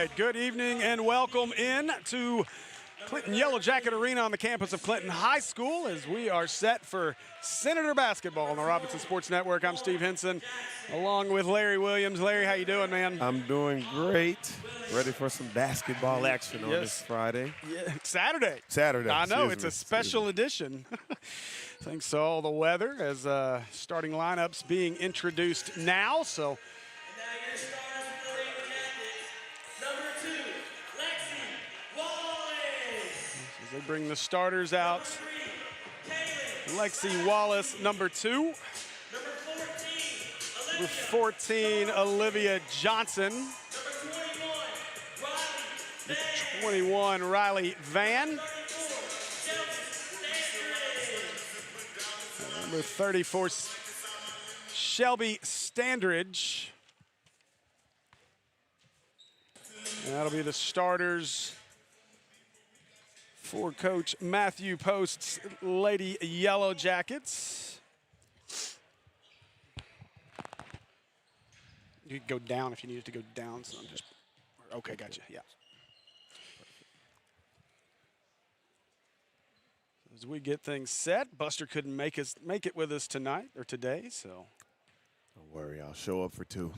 right, good evening and welcome in to Clinton Yellowjacket Arena on the campus of Clinton High School as we are set for Senator basketball on the Robinson Sports Network. I'm Steve Henson along with Larry Williams. Larry, how you doing, man? I'm doing great. Ready for some basketball action on this Friday. Yeah, Saturday. Saturday. I know, it's a special edition. Thanks to all the weather as starting lineups being introduced now. So. They bring the starters out. Lexi Wallace, number 2. Number 14, Olivia Johnson. Number 21, Riley Van. Number 34, Shelby Standridge. And that'll be the starters for Coach Matthew Post's Lady Yellowjackets. You can go down if you needed to go down. So I'm just okay. Gotcha. Yeah. As we get things set, Buster couldn't make it with us tonight or today, so. Don't worry, I'll show up for 2.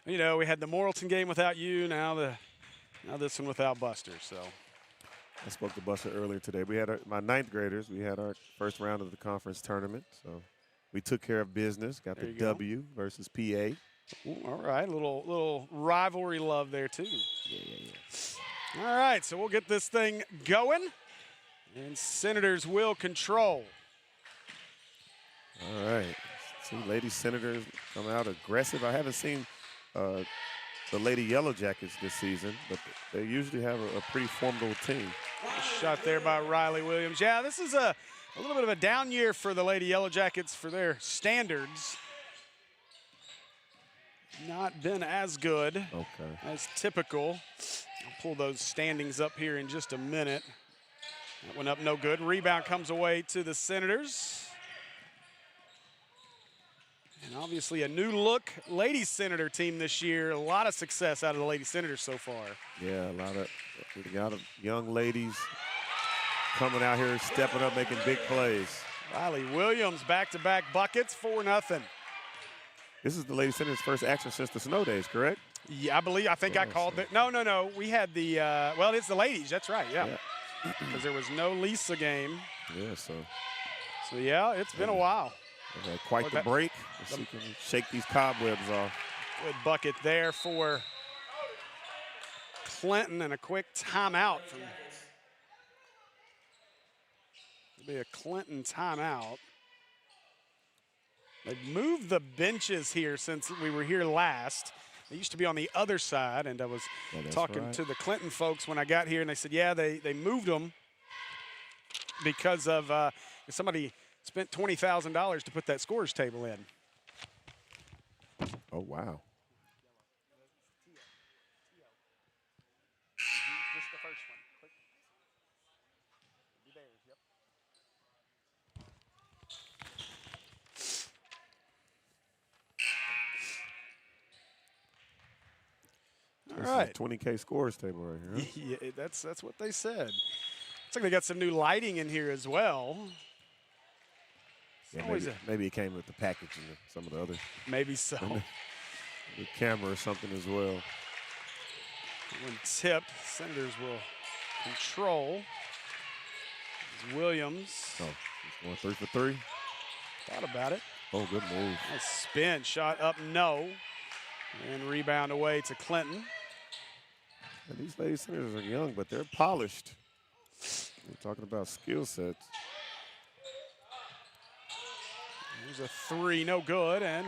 You know, we had the Morrilton game without you. Now this one without Buster. So. I spoke to Buster earlier today. We had my 9th graders. We had our first round of the conference tournament. So we took care of business, got the W versus PA. Ooh, all right, little rivalry love there too. Yeah. All right, so we'll get this thing going. And Senators will control. All right. See Lady Senators come out aggressive. I haven't seen the Lady Yellowjackets this season, but they usually have a pretty formidable team. Shot there by Riley Williams. Yeah, this is a little bit of a down year for the Lady Yellowjackets for their standards. Not been as good as typical. I'll pull those standings up here in just a minute. That went up no good. Rebound comes away to the Senators. And obviously a new look Lady Senator team this year. A lot of success out of the Lady Senators so far. Yeah, a lot of young ladies coming out here, stepping up, making big plays. Riley Williams back-to-back buckets, 4-0. This is the Lady Senators' first action since the snow days, correct? Yeah, I think I called it. No. We had the, well, it's the ladies. That's right, yeah. Because there was no Lisa game. Yeah, so yeah, it's been a while. Quite the break. Let's see if we can shake these cobwebs off. Good bucket there for Clinton and a quick timeout. It'll be a Clinton timeout. They've moved the benches here since we were here last. They used to be on the other side, and I was talking to the Clinton folks when I got here, and they said, yeah, they moved them because of somebody spent $20,000 to put that scorer's table in. Oh, wow. Just the first one. All right. 20K scores table right here. Yeah, that's what they said. Looks like they got some new lighting in here as well. Yeah, maybe it came with the package and some of the other. Maybe so. The camera or something as well. When tipped, Senators will control. Williams. Oh, he's going 3 for 3. Thought about it. Oh, good move. Nice spin, shot up, no. And rebound away to Clinton. And these Lady Senators are young, but they're polished. We're talking about skill sets. There's a 3, no good, and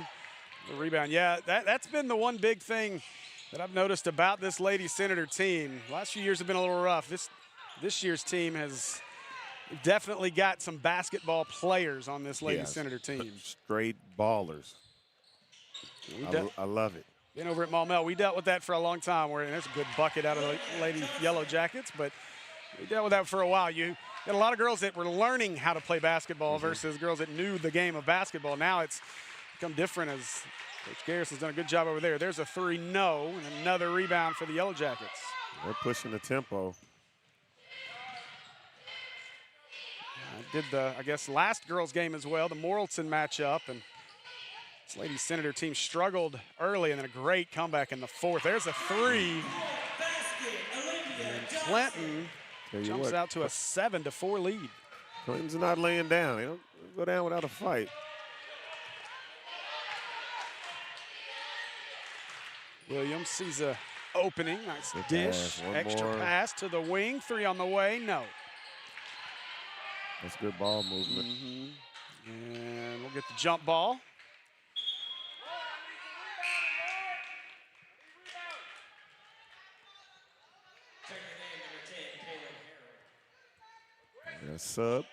the rebound. Yeah, that's been the one big thing that I've noticed about this Lady Senator team. The last few years have been a little rough. This year's team has definitely got some basketball players on this Lady Senator team. Straight ballers. I love it. Been over at Maumelle, we dealt with that for a long time. And there's a good bucket out of the Lady Yellowjackets, but we dealt with that for a while. You got a lot of girls that were learning how to play basketball versus girls that knew the game of basketball. Now it's become different as Coach Garrison's done a good job over there. There's a three, no, and another rebound for the Yellowjackets. They're pushing the tempo. I did I guess, last girls' game as well, the Morrilton matchup, and this Lady Senator team struggled early, and then a great comeback in the fourth. There's a three. And Clinton jumps out to a 7-4 lead. Clinton's not laying down. They don't go down without a fight. Williams sees a opening. Nice Good dish. pass. One Extra more. pass to the wing. Three on the way. No. That's good ball movement. And we'll get the jump ball. And a sub.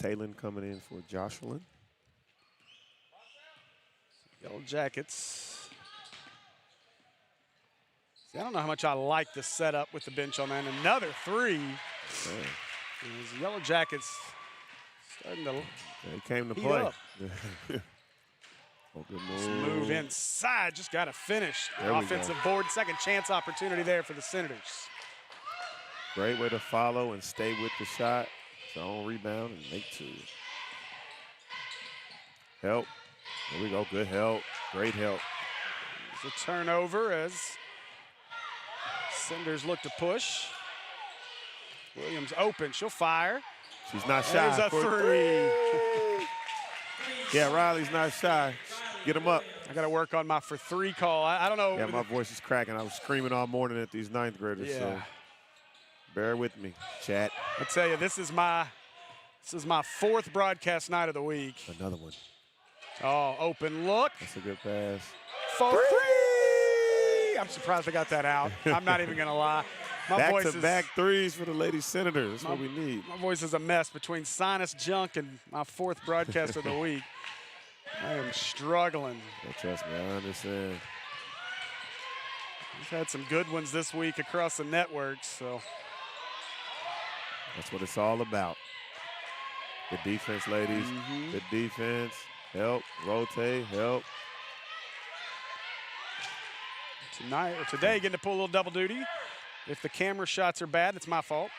Taylor coming in for Jocelyn. Yellowjackets. See, I don't know how much I like the setup with the bench on that. Another three. The Yellowjackets starting to They came to heat play. up. Oh, good This move. move inside, just got to finish. There we Offensive go. board, second chance opportunity there for the Senators. Great way to follow and stay with the shot. Zone rebound and make two. Help. There we go. Good help. Great help. It's a turnover as Senators look to push. Williams open, she'll fire. She's not shy. There's a for three. Yeah, Riley's not shy. Get him up. I got to work on my for three call. I don't know. Yeah, my voice is cracking. I was screaming all morning at these ninth graders, so bear with me, chat. I tell you, this is my fourth broadcast night of the week. Another one. Oh, open look. That's a good pass. For three. I'm surprised I got that out. I'm not even going to lie. My voice is Back-to-back threes for the Lady Senators. That's what we need. My voice is a mess between sinus junk and my fourth broadcast of the week. I am struggling. Oh, trust me, I understand. We've had some good ones this week across the networks, so. That's what it's all about. Good defense, ladies. Good defense. Help, rotate, help. Today, getting to pull a little double duty. If the camera shots are bad, it's my fault.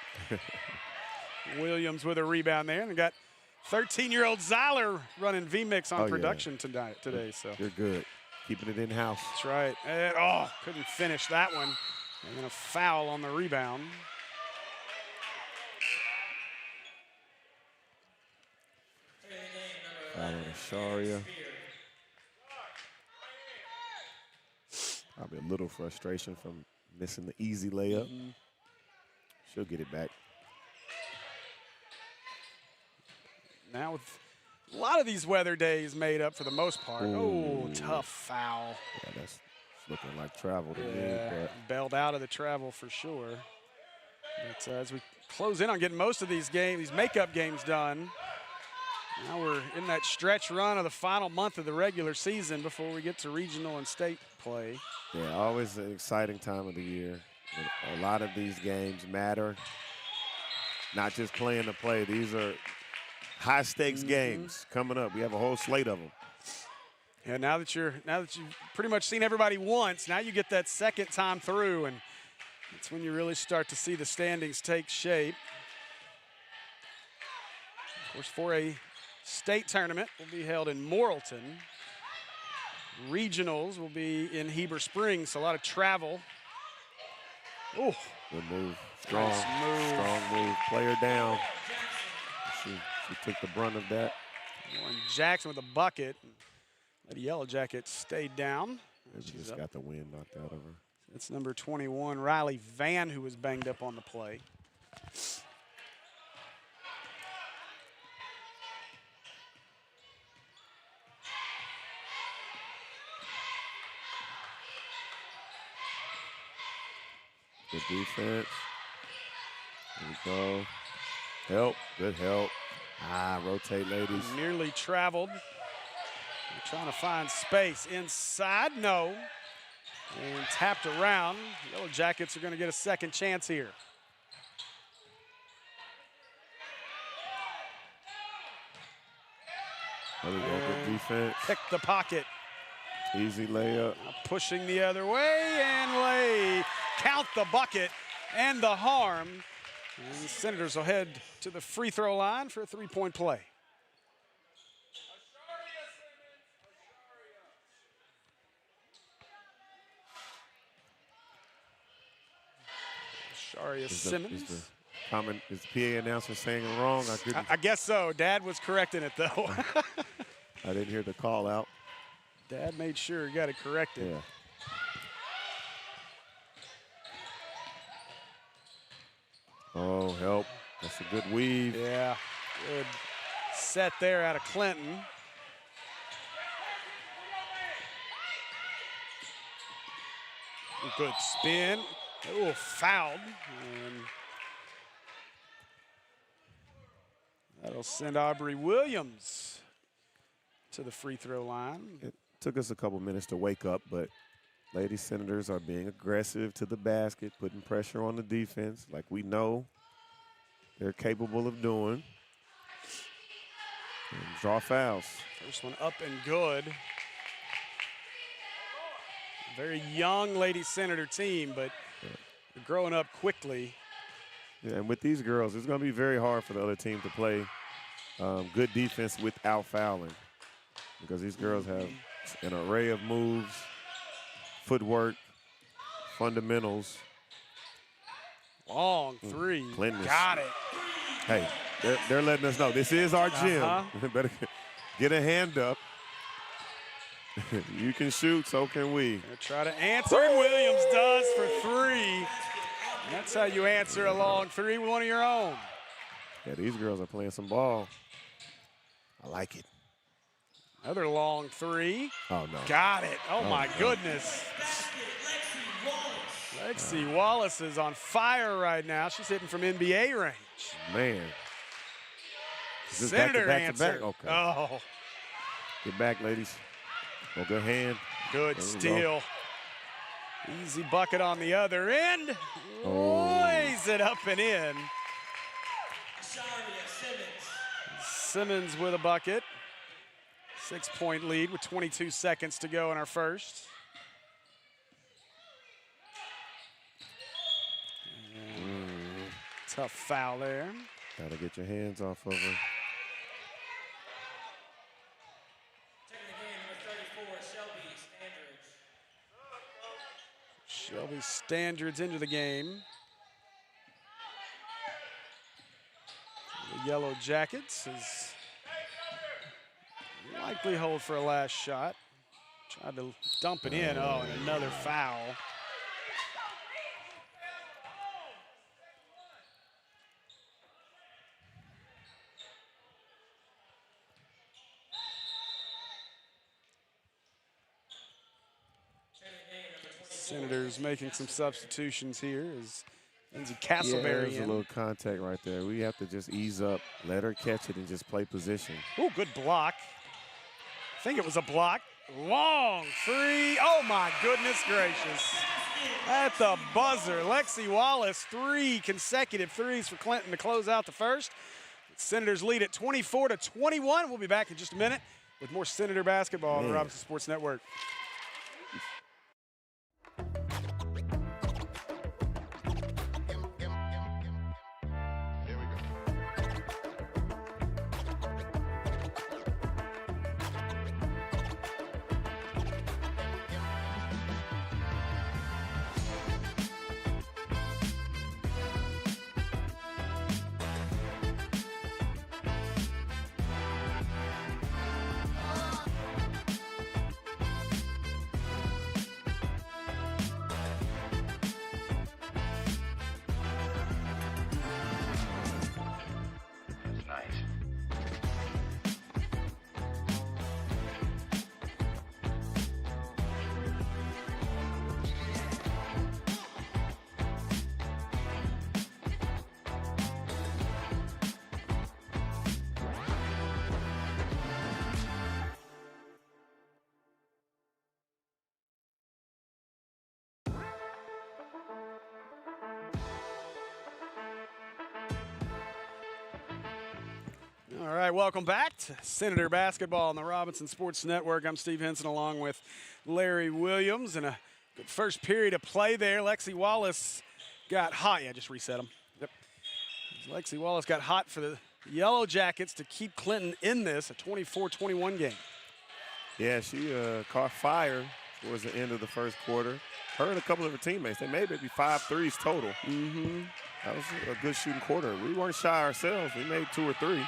Williams with a rebound there. And we got 13-year-old Zeiler running V-Mix on production today. So you're good. Keeping it in-house. That's right. And, couldn't finish that one. And then a foul on the rebound. Foul on Sharia. Probably a little frustration from missing the easy layup. She'll get it back. Now with a lot of these weather days made up for the most part. Oh, tough foul. Yeah, that's looking like travel to me. But Bailed out of the travel for sure. But as we close in on getting most of these makeup games done, now we're in that stretch run of the final month of the regular season before we get to regional and state play. yeah, always an exciting time of the year. A lot of these games matter. Not just playing to play. These are high-stakes games coming up. We have a whole slate of them. Yeah, now that you've pretty much seen everybody once, now you get that second time through, and that's when you really start to see the standings take shape. Of course, for a state tournament will be held in Morrilton. Regionals will be in Heber Springs, so a lot of travel. Oh, Good move. Strong, Nice move. strong move. Player down. She took the brunt of that. Warren Jackson with a bucket. The Yellowjackets stayed down. Maybe She's just up. got the wind knocked out of her. It's number 21, Riley Van, who was banged up on the play. Good defense. There we go. Help. Good help. Rotate, ladies. Nearly traveled. They're trying to find space inside. No. And tapped around. Yellowjackets are going to get a second chance here. There we go. Good defense. Pick the pocket. Easy layup. Pushing the other way and lay. Count the bucket and the harm. And the Senators will head to the free throw line for a three-point play. Sharia Simmons. Is the PA announcer saying it wrong? I guess so. Dad was correcting it, though. I didn't hear the call out. Dad made sure he got it corrected. Yeah. Oh, help. That's a good weave. Yeah, good set there out of Clinton. Good spin. Oh, fouled. And that'll send Aubrey Williams to the free throw line. It took us a couple minutes to wake up, but Lady Senators are being aggressive to the basket, putting pressure on the defense like we know they're capable of doing. And draw fouls. First one up and good. Very young Lady Senator team, but they're growing up quickly. Yeah, and with these girls, it's going to be very hard for the other team to play good defense without fouling, because these girls have an array of moves, footwork, fundamentals. Long three. Got it. Hey, they're letting us know this is our gym. Better get a hand up. You can shoot, so can we. Gonna try to answer, and Williams does for three. That's how you answer a long three with one of your own. Yeah, these girls are playing some ball. I like it. Another long three. Oh, no. Got it. Oh my goodness. Lexi Wallace is on fire right now. She's hitting from NBA range. Man. Senator answer. Okay. Oh. Get back, ladies. Oh, good hand. Good steal. Easy bucket on the other end. Oh. Lays it up and in. Simmons with a bucket. 6-point lead with 22 seconds to go in our first. Tough foul there. Got to get your hands off of her. Shelby Standards into the game. The Yellowjackets is likely hold for a last shot. Tried to dump it in. Oh, and another foul. Senators making some substitutions here as Lindsay Castleberry. Yeah, there's a little contact right there. We have to just ease up, let her catch it, and just play position. Ooh, good block. I think it was a block. Long three. Oh, my goodness gracious. At the buzzer, Lexi Wallace, 3 consecutive threes for Clinton to close out the first. Senators lead at 24-21. We'll be back in just a minute with more Senator basketball on the Robinson Sports Network. All right, welcome back to Senator Basketball on the Robinson Sports Network. I'm Steve Henson along with Larry Williams. And a good first period of play there. Lexi Wallace got hot. Yeah, just reset them. Yep. Lexi Wallace got hot for the Yellowjackets to keep Clinton in this, a 24-21 game. Yeah, she caught fire towards the end of the first quarter. Her and a couple of her teammates, they made maybe 5 threes total. That was a good shooting quarter. We weren't shy ourselves. We made 2 or 3.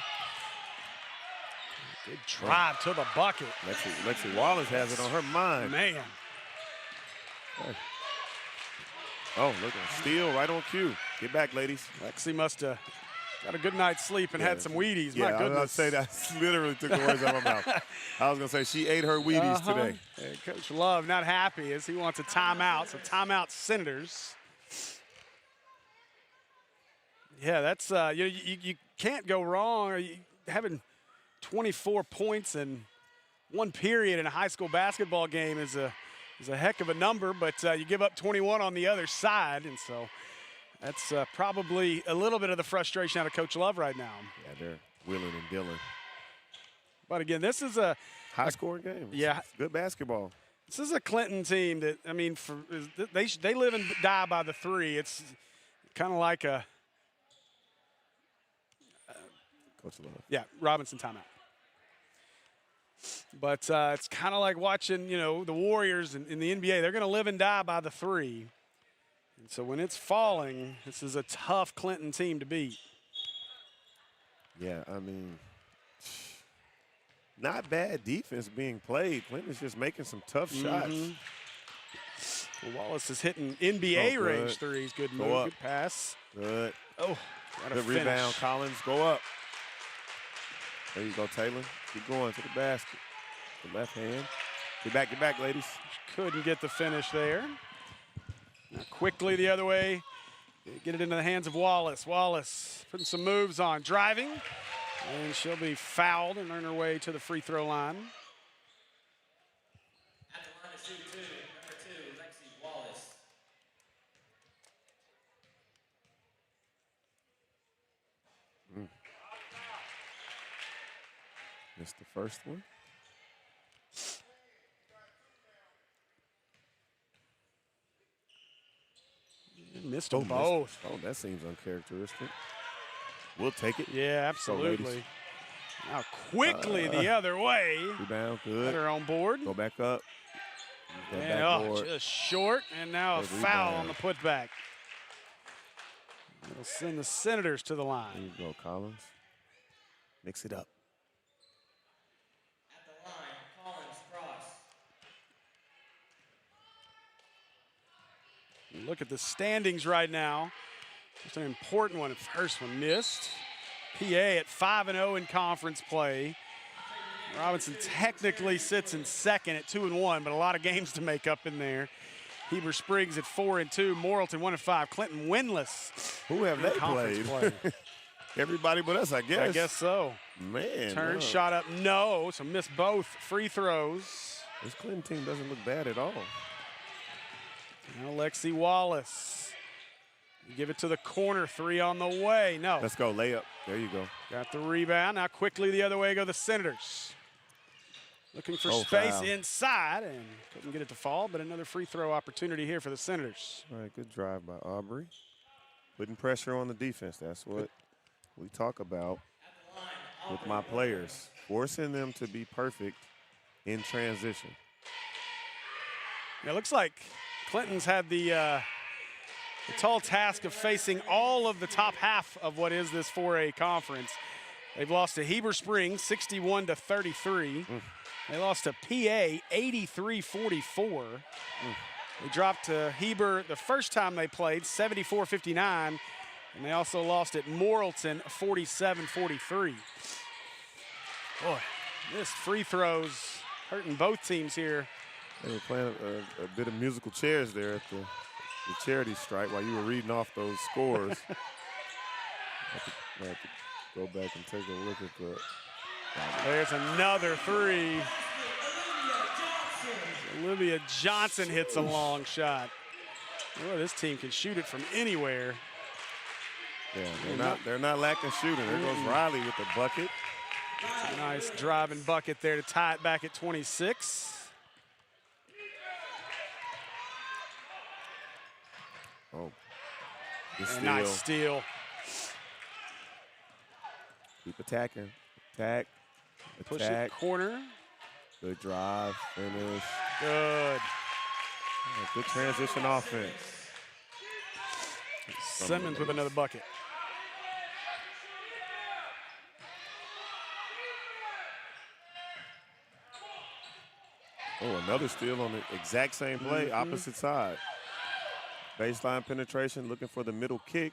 Good drive to the bucket. Lexi Wallace has it on her mind. Man. Oh, look, a steal right on cue. Get back, ladies. Lexi must have got a good night's sleep and had some Wheaties. Yeah, My goodness. I was going to say that literally took the words out of my mouth. I was going to say she ate her Wheaties today. And Coach Love not happy as he wants a timeout. So timeout Senators. Yeah, that's you can't go wrong. Having 24 points in one period in a high school basketball game is a heck of a number, but you give up 21 on the other side, and so that's probably a little bit of the frustration out of Coach Love right now. Yeah, they're willing and dealing. But again, this is a high-scoring game. Yeah, it's good basketball. This is a Clinton team that, I mean, they live and die by the 3. It's kind of like a Coach Love. Yeah, Robinson timeout. But it's kind of like watching, the Warriors in the NBA. They're going to live and die by the 3. And so when it's falling, this is a tough Clinton team to beat. Yeah, I mean, not bad defense being played. Clinton's just making some tough shots. Well, Wallace is hitting NBA range threes. Good move, good pass. Good. Oh, good rebound. Collins, go up. There you go, Taylor. Keep going to the basket. The left hand. Get back, ladies. Couldn't get the finish there. Now quickly the other way. Get it into the hands of Wallace. Wallace putting some moves on. Driving. And she'll be fouled and earn her way to the free throw line. At the line to shoot number 2, Lexi Wallace. Missed the first one. Missed them both. Oh, that seems uncharacteristic. We'll take it. Yeah, absolutely. Now quickly the other way. Rebound, good. Got her on board. Go back up. And just short, and now a foul on the putback. It'll send the Senators to the line. There you go, Collins. Mix it up. At the line, Collins cross. Look at the standings right now. Just an important one. First one missed. PA at 5-0 in conference play. Robinson technically sits in second at 2-1, but a lot of games to make up in there. Heber Spriggs at 4-2. Morrilton 1-5. Clinton winless. Who have they played? Everybody but us, I guess. I guess so. Man. Turn, shot up, no. So missed both free throws. This Clinton team doesn't look bad at all. Now Lexi Wallace. Give it to the corner, 3 on the way. No. Let's go, layup. There you go. Got the rebound. Now quickly the other way go the Senators. Looking for space inside and couldn't get it to fall, but another free throw opportunity here for the Senators. All right, good drive by Aubrey. Putting pressure on the defense. That's what we talk about with my players. Forcing them to be perfect in transition. It looks like Clinton's had the tall task of facing all of the top half of what is this 4A conference. They've lost to Heber Springs 61-33. They lost to PA 83-44. They dropped to Heber the first time they played 74-59. And they also lost at Morrilton 47-43. Boy, missed free throws hurting both teams here. They were playing a bit of musical chairs there at the charity stripe while you were reading off those scores. I have to go back and take a look at the. There's another 3. Olivia Johnson hits a long shot. Boy, this team can shoot it from anywhere. Yeah, they're not lacking shooting. There goes Riley with the bucket. A nice driving bucket there to tie it back at 26. Oh, A nice steal. Keep attacking. Attack. Push it corner. Good drive. Finish. Good. Good transition offense. Simmons with another bucket. Oh, another steal on the exact same play, opposite side. Baseline penetration, looking for the middle kick.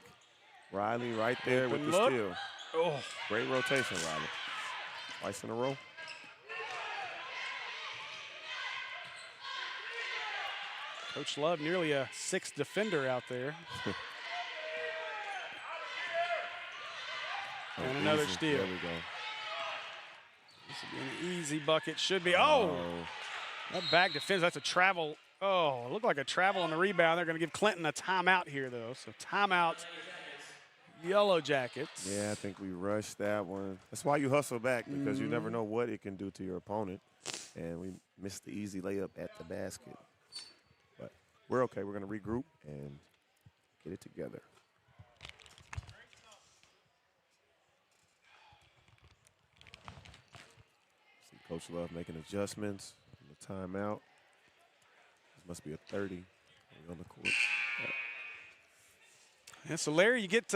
Riley right there with the steal. Oh. Great rotation, Riley. Twice in a row. Coach Love, nearly a 6th defender out there. And another easy. steal. There we go. This will be an easy bucket. Should be. Oh! That back defense, that's a travel. Oh, it looked like a travel on the rebound. They're going to give Clinton a timeout here, though. So timeout, Yellowjackets. Yeah, I think we rushed that one. That's why you hustle back, because you never know what it can do to your opponent. And we missed the easy layup at the basket. But we're okay. We're going to regroup and get it together. See Coach Love making adjustments in the timeout. This must be a 30 on the court. Yeah, so Larry, you get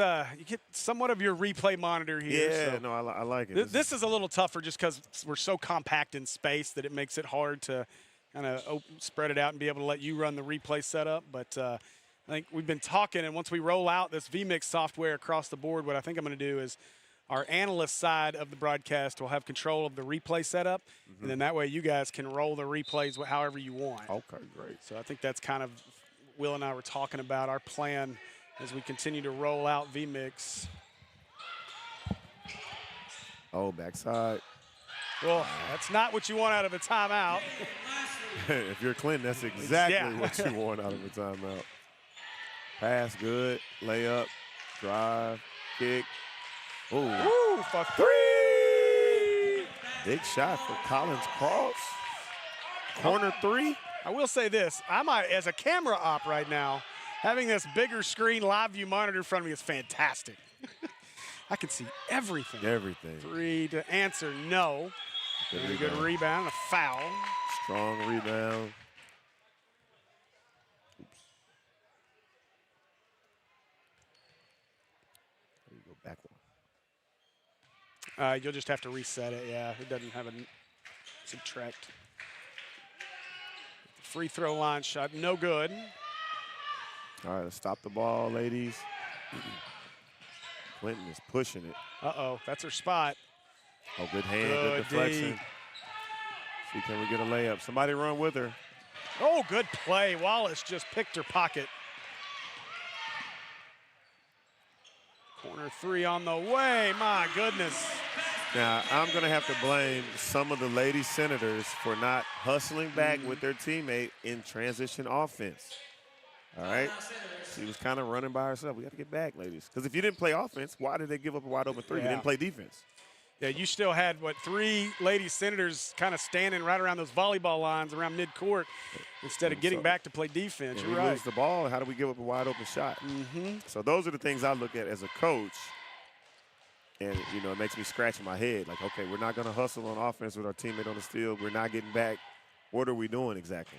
somewhat of your replay monitor here. Yeah, so no, I like it. This is a little tougher just because we're so compact in space that it makes it hard to kind of spread it out and be able to let you run the replay setup. But I think we've been talking, and once we roll out this vMix software across the board, what I think I'm going to do is our analyst side of the broadcast will have control of the replay setup, and then that way you guys can roll the replays however you want. Okay, great. So I think that's kind of Will and I were talking about our plan as we continue to roll out vMix. Oh, backside. Well, that's not what you want out of a timeout. If you're Clinton, that's exactly what you want out of a timeout. Pass good, layup, drive, kick. Ooh, for 3! Big shot for Collins Cross. Corner 3. I will say this, as a camera op right now, having this bigger screen live view monitor in front of me is fantastic. I can see everything. Everything. 3 to answer no. Good rebound, a foul. Strong rebound. Oops. There you go, back one. You'll just have to reset it, yeah. It doesn't have a subtract. Free throw line shot, no good. All right, let's stop the ball, ladies. Clinton is pushing it. Uh-oh, that's her spot. Oh, good hand, good deflection. See, can we get a layup? Somebody run with her. Oh, good play. Wallace just picked her pocket. Corner 3 on the way, my goodness. Now, I'm going to have to blame some of the lady Senators for not hustling back with their teammate in transition offense. All right? She was kind of running by herself. We got to get back, ladies. Because if you didn't play offense, why did they give up a wide open 3? Yeah. You didn't play defense. Yeah, you still had, 3 lady Senators kind of standing right around those volleyball lines around midcourt instead of getting back to play defense. You're we right. lose the ball, how do we give up a wide open shot? So those are the things I look at as a coach. And, you know, it makes me scratch my head. Like, okay, we're not going to hustle on offense with our teammate on the steal. We're not getting back. What are we doing exactly?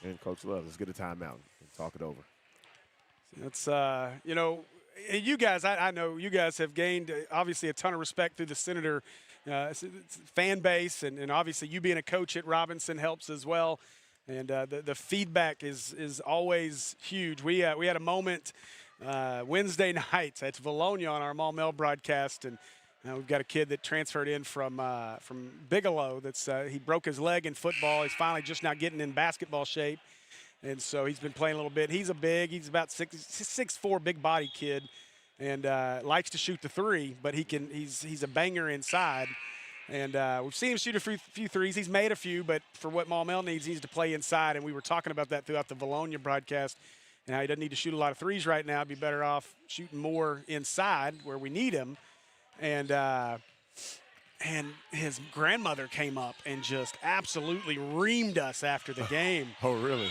And Coach Love, let's get a timeout and talk it over. It's, you know, you guys, I know you guys have gained, obviously, a ton of respect through the Senator fan base. And obviously, you being a coach at Robinson helps as well. And the feedback is always huge. We had a moment Wednesday nights at Valonia on our Maumelle broadcast, and we've got a kid that transferred in from Bigelow. That's he broke his leg in football. He's finally just now getting in basketball shape, and so he's been playing a little bit. He's he's about 6'4", big body kid, and likes to shoot the 3, but he's a banger inside. And we've seen him shoot a few threes. He's made a few, but for what Maumelle needs, he needs to play inside. And we were talking about that throughout the Valonia broadcast. And how he doesn't need to shoot a lot of threes right now. He'd be better off shooting more inside where we need him. And and his grandmother came up and just absolutely reamed us after the game. Oh, really?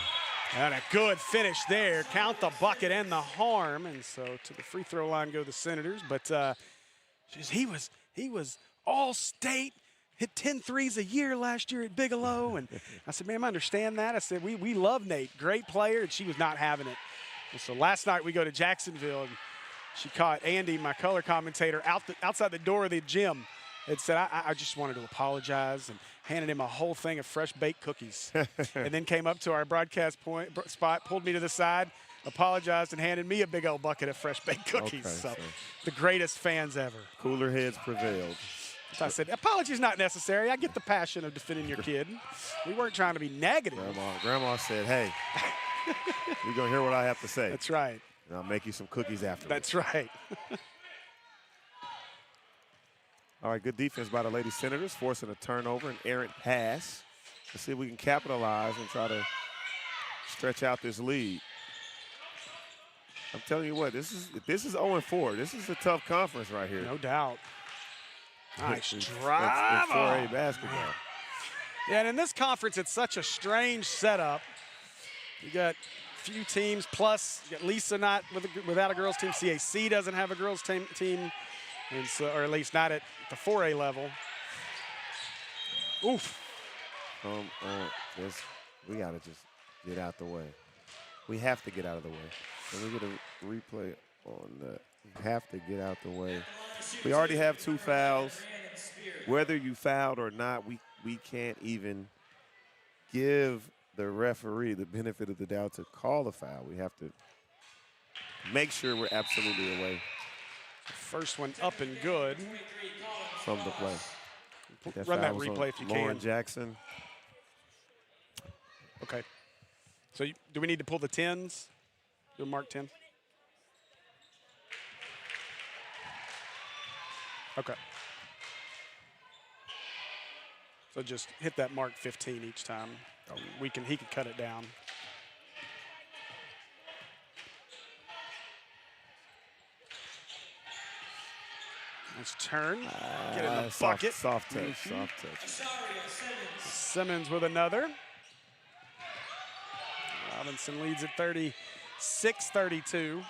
And a good finish there. Count the bucket and the harm. And so to the free throw line go the Senators. But he was all-state, hit 10 threes a year last year at Bigelow. And I said, ma'am, I understand that. I said, we love Nate, great player, and she was not having it. And so last night we go to Jacksonville, and she caught Andy, my color commentator, outside the door of the gym. It said, I just wanted to apologize, and handed him a whole thing of fresh baked cookies. And then came up to our broadcast spot, pulled me to the side, apologized, and handed me a big old bucket of fresh baked cookies. Okay, so the greatest fans ever. Cooler heads prevailed. So I said, apologies not necessary. I get the passion of defending your kid. We weren't trying to be negative. Grandma said, hey, you're going to hear what I have to say. That's right. And I'll make you some cookies afterwards. That's right. All right, good defense by the Lady Senators, forcing a turnover, an errant pass. Let's see if we can capitalize and try to stretch out this lead. I'm telling you what, this is 0-4. This is a tough conference right here. No doubt. Nice It's drive. 4A basketball. Yeah, and in this conference, it's such a strange setup. You got few teams, plus you got Lisa not without a girls team. CAC doesn't have a girls team, and so, or at least not at the 4A level. Oof. We got to just get out the way. We have to get out of the way. Can we get a replay on that? We have to get out the way. We already have 2 fouls. Whether you fouled or not, we can't even give the referee the benefit of the doubt to call the foul. We have to make sure we're absolutely away. First one up and good. From the play. Run that replay if you Lauren can. Jackson. Okay. So do we need to pull the 10s? Do a mark 10? Okay. So just hit that mark 15 each time. He can cut it down. Nice turn. Get in the bucket. Soft touch, soft touch. Simmons with another. Robinson leads at 36-32. See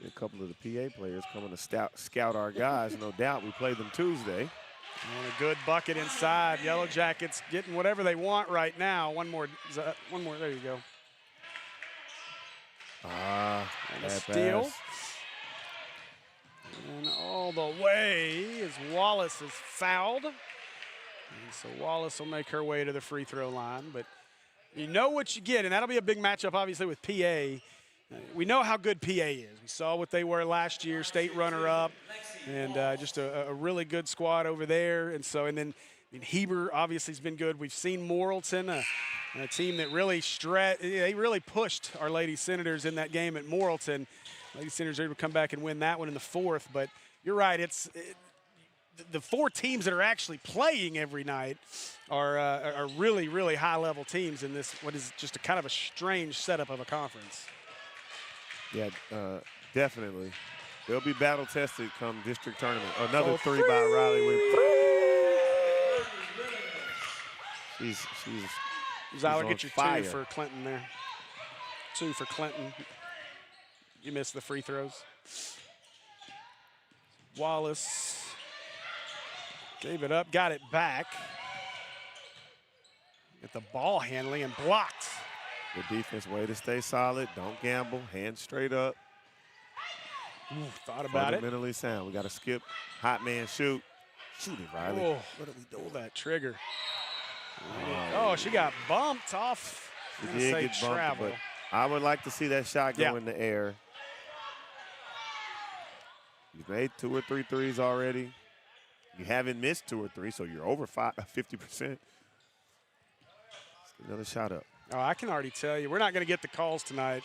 a couple of the PA players coming to scout our guys. No doubt we played them Tuesday. And a good bucket inside. Yellowjackets getting whatever they want right now. One more. There you go. And a steal. Pass. And all the way as Wallace is fouled. And so Wallace will make her way to the free throw line. But you know what you get, and that'll be a big matchup, obviously, with PA. We know how good PA is. We saw what they were last year, state runner-up, and just a really good squad over there. And then Heber obviously has been good. We've seen Morrilton, a team that really they really pushed our Lady Senators in that game at Morrilton. Lady Senators are able to come back and win that one in the 4th. But you're right, the 4 teams that are actually playing every night are really, really high-level teams in this, what is just a kind of a strange setup of a conference. Yeah, definitely. They'll be battle-tested come district tournament. Another three by Riley Williams. She's Zyler, on get your fire. 2 for Clinton there. 2 for Clinton. You missed the free throws. Wallace gave it up, got it back. Get the ball handling and blocked. Good defense, way to stay solid. Don't gamble, hands straight up. Ooh, thought about it. Fundamentally sound. We got to skip, hot man shoot. Shoot it, Riley. Oh, what did we do? Pull that trigger. Oh, she got bumped off. She did get bumped, travel. but I would like to see that shot go in the air. You've made 2 or 3 threes already. You haven't missed 2 or 3, so you're over 50%. Let's get another shot up. Oh, I can already tell you, we're not going to get the calls tonight.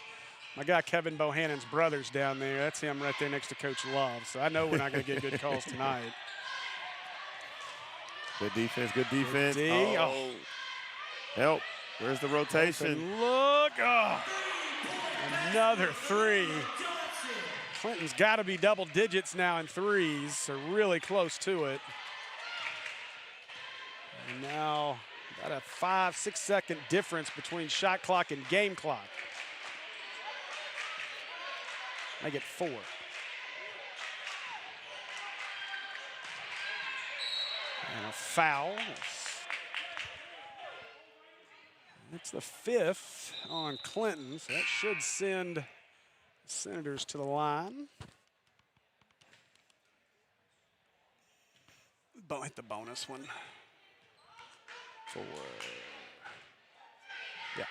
My guy Kevin Bohannon's brother's down there. That's him right there next to Coach Love. So I know we're not going to get good calls tonight. Good defense, good defense. Oh. Help. Where's the rotation? Open look. Oh. Another 3. Clinton's got to be double digits now in threes. They're really close to it. And now about a 5-6 second difference between shot clock and game clock. I get 4. And a foul. That's the 5th on Clinton, so that should send the Senators to the line. Hit the bonus one. 4. Yeah.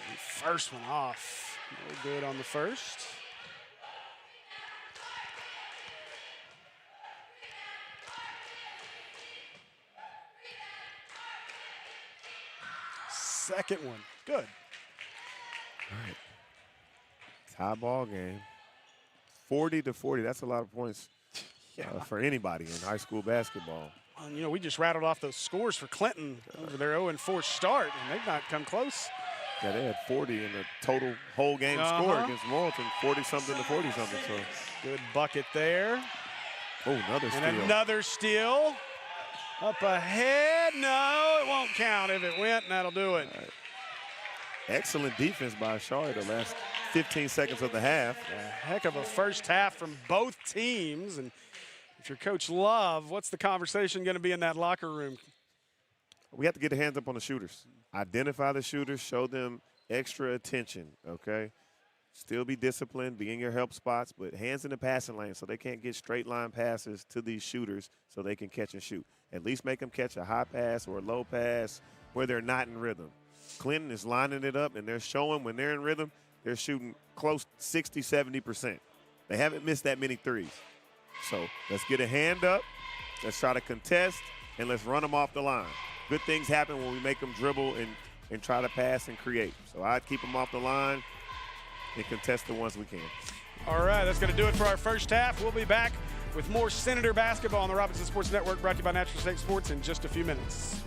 And first one off. No good on the first. Second one, good. All right. Tie ball game. 40-40, that's a lot of points for anybody in high school basketball. And, you know, we just rattled off those scores for Clinton over their 0-4 start, and they've not come close. Yeah, they had 40 in the total whole game score against Morrilton, 40-something to 40-something. So good bucket there. Oh, another steal. And another steal. Up ahead, no, it won't count. If it went, that'll do it. Right. Excellent defense by Shari the last 15 seconds of the half. A heck of a first half from both teams. And if you're Coach Love, what's the conversation going to be in that locker room? We have to get the hands up on the shooters. Identify the shooters, show them extra attention, okay? Still be disciplined, be in your help spots, but hands in the passing lane so they can't get straight line passes to these shooters so they can catch and shoot. At least make them catch a high pass or a low pass where they're not in rhythm. Clinton is lining it up, and they're showing when they're in rhythm, they're shooting close to 60, 70%. They haven't missed that many threes. So let's get a hand up, let's try to contest, and let's run them off the line. Good things happen when we make them dribble and try to pass and create. So I'd keep them off the line and contest the ones we can. All right, that's going to do it for our first half. We'll be back with more Senator basketball on the Robinson Sports Network, brought to you by Natural State Sports in just a few minutes.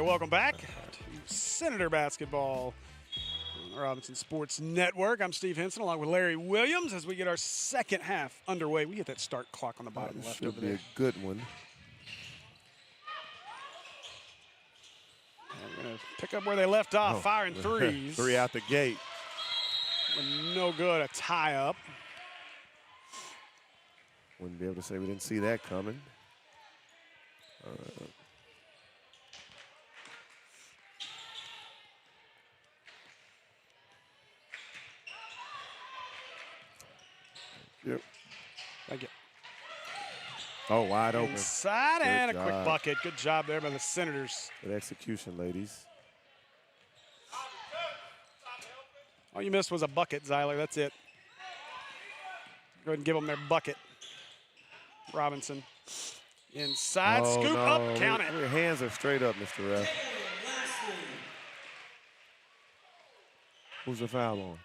right, welcome back to Senator Basketball on the Robinson Sports Network. I'm Steve Henson along with Larry Williams as we get our second half underway. We get that start clock on the bottom That left should over be there. a good one. And we're going to pick up where they left off, firing threes. 3 out the gate. No good, a tie up. Wouldn't be able to say we didn't see that coming. Yep. Thank you. Oh, wide open. Inside Good and a job. quick bucket. Good job there by the Senators. Good execution, ladies. All you missed was a bucket, Zyler. That's it. Go ahead and give them their bucket. Robinson. Inside, Oh, scoop no. up, count it. Your hands are straight up, Mr. Ref. Who's the foul on?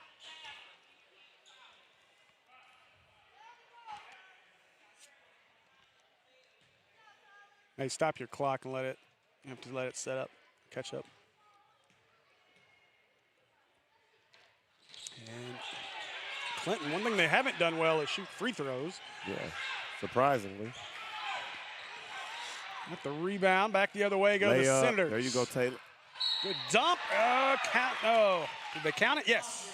Hey, stop your clock and let it. You have to let it set up, catch up. And Clinton, one thing they haven't done well is shoot free throws. Yeah, surprisingly. At the rebound, back the other way go the Layup. Senators. There you go, Taylor. Good dump. Count. Oh, did they count it? Yes.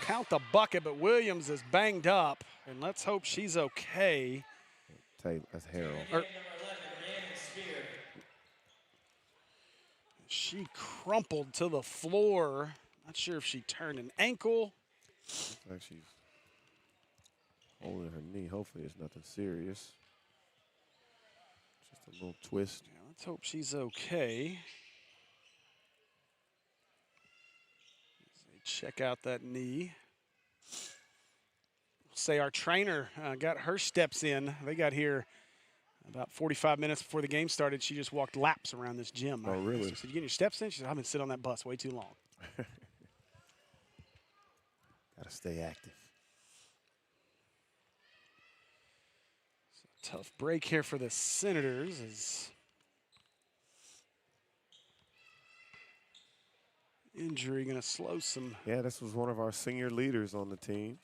Count the bucket, but Williams is banged up, and let's hope she's okay. Taylor, that's Harold. She crumpled to the floor. Not sure if she turned an ankle. Looks like she's holding her knee. Hopefully it's nothing serious. Just a little twist. Yeah, let's hope she's okay. Check out that knee. Say our trainer got her steps in. They got here about 45 minutes before the game started. She just walked laps around this gym. Oh, really? I said, you getting your steps in? She said, I've been sitting on that bus way too long. Gotta stay active. Tough break here for the Senators as injury going to slow some. Yeah, this was one of our senior leaders on the team.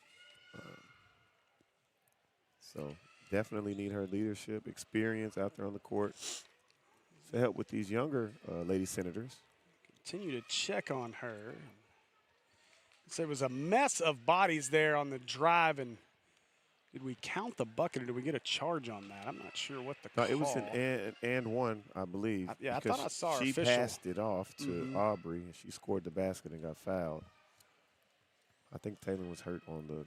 So definitely need her leadership, experience out there on the court to help with these younger Lady Senators. Continue to check on her. So there was a mess of bodies there on the drive, and did we count the bucket or did we get a charge on that? I'm not sure what the call. It was an and one, I believe. Yeah, I thought I saw her she official. passed it off to Aubrey, and she scored the basket and got fouled. I think Taylor was hurt on the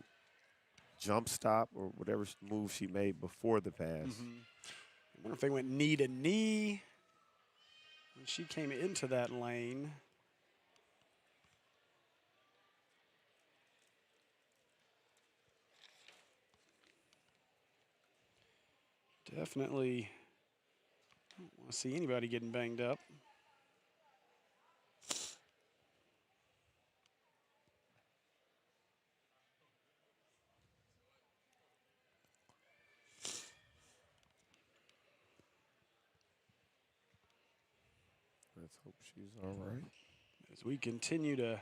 jump stop or whatever move she made before the pass. I wonder if they went knee to knee when she came into that lane. Definitely don't want to see anybody getting banged up. Let's hope she's all right. As we continue to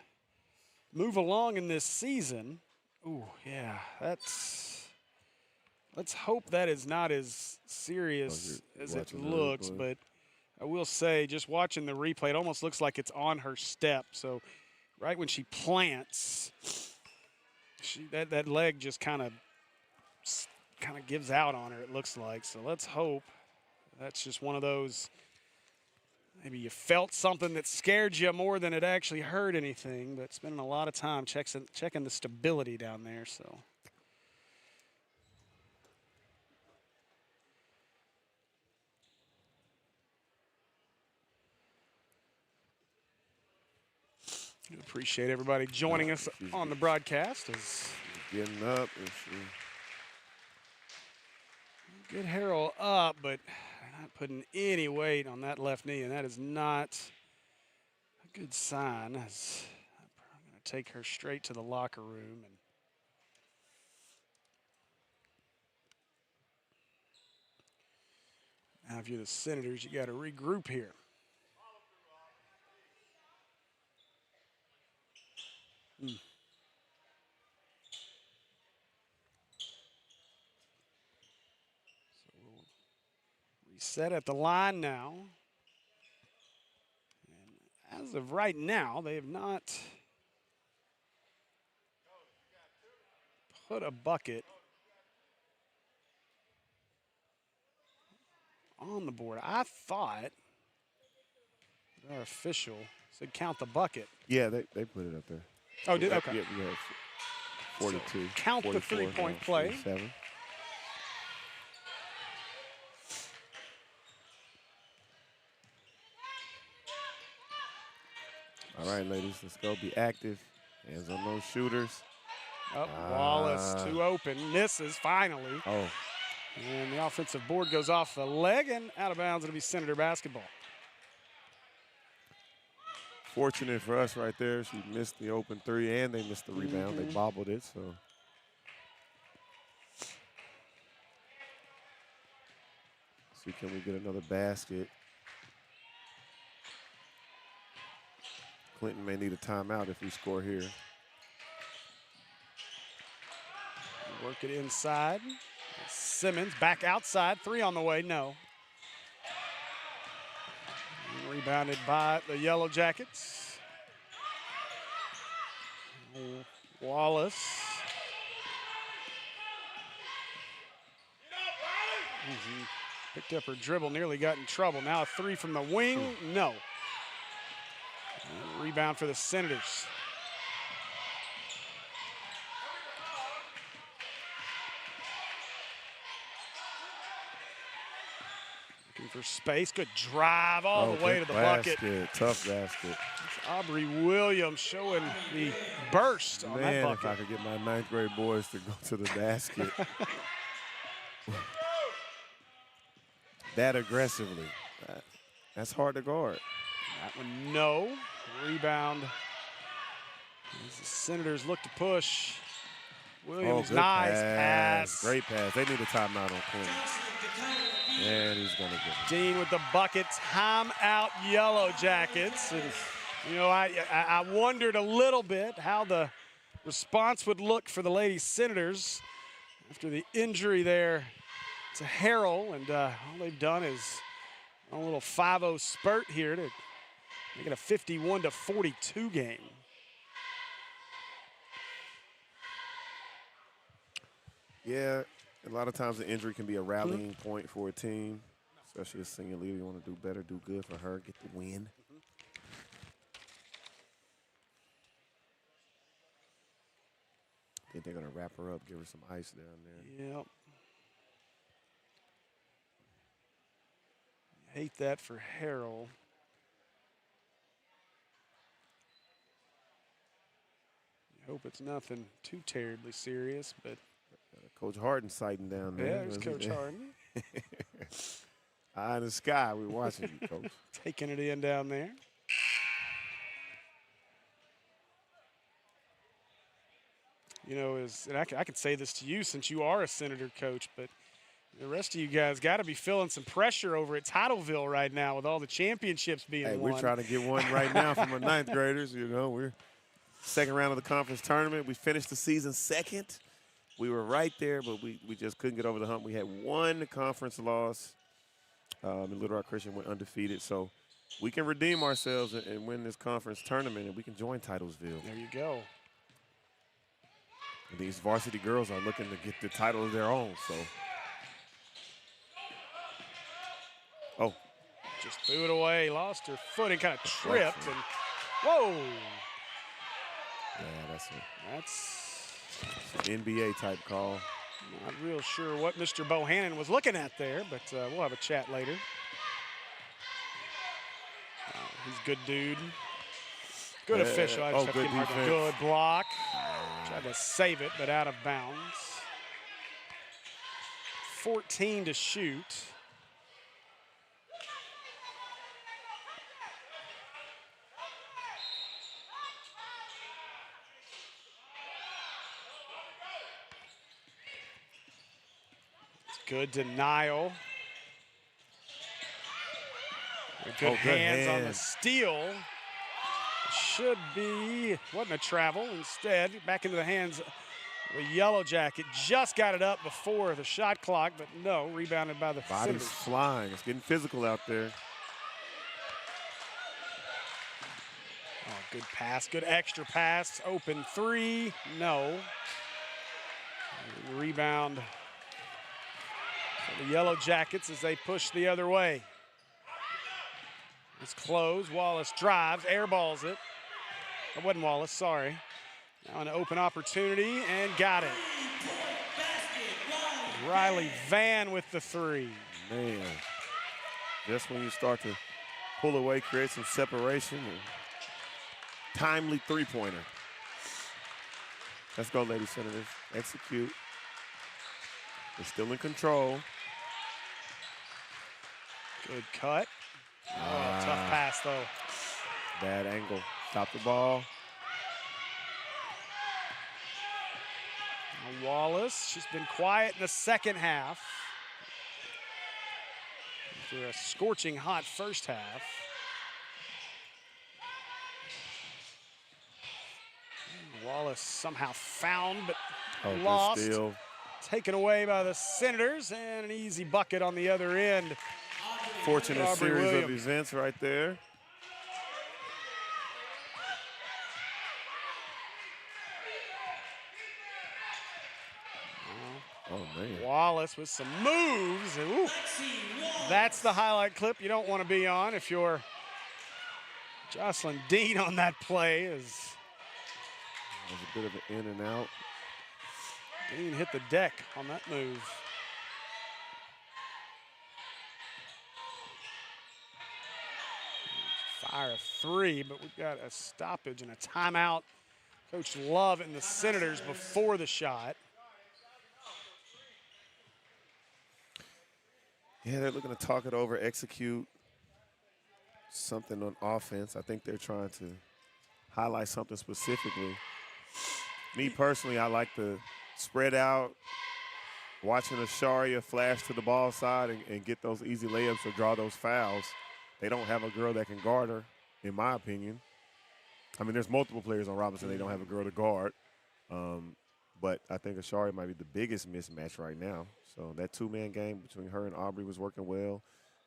move along in this season. Ooh, yeah, let's hope that is not as serious as it looks, but I will say, just watching the replay, it almost looks like it's on her step. So right when she plants, that leg just kind of gives out on her, it looks like. So let's hope that's just one of those, maybe you felt something that scared you more than it actually hurt anything, but spending a lot of time checking the stability down there. So I appreciate everybody joining us on the broadcast. She's getting up. And Good Harold up, but not putting any weight on that left knee, and that is not a good sign. As I'm going to take her straight to the locker room. And now if you're the Senators, you got to regroup here. Set at the line now. And as of right now, they have not put a bucket on the board. I thought our official said count the bucket. Yeah, they put it up there. Oh, did okay. Yeah, we have 42. So count the 3-point play. 47. All right, ladies, let's go. Be active. Hands on those shooters. Oh, Wallace too open. Misses finally. Oh. And the offensive board goes off the leg and out of bounds. It'll be Senator basketball. Fortunate for us right there. She missed the open three and they missed the rebound. They bobbled it, so. See, can we get another basket? Clinton may need a timeout if we score here. Work it inside. Simmons back outside. 3 on the way. No. Rebounded by the Yellowjackets. Wallace. Picked up her dribble, nearly got in trouble. Now a 3 from the wing. No. And rebound for the Senators. Looking for space. Good drive all the way to the bucket. Tough basket. It's Aubrey Williams showing the burst on that bucket. If I could get my 9th grade boys to go to the basket. That aggressively. That's hard to guard. That one, no. Rebound. As the Senators look to push. Williams, nice pass. Great pass. They need a timeout on Clinton. And he's going to get it. Dean with the bucket. Timeout, Yellowjackets. And, you know, I wondered a little bit how the response would look for the Lady Senators after the injury there to Harrell. And all they've done is a little 5-0 spurt here to make it a 51-42 game. Yeah, a lot of times the injury can be a rallying point for a team, especially a senior leader. You want to do better, do good for her, get the win. I think they're going to wrap her up, give her some ice down there. Yep. Hate that for Harrell. Hope it's nothing too terribly serious, but Coach Harden sighting down there. Yeah, there's Coach Harden. Eye in the sky, we're watching you, Coach. Taking it in down there. You know, and I can say this to you since you are a Senator coach, but the rest of you guys got to be feeling some pressure over at Titleville right now with all the championships being won. We're trying to get one right now from our 9th graders. You know, we're second round of the conference tournament. We finished the season second. We were right there, but we just couldn't get over the hump. We had one conference loss. And Little Rock Christian went undefeated. So we can redeem ourselves and win this conference tournament, and we can join Titlesville. There you go. And these varsity girls are looking to get the title of their own. So, oh. Just threw it away, lost her footing, kind of tripped, and whoa. Yeah, that's an That's NBA type call. Not real sure what Mr. Bohannon was looking at there, but we'll have a chat later. He's a good dude. Good official. I just have to give him a good block. Tried to save it, but out of bounds. 14 to shoot. Good denial. Good hands on the steal. Should be, wasn't a travel. Instead, back into the hands The Yellowjacket just got it up before the shot clock, but no, rebounded by the Body's Senators. flying. It's getting physical out there. Oh, good pass, good extra pass. Open three, no. Rebound for the Yellowjackets as they push the other way. It's closed. Wallace drives, airballs it. It wasn't Wallace, sorry. Now an open opportunity and got it. Riley Van with the three. Man, just when you start to pull away, create some separation. Timely three-pointer. Let's go, Lady Senators. Execute. They're still in control. Good cut. Oh, tough pass, though. Bad angle. Stop the ball. Now Wallace, she's been quiet in the second half. After a scorching hot first half. Wallace somehow found, but lost. Steal. Taken away by the Senators, and an easy bucket on the other end. Fortunate Aubrey series Williams. of events right there. Oh, man. Wallace with some moves. And, ooh, that's the highlight clip you don't want to be on if you're Jocelyn Dean on that play. Is There's a bit of an in and out. Dean hit the deck on that move. Fire a three, but we've got a stoppage and a timeout. Coach Love and the Senators before the shot. Yeah, they're looking to talk it over, execute something on offense. I think they're trying to highlight something specifically. Me personally, I like to spread out, watching Asharia flash to the ball side and get those easy layups or draw those fouls. They don't have a girl that can guard her, in my opinion. I mean, there's multiple players on Robinson. They don't have a girl to guard. But I think Asharia might be the biggest mismatch right now. So that two-man game between her and Aubrey was working well,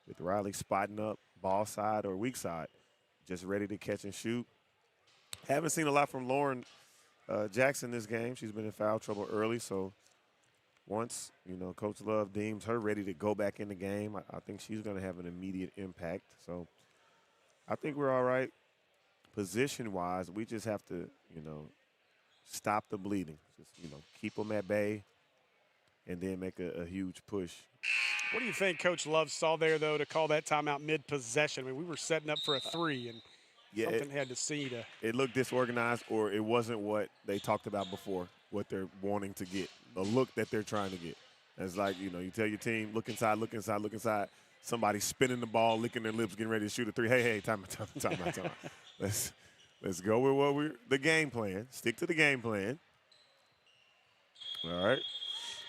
with Riley spotting up ball side or weak side, just ready to catch and shoot. Haven't seen a lot from Lauren Jackson this game. She's been in foul trouble early, so once, Coach Love deems her ready to go back in the game, I think she's going to have an immediate impact. So I think we're all right. Position-wise, we just have to, stop the bleeding. Just, keep them at bay and then make a huge push. What do you think Coach Love saw there, though, to call that timeout mid-possession? I mean, we were setting up for a three, and something had to see to. It looked disorganized, or it wasn't what they talked about before, what they're wanting to get, the look that they're trying to get. It's like, you tell your team, look inside, look inside, look inside. Somebody spinning the ball, licking their lips, getting ready to shoot a three. Hey, time out. Let's go with the game plan. Stick to the game plan. All right.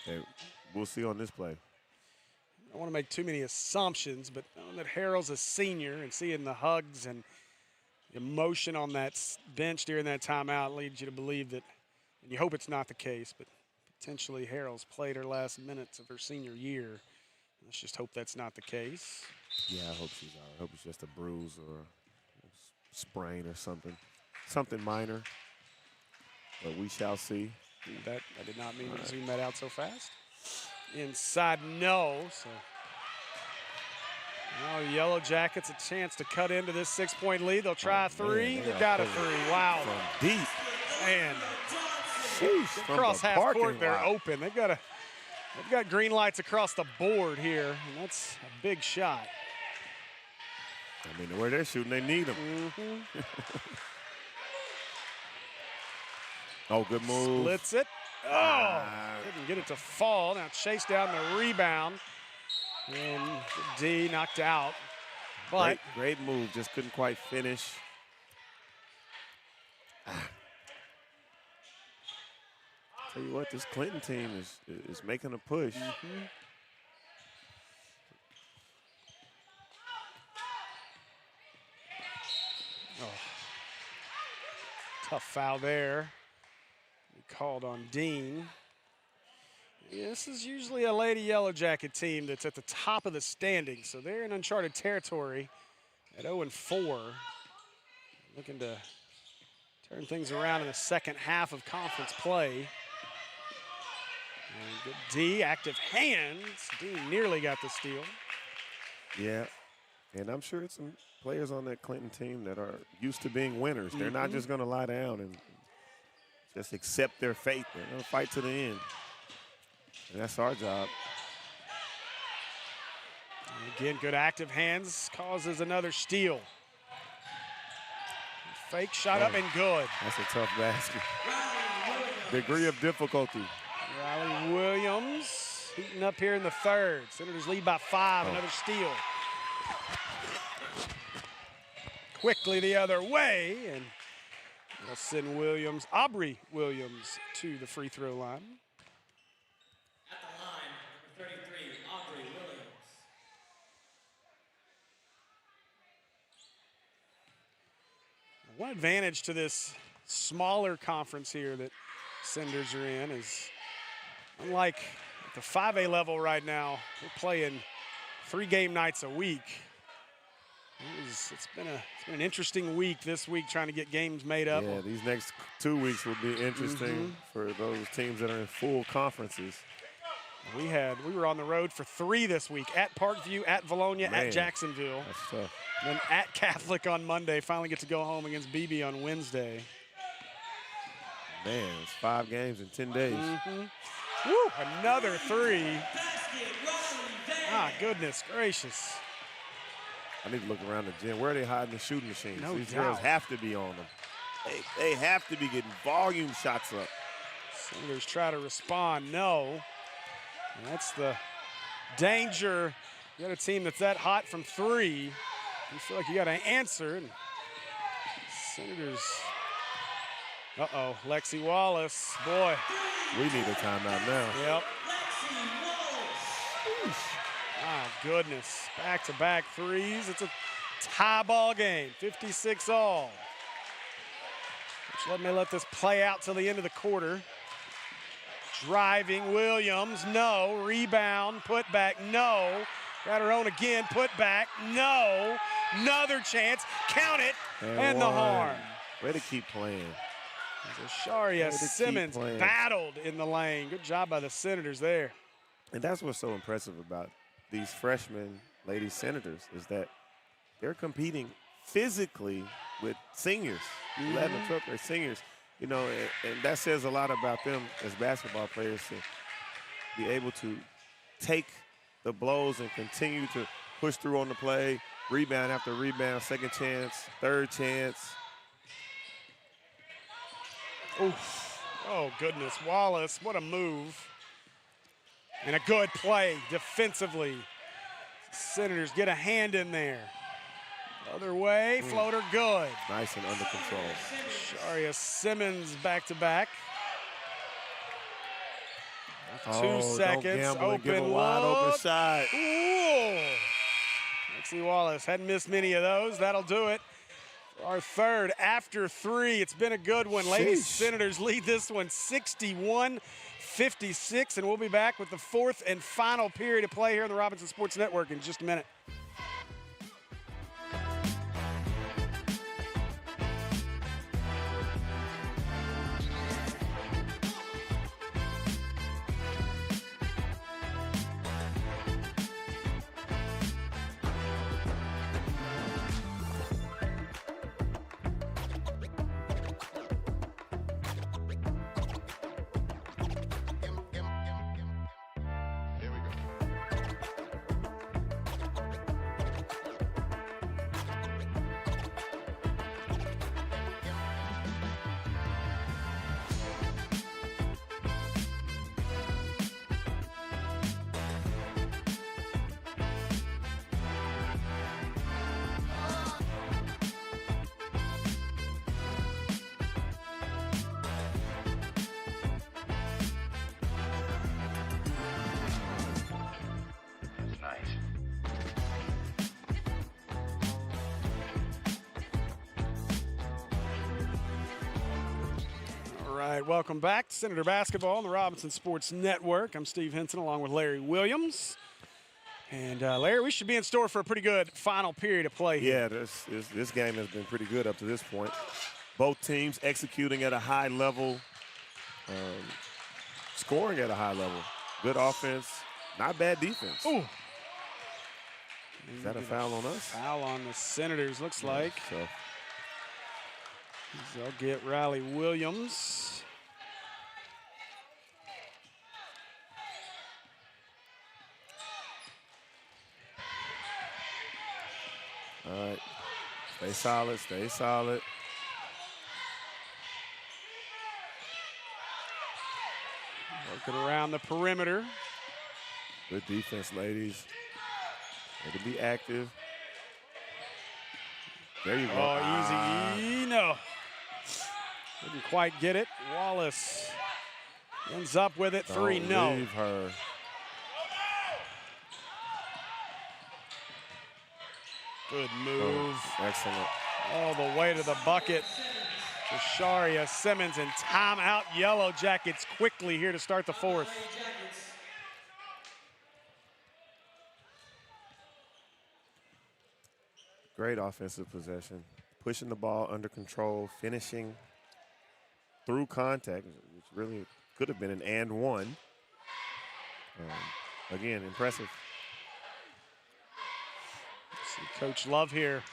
Hey, we'll see on this play. I don't want to make too many assumptions, but knowing that Harrell's a senior and seeing the hugs and emotion on that bench during that timeout leads you to believe that, and you hope it's not the case, but potentially Harrell's played her last minutes of her senior year. Let's just hope that's not the case. Yeah, I hope she's all right. I hope it's just a bruise or a sprain or something minor. But we shall see. I did not mean to zoom that out so fast. Inside, no. So now Yellowjackets a chance to cut into this 6-point lead. They'll try a three. They've got a three. Wow. From deep. Man. Sheesh, Across half court, parking they're lot. open. They've got green lights across the board here, and that's a big shot. I mean, where they're shooting, they need them. Oh, good move. Splits it. Oh, couldn't get it to fall. Now chase down the rebound. And D knocked out. But Great move, just couldn't quite finish. Tell you what, this Clinton team is making a push. tough foul there. called on Dean. Yeah, this is usually a Lady Yellowjacket team that's at the top of the standings, so they're in uncharted territory at 0-4. Looking to turn things around in the second half of conference play. And good D, active hands. Dean nearly got the steal. Yeah, and I'm sure it's some players on that Clinton team that are used to being winners. They're not just going to lie down and just accept their fate. They're going to fight to the end. And that's our job. And again, good active hands causes another steal. Fake shot up and good. That's a tough basket. Degree of difficulty. Riley Williams heating up here in the third. Senators lead by 5, another steal. Quickly the other way, and they'll send Williams, Aubrey Williams, to the free throw line. At the line, number 33, Aubrey Williams. One advantage to this smaller conference here that Senators are in is, unlike at the 5A level right now, we're playing 3 game nights a week. It's been an interesting week this week trying to get games made up. Yeah, these next 2 weeks will be interesting for those teams that are in full conferences. We were on the road for 3 this week, at Parkview, at Valonia, at Jacksonville. That's tough. And then at Catholic on Monday, finally get to go home against BB on Wednesday. Man, it's 5 games in 10 days. Woo, another 3. Ah, goodness gracious. I need to look around the gym. Where are they hiding the shooting machines? No These doubt. girls have to be on them. They have to be getting volume shots up. Senators try to respond, no. And that's the danger. You got a team that's that hot from 3. You feel like you got to answer. And Senators, Lexi Wallace, boy. We need a timeout now. Yep. My goodness, back-to-back 3s. It's a tie ball game, 56 all. Let this play out till the end of the quarter. Driving Williams, no. Rebound, put back, no. Got her own again, put back, no. Another chance, count it, and the horn. Way to keep playing. Sharia Simmons battled in the lane. Good job by the Senators there. And that's what's so impressive about these freshmen Lady Senators is that they're competing physically with seniors, 11, 12 grade seniors. You know, and that says a lot about them as basketball players to be able to take the blows and continue to push through on the play, rebound after rebound, second chance, third chance. Oof. Oh, goodness. Wallace, what a move. And a good play defensively. Senators get a hand in there. Other way, floater good. Nice and under control. Sharia Simmons back-to-back. 2 seconds, open give a look. wide open shot. Ooh. Lexi Wallace hadn't missed many of those. That'll do it. Our third after 3. It's been a good one. Ladies Senators lead this one 61-56, and we'll be back with the 4th and final period of play here on the Robinson Sports Network in just a minute. right, welcome back to Senator Basketball on the Robinson Sports Network. I'm Steve Hinton along with Larry Williams. And Larry, we should be in store for a pretty good final period of play here. Yeah, this game has been pretty good up to this point. Both teams executing at a high level, scoring at a high level. Good offense, not bad defense. Ooh. Is that a foul on us? Foul on the Senators, looks like. So. They'll get Riley Williams. All right. Stay solid, stay solid. Working around the perimeter. Good defense, ladies. Way to be active. There you go. Oh, easy. No. Didn't quite get it. Wallace ends up with it. Three, no. Leave her. Good move. Oh, excellent. All the way to the bucket. Sharia Simmons, and timeout Yellowjackets quickly here to start the fourth. Great offensive possession. Pushing the ball under control, finishing through contact, which really could have been an and one. Again, impressive. See Coach Love here.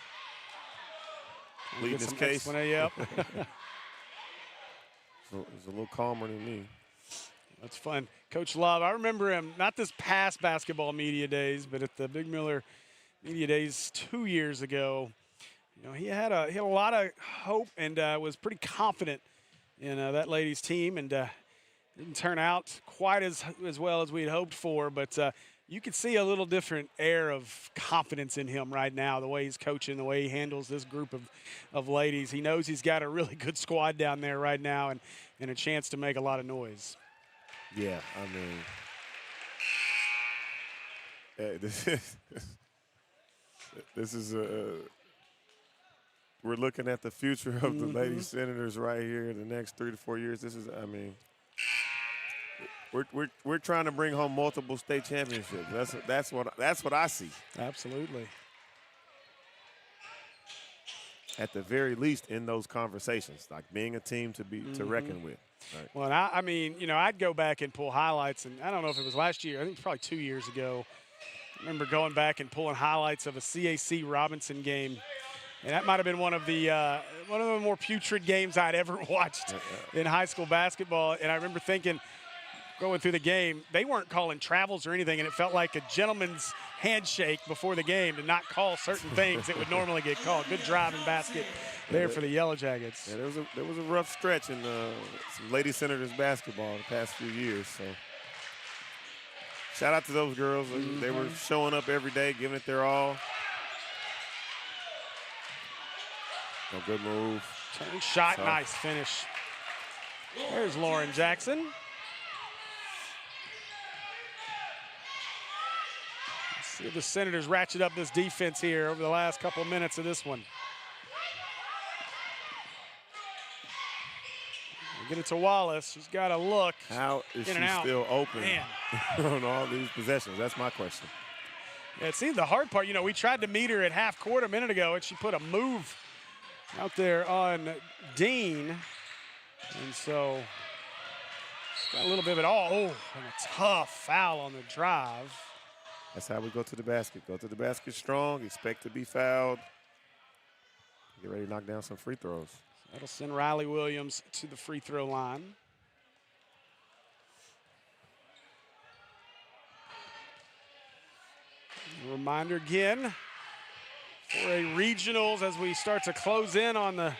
Leading his case. Yep. He's a little calmer than me. That's fun. Coach Love, I remember him, not this past basketball media days, but at the Big Miller media days 2 years ago. You know, he had a lot of hope and was pretty confident in that ladies' team, and didn't turn out quite as well as we had hoped for, but you could see a little different air of confidence in him right now, the way he's coaching, the way he handles this group of ladies. He knows he's got a really good squad down there right now and a chance to make a lot of noise. Yeah, I mean, this is we're looking at the future of the Lady Senators right here in the next 3 to 4 years. This is, I mean, we're trying to bring home multiple state championships. That's what I see. Absolutely. At the very least, in those conversations, like being a team to reckon with. Right. Well, and I mean, you know, I'd go back and pull highlights, and I don't know if it was last year. I think probably 2 years ago. I remember going back and pulling highlights of a CAC Robinson game, and that might have been one of the more putrid games I'd ever watched in high school basketball. And I remember thinking, going through the game, they weren't calling travels or anything, and it felt like a gentleman's handshake before the game to not call certain things that would normally get called. Good driving basket there for the Yellowjackets. Yeah, there was a rough stretch in some Lady Senators basketball the past few years. So shout out to those girls. They were showing up every day, giving it their all. A good move. Turn shot, nice finish. There's Lauren Jackson. Let's see if the Senators ratchet up this defense here over the last couple of minutes of this one. Get it to Wallace. She's got to look. How is she still open on all these possessions? That's my question. Yeah, it seems the hard part, you know, we tried to meet her at half court a minute ago, and she put a move out there on Dean. And so it's got a little bit of it all. Oh, and a tough foul on the drive. That's how we go to the basket. Go to the basket strong, expect to be fouled. Get ready to knock down some free throws. That'll send Riley Williams to the free throw line. A reminder again for a regionals as we start to close in on the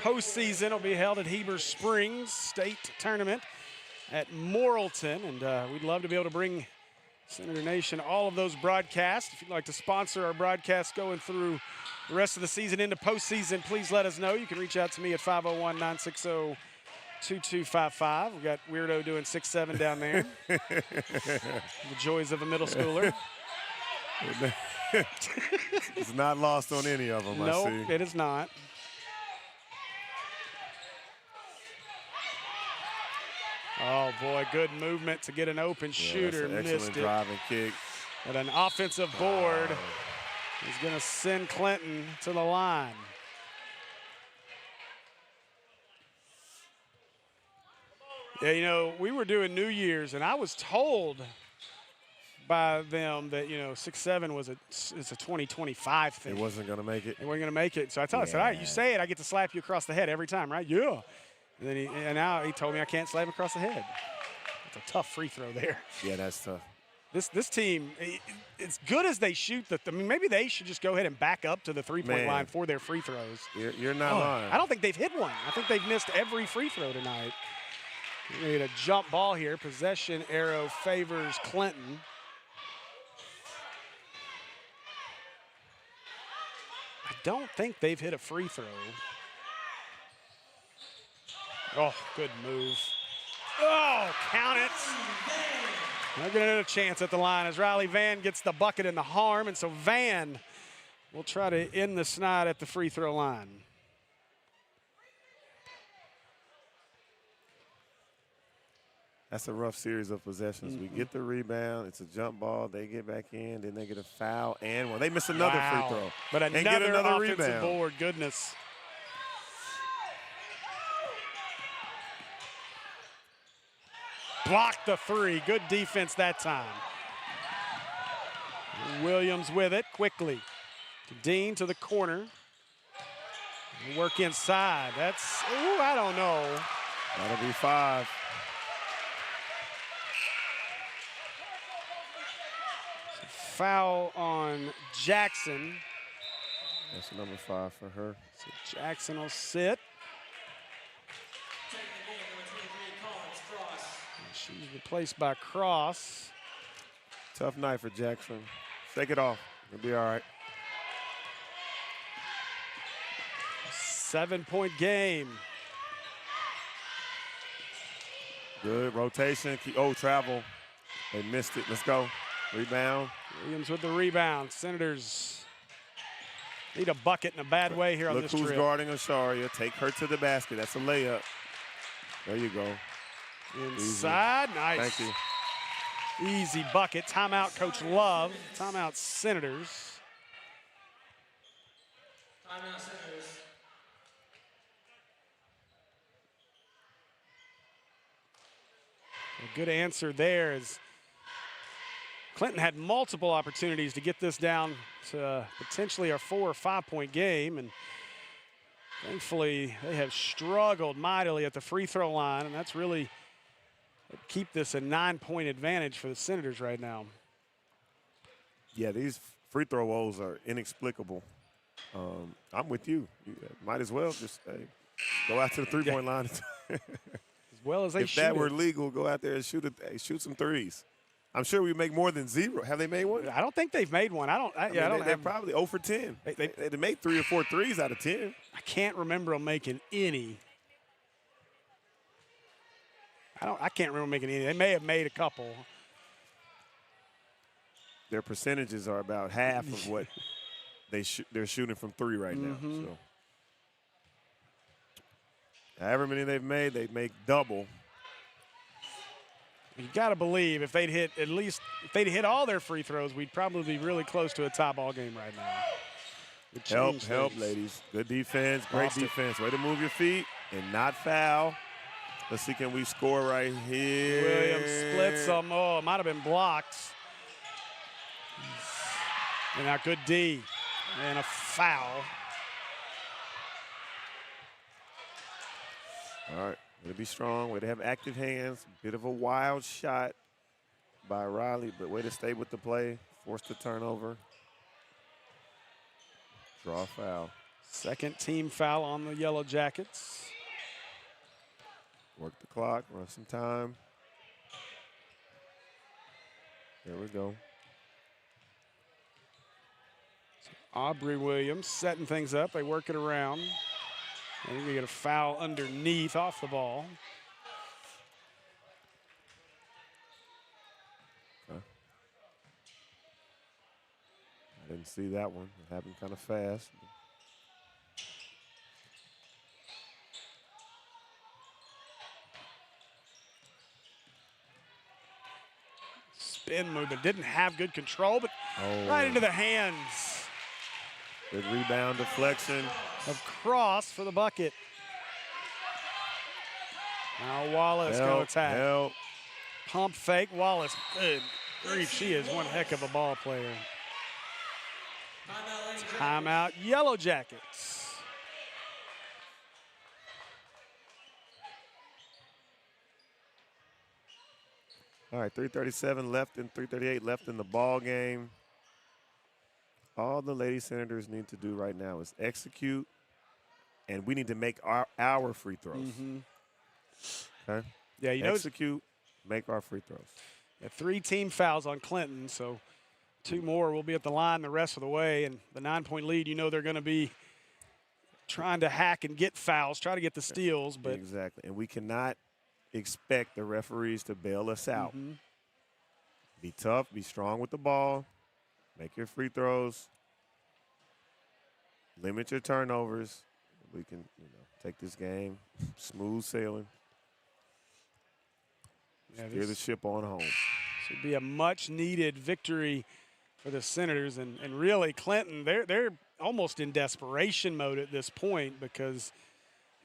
postseason. It'll be held at Heber Springs State Tournament at Morrilton, and we'd love to be able to bring Senator Nation all of those broadcasts. If you'd like to sponsor our broadcast going through the rest of the season into postseason, please let us know. You can reach out to me at 501-960-2255. We've got Weirdo doing 6'7" down there. The joys of a middle schooler. It's not lost on any of them, nope, I see. it is not. Oh, boy, good movement to get an open shooter. That's an Missed excellent it. drive and kick. And an offensive board is going to send Clinton to the line. Yeah, you know, we were doing New Year's, and I was told by them that, you know, 6'7" it's a 2025 thing. It wasn't going to make it. They weren't going to make it. So I told him, I said, all right, you say it, I get to slap you across the head every time, right? Yeah. And then now he told me I can't slap him across the head. It's a tough free throw there. Yeah, that's tough. This team, as good as they shoot, I mean, maybe they should just go ahead and back up to the three-point line for their free throws. You're not lying. I don't think they've hit one. I think they've missed every free throw tonight. We need a jump ball here. Possession arrow favors Clinton. I don't think they've hit a free throw. Oh, good move. Oh, count it. Not going to get a chance at the line as Riley Vann gets the bucket and the harm, and so Vann will try to end the snide at the free throw line. That's a rough series of possessions. We get the rebound. It's a jump ball. They get back in. Then they get a foul and one. They miss another free throw. But and get another offensive rebound. board. Goodness. Blocked the three. Good defense that time. Williams with it quickly. Dean to the corner. Work inside. That's, ooh, I don't know. That'll be 5. Foul on Jackson. That's number 5 for her. So Jackson will sit. She's replaced by Cross. Tough night for Jackson. Shake it off. It'll be all right. 7-point game. Good rotation. Oh, travel. They missed it. Let's go. Rebound. Williams with the rebound. Senators need a bucket in a bad way here on this Look who's trip. guarding Asharia. Take her to the basket. That's a layup. There you go. Inside. Easy. Nice. Thank you. Easy bucket. Timeout, Coach Love. Timeout, Senators. Timeout, Senators. A good answer there as Clinton had multiple opportunities to get this down to potentially a 4 or 5 point game, and thankfully they have struggled mightily at the free throw line, and that's really keep this a 9-point advantage for the Senators right now. Yeah, these free throw woes are inexplicable. I'm with you. You might as well just go out to the three-point line. As well as they if shoot that were it. legal, go out there and shoot some threes. I'm sure we make more than 0. Have they made one? I don't think they've made one. They're probably 0 for 10. They made 3 or 4 threes out of 10. I can't remember them making any. I can't remember making any. They may have made a couple. Their percentages are about half of what they're shooting from 3 right now. So, however many they've made, they make double. You got to believe if they'd hit all their free throws, we'd probably be really close to a tie ball game right now. Help, ladies. Good defense, great defense. Way to move your feet and not foul. Let's see, can we score right here? Williams splits them. Oh, it might have been blocked. And now good D. And a foul. All right, way to be strong, way to have active hands. Bit of a wild shot by Riley, but way to stay with the play. Forced the turnover. Draw foul. Second team foul on the Yellowjackets. Work the clock, run some time. There we go. Aubrey Williams setting things up. They work it around. And we get a foul underneath off the ball. Okay. I didn't see that one. It happened kind of fast. spin move, but didn't have good control, but right into the hands Good rebound deflection. of Cross for the bucket. Now Wallace go attack. Help. Pump fake, Wallace. Good grief, she is one heck of a ball player. Timeout, Yellowjackets. All right, 3:37 left and 3:38 left in the ball game. All the Lady Senators need to do right now is execute, and we need to make our free throws. Okay? Yeah, you know, execute, make our free throws. 3 team fouls on Clinton, so 2 more will be at the line the rest of the way. And the 9-point lead, you know they're going to be trying to hack and get fouls, try to get the steals. But exactly, and we cannot expect the referees to bail us out. Be tough, be strong with the ball, make your free throws, limit your turnovers. We can, take this game smooth sailing. Steer the ship on home. Should be a much-needed victory for the Senators, and really Clinton, they're almost in desperation mode at this point because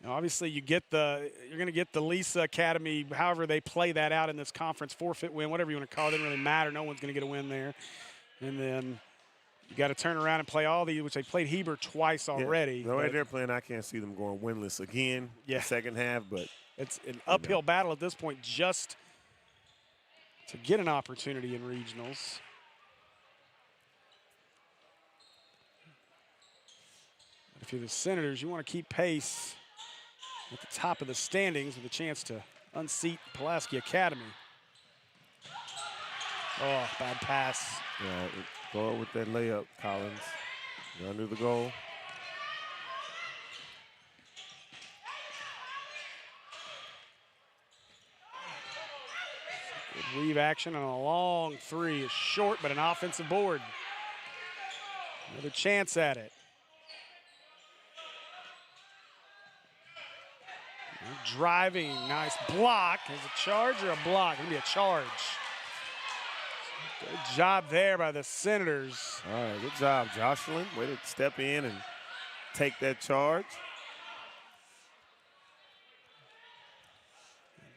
obviously you're going to get the Lisa Academy, however they play that out in this conference, forfeit win, whatever you want to call it, doesn't really matter. No one's going to get a win there. And then you got to turn around and play all these, which they played Heber twice already. The way they're playing, I can't see them going winless again the second half, but it's an uphill battle at this point just to get an opportunity in regionals. But if you're the Senators, you want to keep pace at the top of the standings with a chance to unseat Pulaski Academy. Oh, bad pass. Yeah, go with that layup, Collins. You're under the goal. Good weave action on a long 3 is short, but an offensive board. Another chance at it. Driving, nice block. Is it a charge or a block? It's going to be a charge. Good job there by the Senators. All right, good job, Jocelyn. Way to step in and take that charge.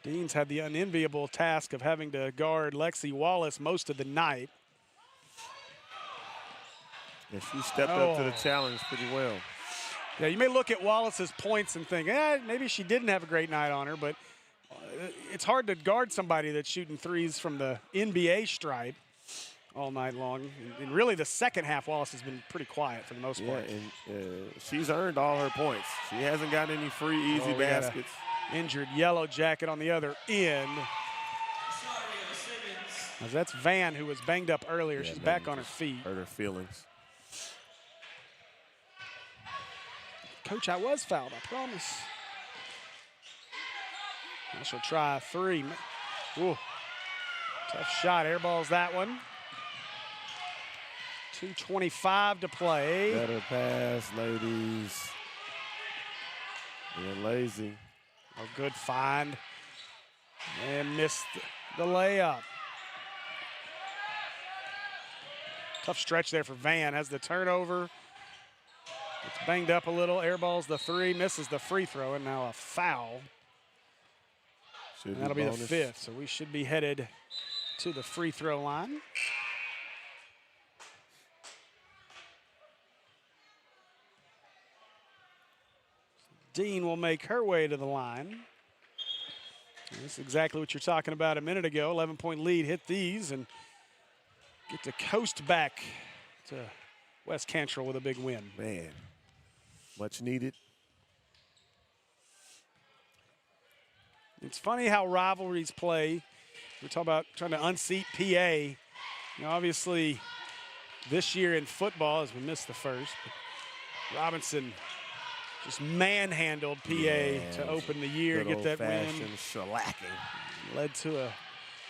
Dean's had the unenviable task of having to guard Lexi Wallace most of the night. And she stepped up to the challenge pretty well. Yeah, you may look at Wallace's points and think, maybe she didn't have a great night on her, but it's hard to guard somebody that's shooting threes from the NBA stripe all night long. And really the second half, Wallace has been pretty quiet for the most part. Yeah, and she's earned all her points. She hasn't gotten any free, easy baskets. Injured Yellow Jacket on the other end. That's Van, who was banged up earlier. She's back on her feet. Hurt her feelings. Coach, I was fouled, I promise. Now she'll try a 3. Ooh. Tough shot, airballs that one. 2:25 to play. Better pass, ladies. Being lazy. A good find. And missed the layup. Tough stretch there for Van. Has the turnover. It's banged up a little. Airballs the 3, misses the free throw, and now a foul. And that'll be the 5th, so we should be headed to the free throw line. Dean will make her way to the line. And this is exactly what you're talking about a minute ago. 11-point lead, hit these, and get to coast back to West Cantrell with a big win. Man, much needed. It's funny how rivalries play. We're talking about trying to unseat PA. Obviously, this year in football, as we missed the first, Robinson just manhandled PA to open the year, get that win. Shellacking. Led to a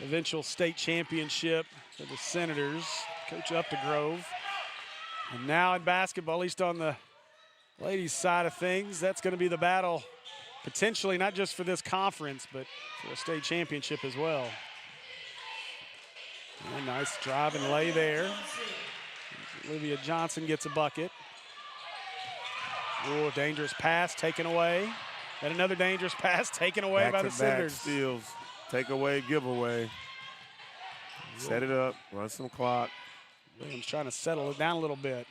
eventual state championship for the Senators. Coach Updegrove. And now in basketball, at least on the ladies' side of things, that's going to be the battle potentially not just for this conference, but for a state championship as well. And nice drive and lay there. Olivia Johnson gets a bucket. Oh, dangerous pass taken away. And another dangerous pass taken away by the Senators. Steals, take away, give away. Set it up, run some clock. Williams trying to settle it down a little bit.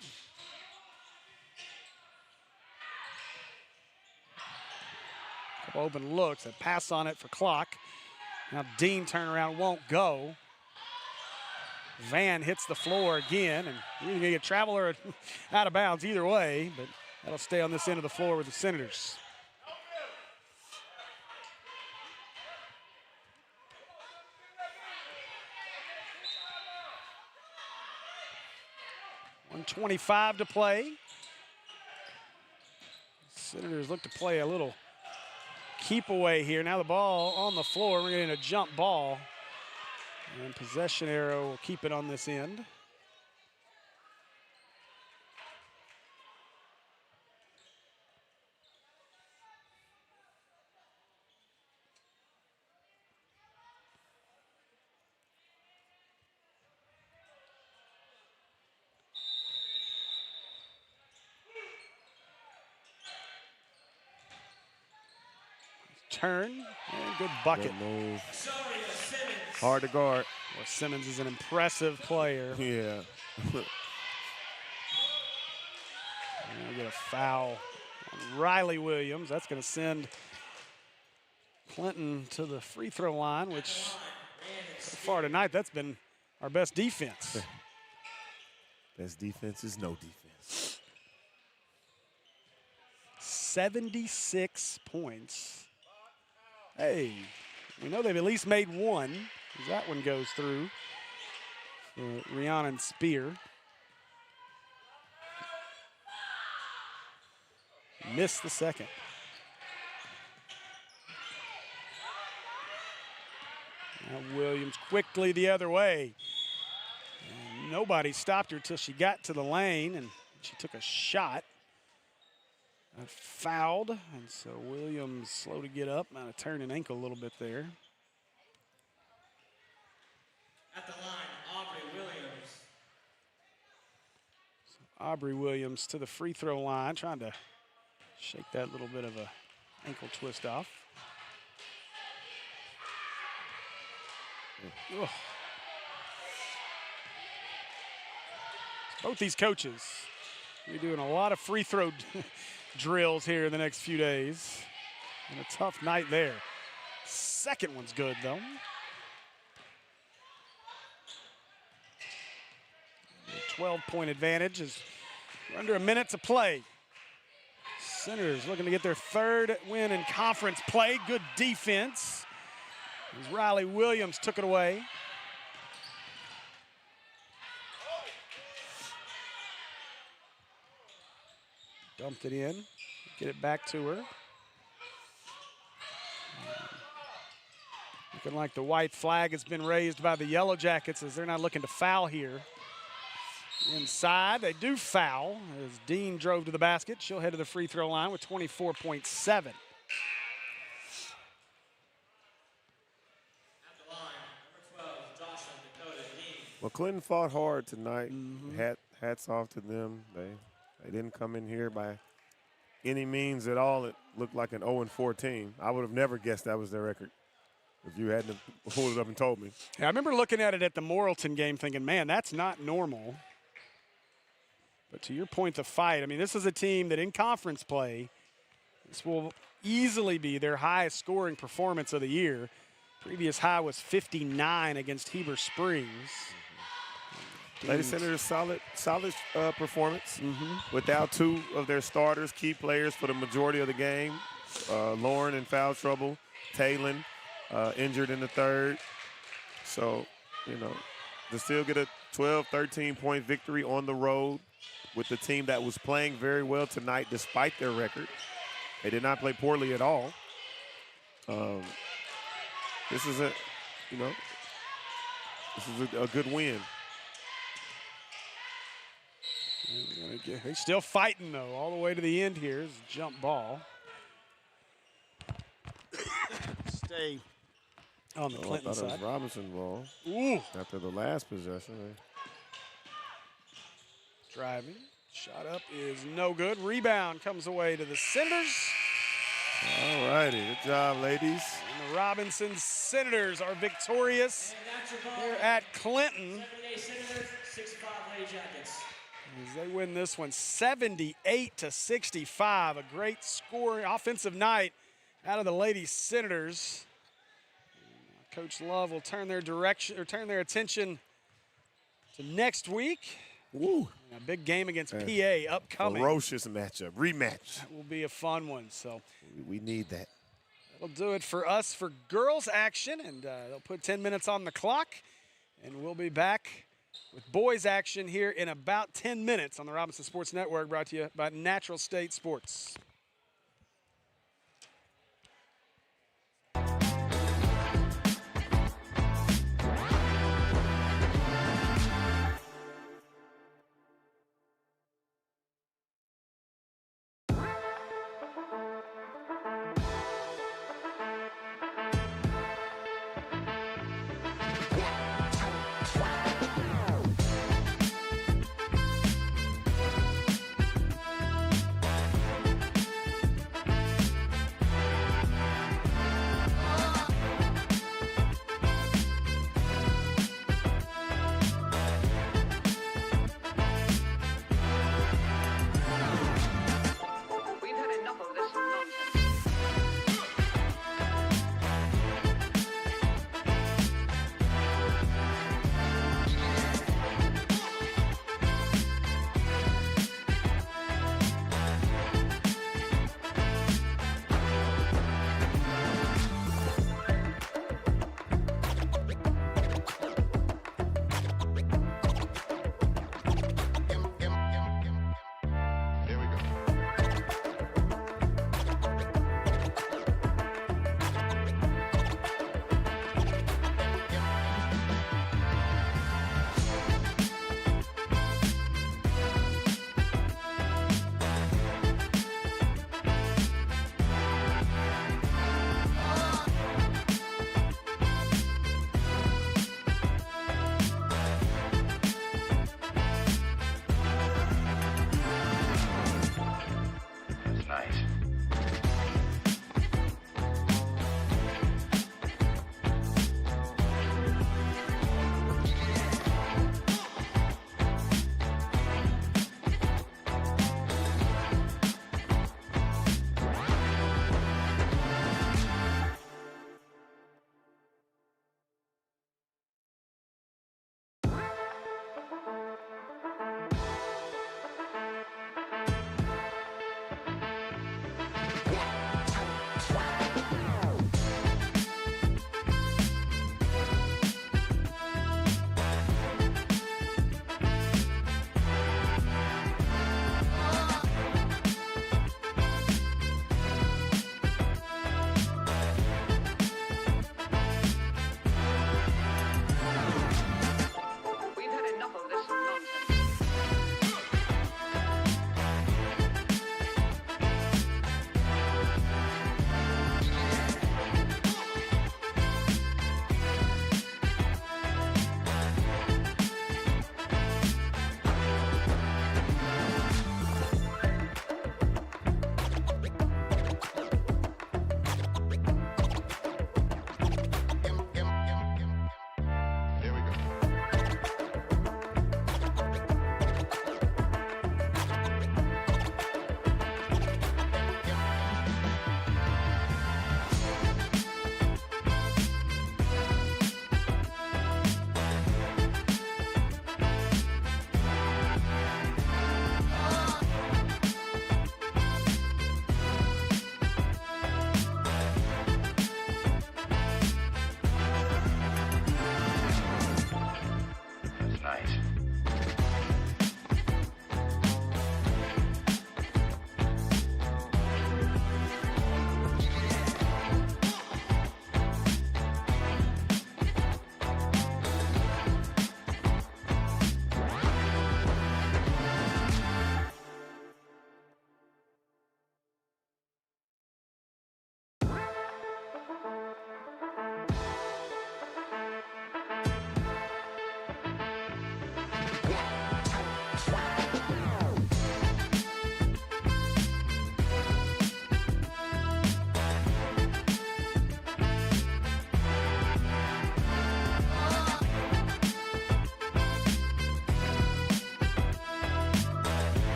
Couple open looks, a pass on it for clock. Now Dean turnaround won't go. Van hits the floor again, and you're gonna get travel or out of bounds either way, but that'll stay on this end of the floor with the Senators. .125 to play. Senators look to play a little keep away here. Now the ball on the floor. We're getting a jump ball. And possession arrow will keep it on this end. Turn and good bucket. Good move. Hard to guard. Well, Simmons is an impressive player. Yeah. And we get a foul on Riley Williams. That's going to send Clinton to the free throw line, which so far tonight, that's been our best defense. Best defense is no defense. 76 points. Hey, we know they've at least made one, as that one goes through for Rhiannon Spear. Missed the second. Now Williams quickly the other way. And nobody stopped her till she got to the lane, and she took a shot. Fouled, and so Williams slow to get up, might have turned an ankle a little bit there. At the line, Aubrey Williams. So Aubrey Williams to the free throw line, trying to shake that little bit of a ankle twist off. Ugh. Both these coaches, we're doing a lot of free throw drills here in the next few days. And a tough night there. Second one's good, though. A 12-point advantage as we're under a minute to play. Senators looking to get their third win in conference play. Good defense as Riley Williams took it away. Dumped it in, get it back to her. Looking like the white flag has been raised by the Yellowjackets as they're not looking to foul here. Inside, they do foul as Dean drove to the basket. She'll head to the free throw line with 24.7. Well, Clinton fought hard tonight. Hats off to them. They didn't come in here by any means at all. It looked like an 0-4 team. I would have never guessed that was their record if you hadn't pulled it up and told me. Yeah, I remember looking at it at the Morrilton game thinking, man, that's not normal. But to your point, the fight, I mean, this is a team that in conference play, this will easily be their highest scoring performance of the year. Previous high was 59 against Heber Springs. Lady Senators, solid performance. Without two of their starters, key players for the majority of the game. Lauren in foul trouble. Taylon injured in the third. So, you know, to still get a 12, 13-point victory on the road with the team that was playing very well tonight despite their record. They did not play poorly at all. This is a good win. He's still fighting, though, all the way to the end here. It's a jump ball. Stay on the Oh, I Clinton thought it was side. Robinson ball Ooh, after the last possession. driving. Shot up is no good. Rebound comes away to the Senators. All righty, good job, ladies. And the Robinson Senators are victorious here at Clinton 78 Senators, 65 Yellowjackets. as they win this one 78-65. A great scoring offensive night out of the Lady Senators. Coach Love will turn their attention to next week. Woo. A big game against PA upcoming. Ferocious matchup, rematch. That will be a fun one. So We need that. that'll do it for us for girls action, and they'll put 10 minutes on the clock, and we'll be back with boys action here in about 10 minutes on the Robinson Sports Network, brought to you by Natural State Sports.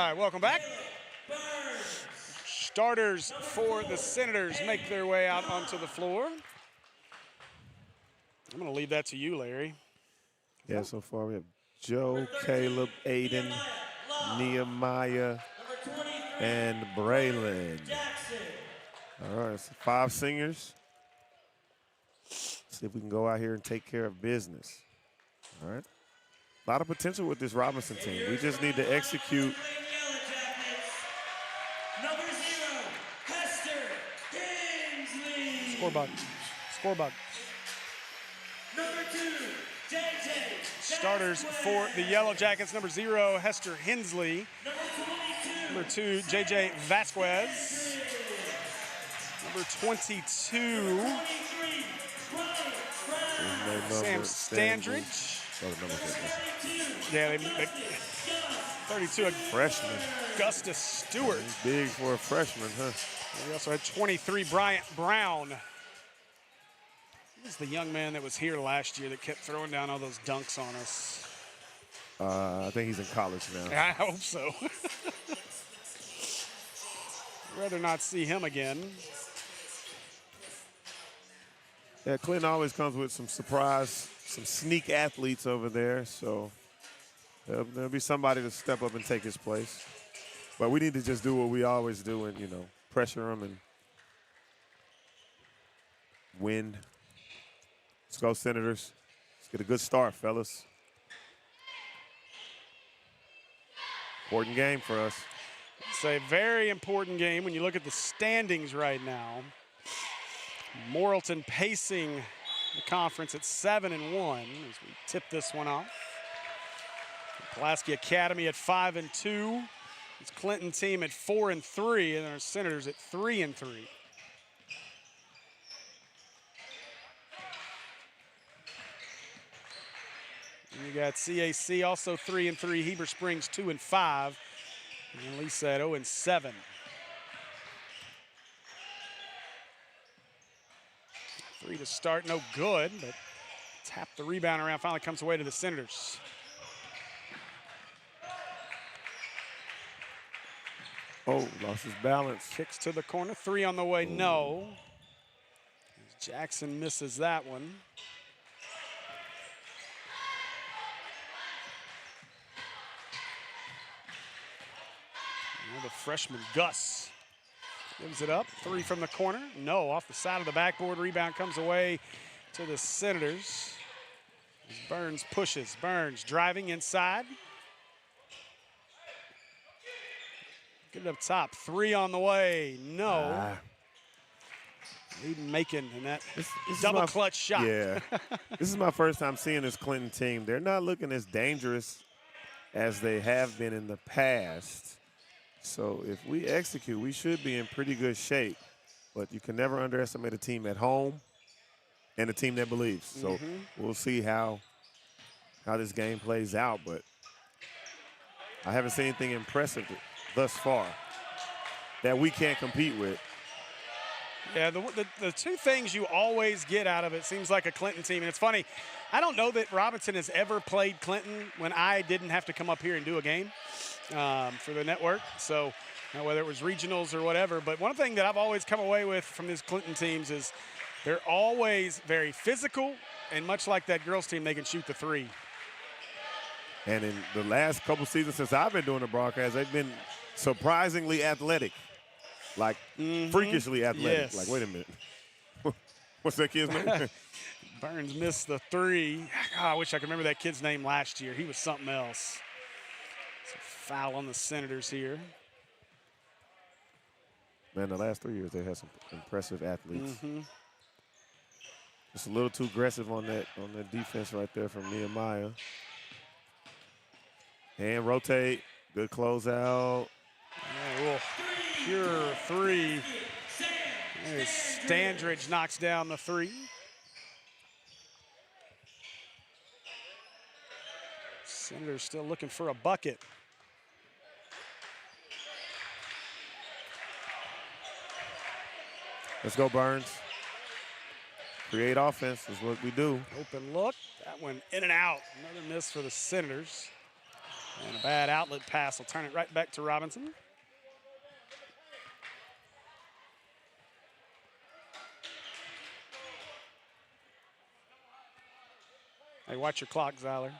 right, welcome back. Starters for the Senators make their way out onto the floor. I'm going to leave that to you, Larry. Yeah, so far we have Joe, Caleb, Aiden, Nehemiah, and Braylon. All right, so 5 seniors. See if we can go out here and take care of business. All right. A lot of potential with this Robinson team. We just need to execute. Number 0, Hester Kingsley. Score bug. Score bug. Number 2, JJ. Starters for the Yellowjackets, number 0, Hester Hensley. Number 22. Number 2, JJ Vasquez. Number 22, 23, Sam Standridge. Oh, the number 50. Yeah, they 32, Freshman. Augustus Stewart. He's big for a freshman, huh? We also had 23, Bryant Brown. He was the young man that was here last year that kept throwing down all those dunks on us. I think he's in college now. I hope so. I'd rather not see him again. Yeah, Clinton always comes with some surprise, some sneak athletes over there. So there'll be somebody to step up and take his place. But we need to just do what we always do and, pressure them and win. Let's go, Senators. Let's get a good start, fellas. Important game for us. It's a very important game when you look at the standings right now. Morrilton pacing the conference at 7-1 as we tip this one off. Pulaski Academy at 5-2. It's Clinton team at 4-3, and our Senators at 3-3. And you got CAC also 3-3. Heber Springs 2-5, and Lisa at 0-7. 3 to start, no good, but tap the rebound around, finally comes away to the Senators. Oh, lost his balance. Kicks to the corner, 3 on the way, no. Jackson misses that one. Now the freshman Gus gives it up, 3 from the corner. No, off the side of the backboard. Rebound comes away to the Senators. As Burns pushes. Burns driving inside. Get it up top. 3 on the way. No. Eden Macon in that This double is clutch shot. Yeah. This is my first time seeing this Clinton team. They're not looking as dangerous as they have been in the past. So if we execute, we should be in pretty good shape. But you can never underestimate a team at home and a team that believes. So we'll see how this game plays out. But I haven't seen anything impressive thus far that we can't compete with. Yeah, the 2 things you always get out of it seems like a Clinton team. And it's funny, I don't know that Robinson has ever played Clinton when I didn't have to come up here and do a game for the network. So whether it was regionals or whatever. But one thing that I've always come away with from these Clinton teams is they're always very physical. And much like that girls team, they can shoot the 3. And in the last couple seasons since I've been doing the broadcast, they've been surprisingly athletic. Like freakishly athletic. Yes. Like, wait a minute. What's that kid's name? Burns missed the 3. God, I wish I could remember that kid's name last year. He was something else. It's a foul on the Senators here. Man, the last 3 years they had some impressive athletes. Just a little too aggressive on that defense right there from Nehemiah. And rotate. Good closeout. Yeah, pure 3. There's Standridge knocks down the 3. Senators still looking for a bucket. Let's go, Burns. Create offense is what we do. Open look. That one in and out. Another miss for the Senators. And a bad outlet pass will turn it right back to Robinson. Hey, watch your clock, Zyler.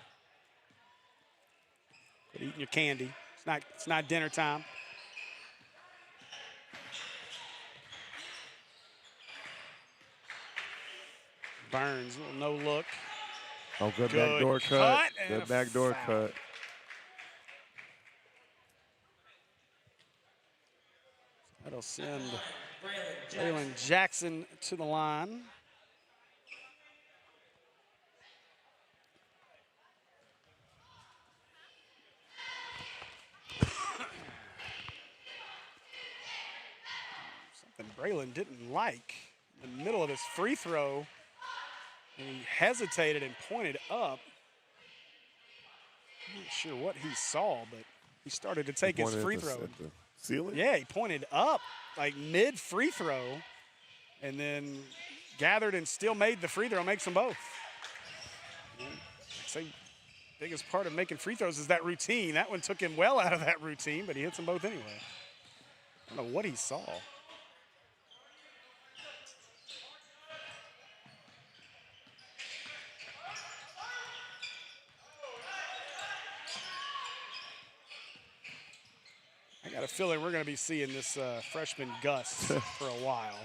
Quit eating your candy. It's not dinner time. Burns, little no look. Oh, good Good backdoor cut cut. and Good a backdoor foul. cut. That'll send Braylon Jackson to the line. Something Braylon didn't like. In the middle of his free throw, and he hesitated and pointed up. I'm not sure what he saw, but he started to take his free throw. At the ceiling? Yeah, he pointed up like mid free throw and then gathered and still made the free throw, makes them both. I'd say biggest part of making free throws is that routine. That one took him well out of that routine, but he hits them both anyway. I don't know what he saw. I got a feeling we're going to be seeing this freshman Gus for a while.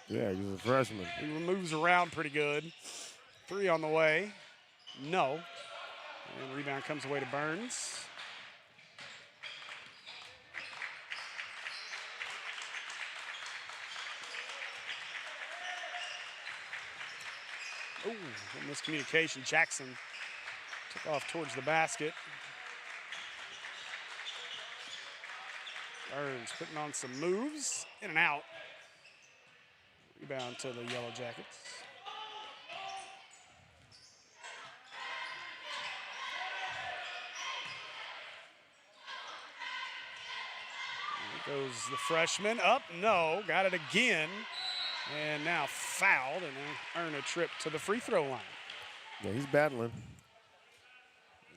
Yeah, he's a freshman. He moves around pretty good. 3 on the way. No. And rebound comes away to Burns. Oh, miscommunication. Jackson took off towards the basket. Burns putting on some moves, in and out. Rebound to the Yellowjackets. There goes the freshman. Up, no, got it again. And now fouled and earn a trip to the free throw line. Yeah, he's battling.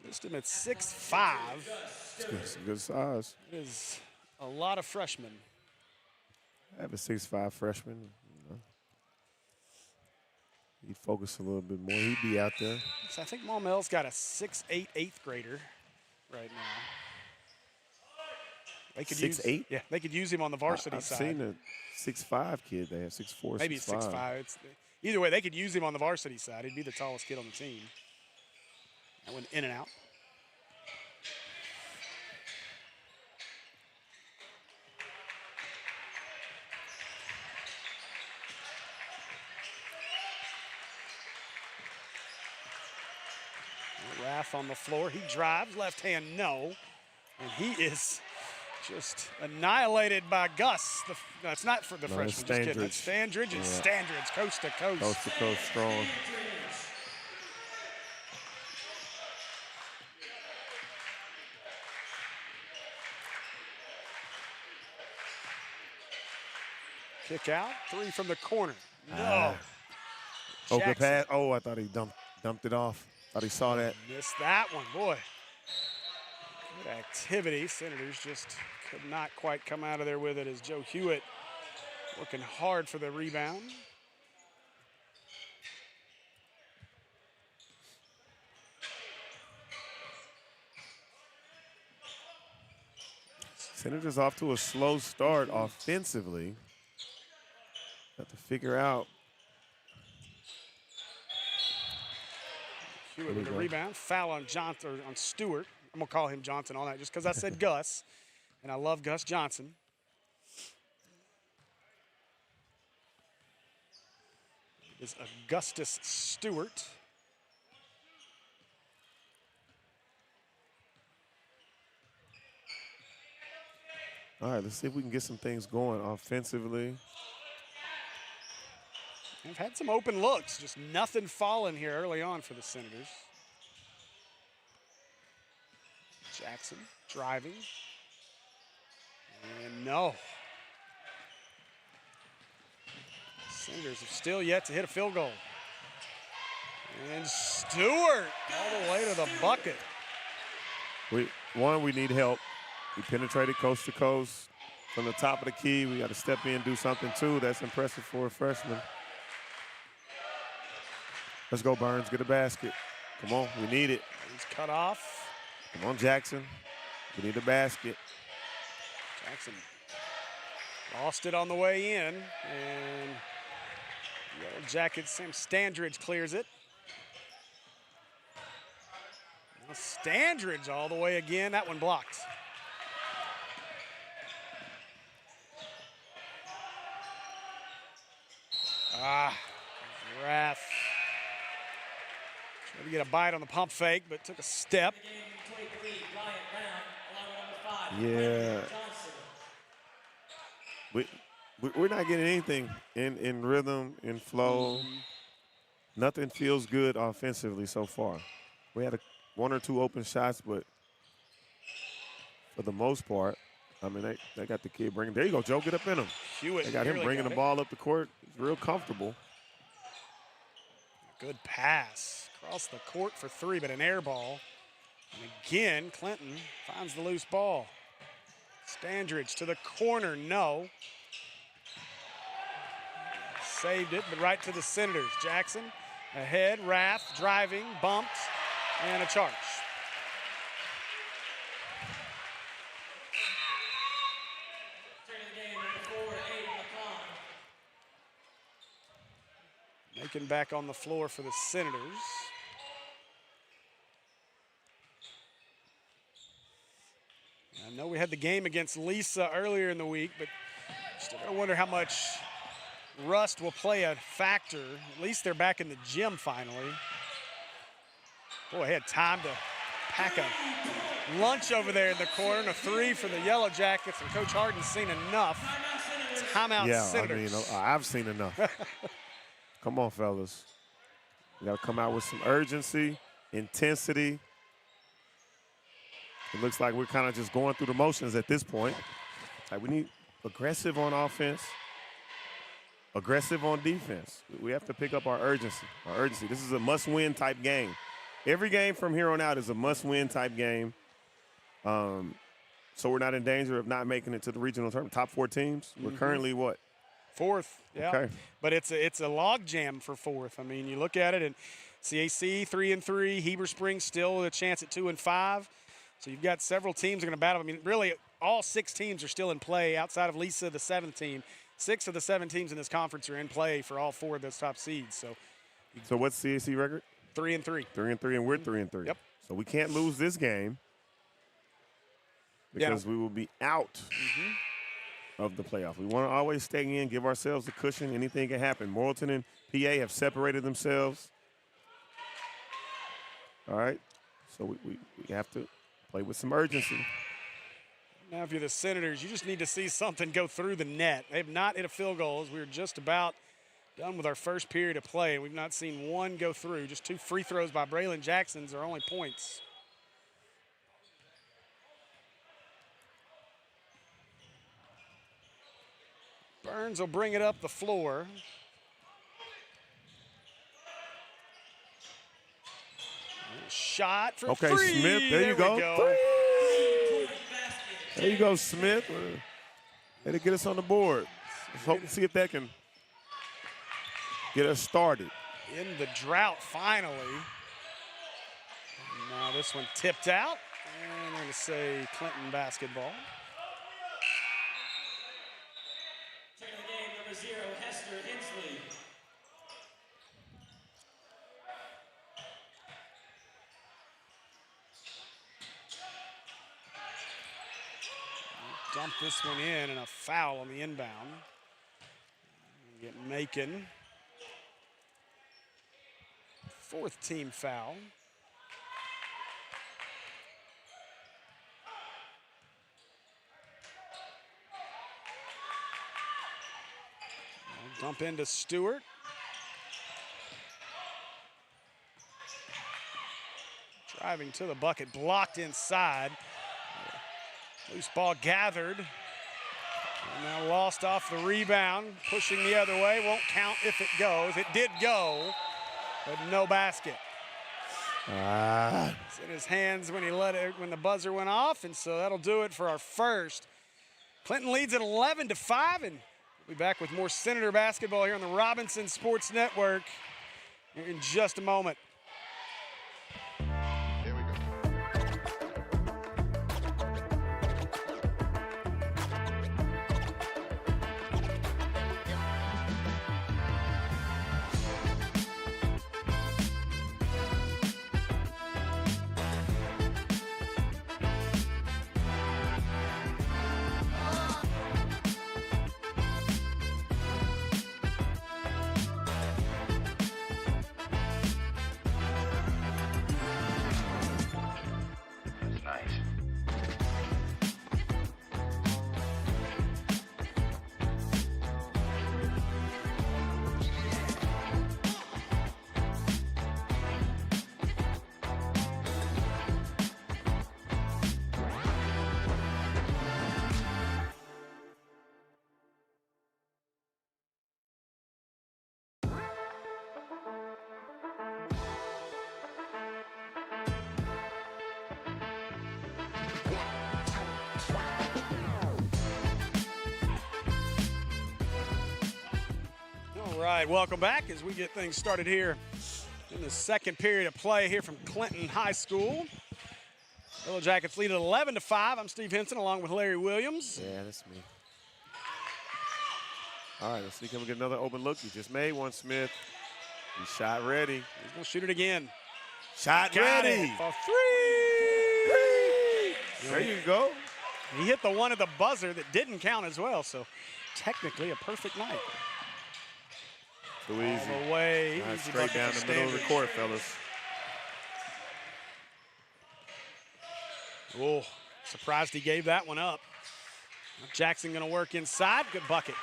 List him at 6'5". It's a good size. It is a lot of freshmen. I have a 6'5" freshman. You know. He'd focus a little bit more. He'd be out there. So I think Maumell's got a 6'8" eighth grader right now. They could 6'8"? Yeah, they could use him on the varsity I've side. seen a 6'5" kid. They have 6'4", Maybe 6'5". Either way, they could use him on the varsity side. He'd be the tallest kid on the team. That went in and out. Rath on the floor. He drives, left hand, no. And he is just annihilated by Gus. That's not for the freshman, just kidding. That's Standridge and Standridge, coast to coast. Coast to coast, strong. Kick out, 3 from the corner. No. Oh, good pass. Oh, I thought he dumped it off. Thought he saw that. Missed that one, boy. Good activity. Senators just could not quite come out of there with it as Joe Hewitt working hard for the rebound. Senators off to a slow start offensively. Have to figure out. Hewitt with a rebound. Foul on Johnson, or on Stewart. I'm going to call him Johnson all night just because I said Gus, and I love Gus Johnson. Is Augustus Stewart. All right, let's see if we can get some things going offensively. They've had some open looks, just nothing falling here early on for the Senators. Jackson driving. And no. Senators have still yet to hit a field goal. And Stewart all the way to the bucket. one, we need help. We penetrated coast to coast from the top of the key. We got to step in and do something, too. That's impressive for a freshman. Let's go, Burns. Get a basket. Come on. We need it. He's cut off. Come on, Jackson. We need a basket. Jackson lost it on the way in, and Yellowjackets, Sam Standridge clears it. Now Standridge all the way again. That one blocked. Wrath. Tried to get a bite on the pump fake, but took a step. Yeah. We're not getting anything in rhythm, in flow. Nothing feels good offensively so far. We had one or two open shots, but for the most part, I mean, they got the kid bringing. There you go, Joe. Get up in him. Hewitt they got him bringing the ball up the court. He's real comfortable. Good pass across the court for three, but an air ball. And again, Clinton finds the loose ball. Standridge to the corner, no. Saved it, but right to the Senators. Jackson ahead, Rath driving, bumped, and a charge. Making back on the floor for the Senators. I know we had the game against Lisa earlier in the week, but still gotta wonder how much rust will play a factor. At least they're back in the gym finally. Boy, he had time to pack a lunch over there in the corner, and a three for the Yellowjackets, and Coach Harden's seen enough. Timeout Senators. I mean, I've seen enough. Come on, fellas. We got to come out with some urgency, intensity. It looks like we're kind of just going through the motions at this point. Like, we need aggressive on offense, aggressive on defense. We have to pick up our urgency. This is a must-win type game. Every game from here on out is a must-win type game. So we're not in danger of not making it to the regional tournament. Top four teams. We're currently what? Fourth, yeah. Okay. But it's a log jam for fourth. I mean, you look at it, and CAC 3-3, Heber Springs still a chance at 2-5. So you've got several teams are going to battle. I mean, really, all six teams are still in play outside of Lisa, the seventh team. 6 of the 7 teams in this conference are in play for all 4 of those top seeds. So what's CAC record? 3-3. 3-3, and we're 3-3. Yep. So we can't lose this game because we will be out of the playoff. We want to always stay in, give ourselves a cushion. Anything can happen. Morrilton and PA have separated themselves. All right. So we have to play with some urgency. Now, if you're the Senators, you just need to see something go through the net. They have not hit a field goal as we were just about done with our first period of play, and we've not seen one go through. Just 2 free throws by Braylon Jackson's are only points. Burns will bring it up the floor. Shot for okay, three. Smith, there you go. There you go, Smith. Way to get us on the board. Let's hope to see if that can get us started. In the drought, finally. Now this one tipped out, and I'm going to say Clinton basketball. Taking the game, number 0, Hester Hensley. Dump this one in, and a foul on the inbound. Get Macon. 4th team foul. Dump into Stewart. Driving to the bucket, blocked inside. Loose ball gathered. And now lost off the rebound, pushing the other way. Won't count if it goes. It did go, but no basket. It's in his hands when when the buzzer went off, and so that'll do it for our first. Clinton leads at 11-5, and we'll be back with more Senator basketball here on the Robinson Sports Network in just a moment. Here we go. That's nice. All right, welcome back as we get things started here in the second period of play here from Clinton High School. Yellowjackets lead at 11-5. I'm Steve Henson along with Larry Williams. Yeah, that's me. All right, let's see. Can we get another open look? You just made one, Smith. He's shot ready. He's going to shoot it again. Shot Got ready. it for three. There you go. He hit the one at the buzzer that didn't count as well, so technically a perfect night. Too All easy. the way. All right, Easy straight bucket down for the middle of the Standish. court, fellas. Oh, surprised he gave that one up. Jackson going to work inside. Good bucket.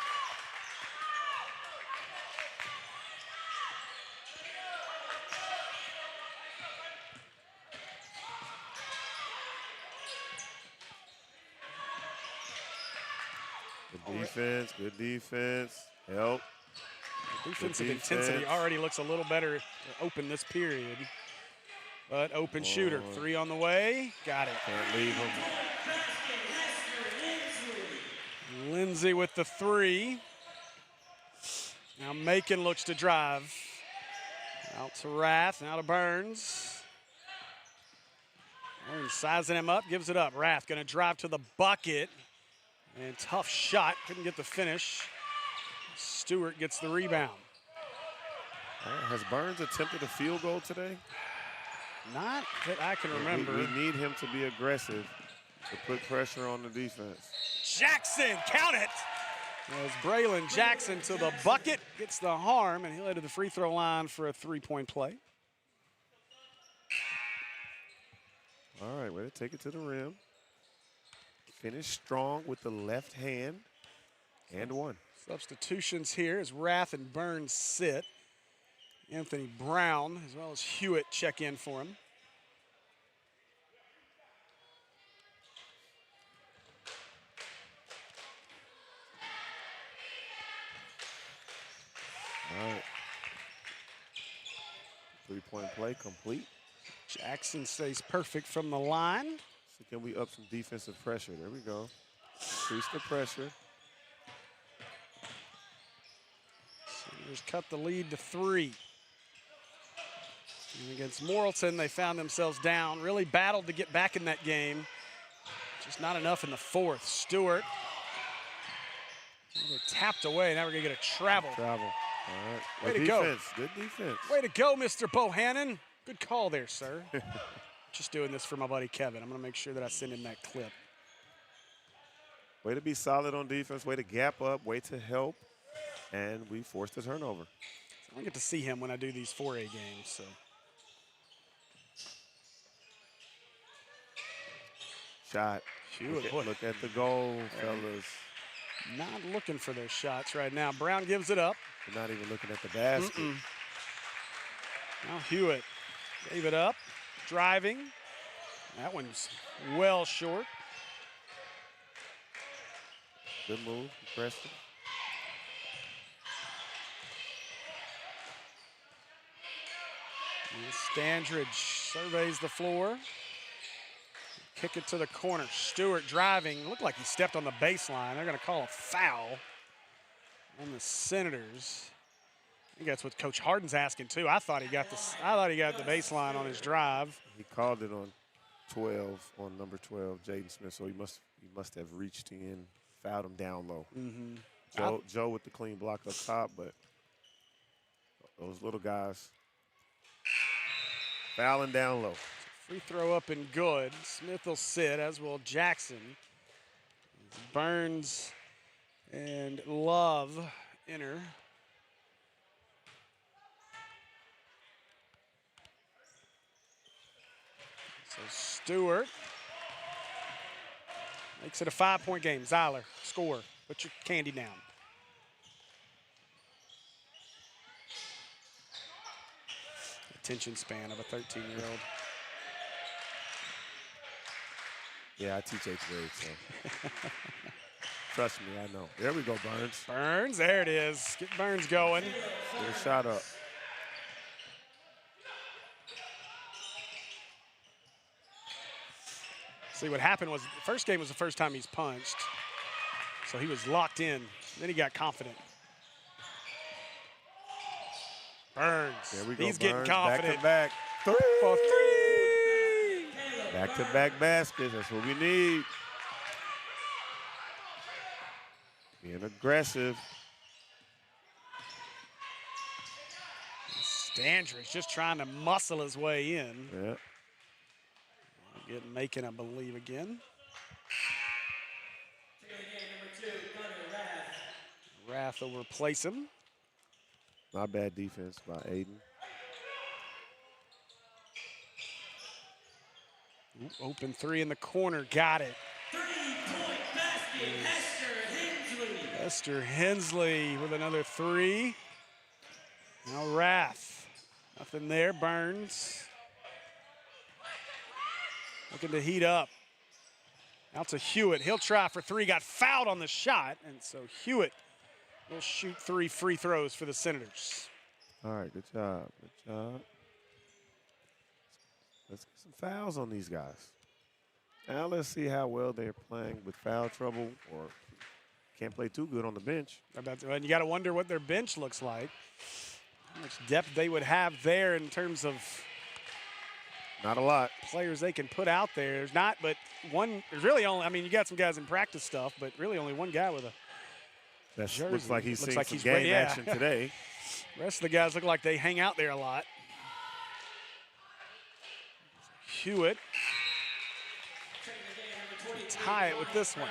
Good defense, good defense. Help. Defensive defense. intensity already looks a little better to open this period. But open shooter. Three on the way. Got it. Can't leave him. Lindsay with the three. Now Macon looks to drive. Out to Rath, now to Burns. Burns sizing him up, gives it up. Rath going to drive to the bucket. And tough shot, couldn't get the finish. Stewart gets the rebound. Has Burns attempted a field goal today? Not that I can remember. We need him to be aggressive to put pressure on the defense. Jackson, count it! As Braylon Jackson to the bucket, gets the harm, and he'll head to the free throw line for a three-point play. All right, way to take it to the rim. Finish strong with the left hand, and one. Substitutions here as Rath and Burns sit. Anthony Brown as well as Hewitt check in for him. All right. Three-point play complete. Jackson stays perfect from the line. So can we up some defensive pressure? There we go. Increase the pressure. Senators cut the lead to 3. And against Morrilton, they found themselves down. Really battled to get back in that game. Just not enough in the fourth. Stewart. They're tapped away. Now we're going to get a travel. Travel. All right. Way Good to go. defense. Good defense. Way to go, Mr. Bohannon. Good call there, sir. Just doing this for my buddy Kevin. I'm going to make sure that I send him that clip. Way to be solid on defense. Way to gap up. Way to help. And we forced the turnover. I don't get to see him when I do these 4A games, so. Shot. Hewitt, Look at the goal, fellas. Not looking for those shots right now. Brown gives it up. We're not even looking at the basket. Now Hewitt gave it up. Driving. That one's well short. Good move. Preston. Standridge surveys the floor. Kick it to the corner. Stewart driving. Looked like he stepped on the baseline. They're going to call a foul on the Senators. I think that's what Coach Harden's asking too. I thought he got the baseline on his drive. He called it on 12, on number 12, Jaden Smith. So he must have reached in, fouled him down low. Joe with the clean block up top, but those little guys fouling down low. Free throw up and good. Smith will sit, as will Jackson. Burns and Love enter. So Stewart makes it a 5-point game. Zyler, score. Put your candy down. Attention span of a 13-year-old. Yeah, I teach 8th grade, so trust me, I know. There we go, Burns. Burns, there it is. Get Burns going. Get a shot up. See, what happened was the first game was the first time he's punched, so he was locked in. Then he got confident. Burns. There we go. He's Burns, getting confident. Back to back. For three. Back-to-back baskets. That's what we need. Being aggressive. Standridge just trying to muscle his way in. Yeah. Making, I believe, again. Rath will replace him. Not bad defense by Aiden. Open three in the corner, got it. 3-point basket, Hester Hensley. Hester Hensley with another three. Now Rath, nothing there, Burns. Looking to heat up. Out to Hewitt, he'll try for three, got fouled on the shot, and so Hewitt will shoot 3 free throws for the Senators. All right, good job, good job. Let's get some fouls on these guys. Now let's see how well they're playing with foul trouble or can't play too good on the bench. And you got to wonder what their bench looks like. How much depth they would have there in terms of not a lot. Players they can put out there. There's not, but one, there's really only, I mean, you got some guys in practice stuff, but really only one guy with a jersey. Looks like he's seen some game ready, yeah. action today. The rest of the guys look like they hang out there a lot. Hewitt. Tie it with this one.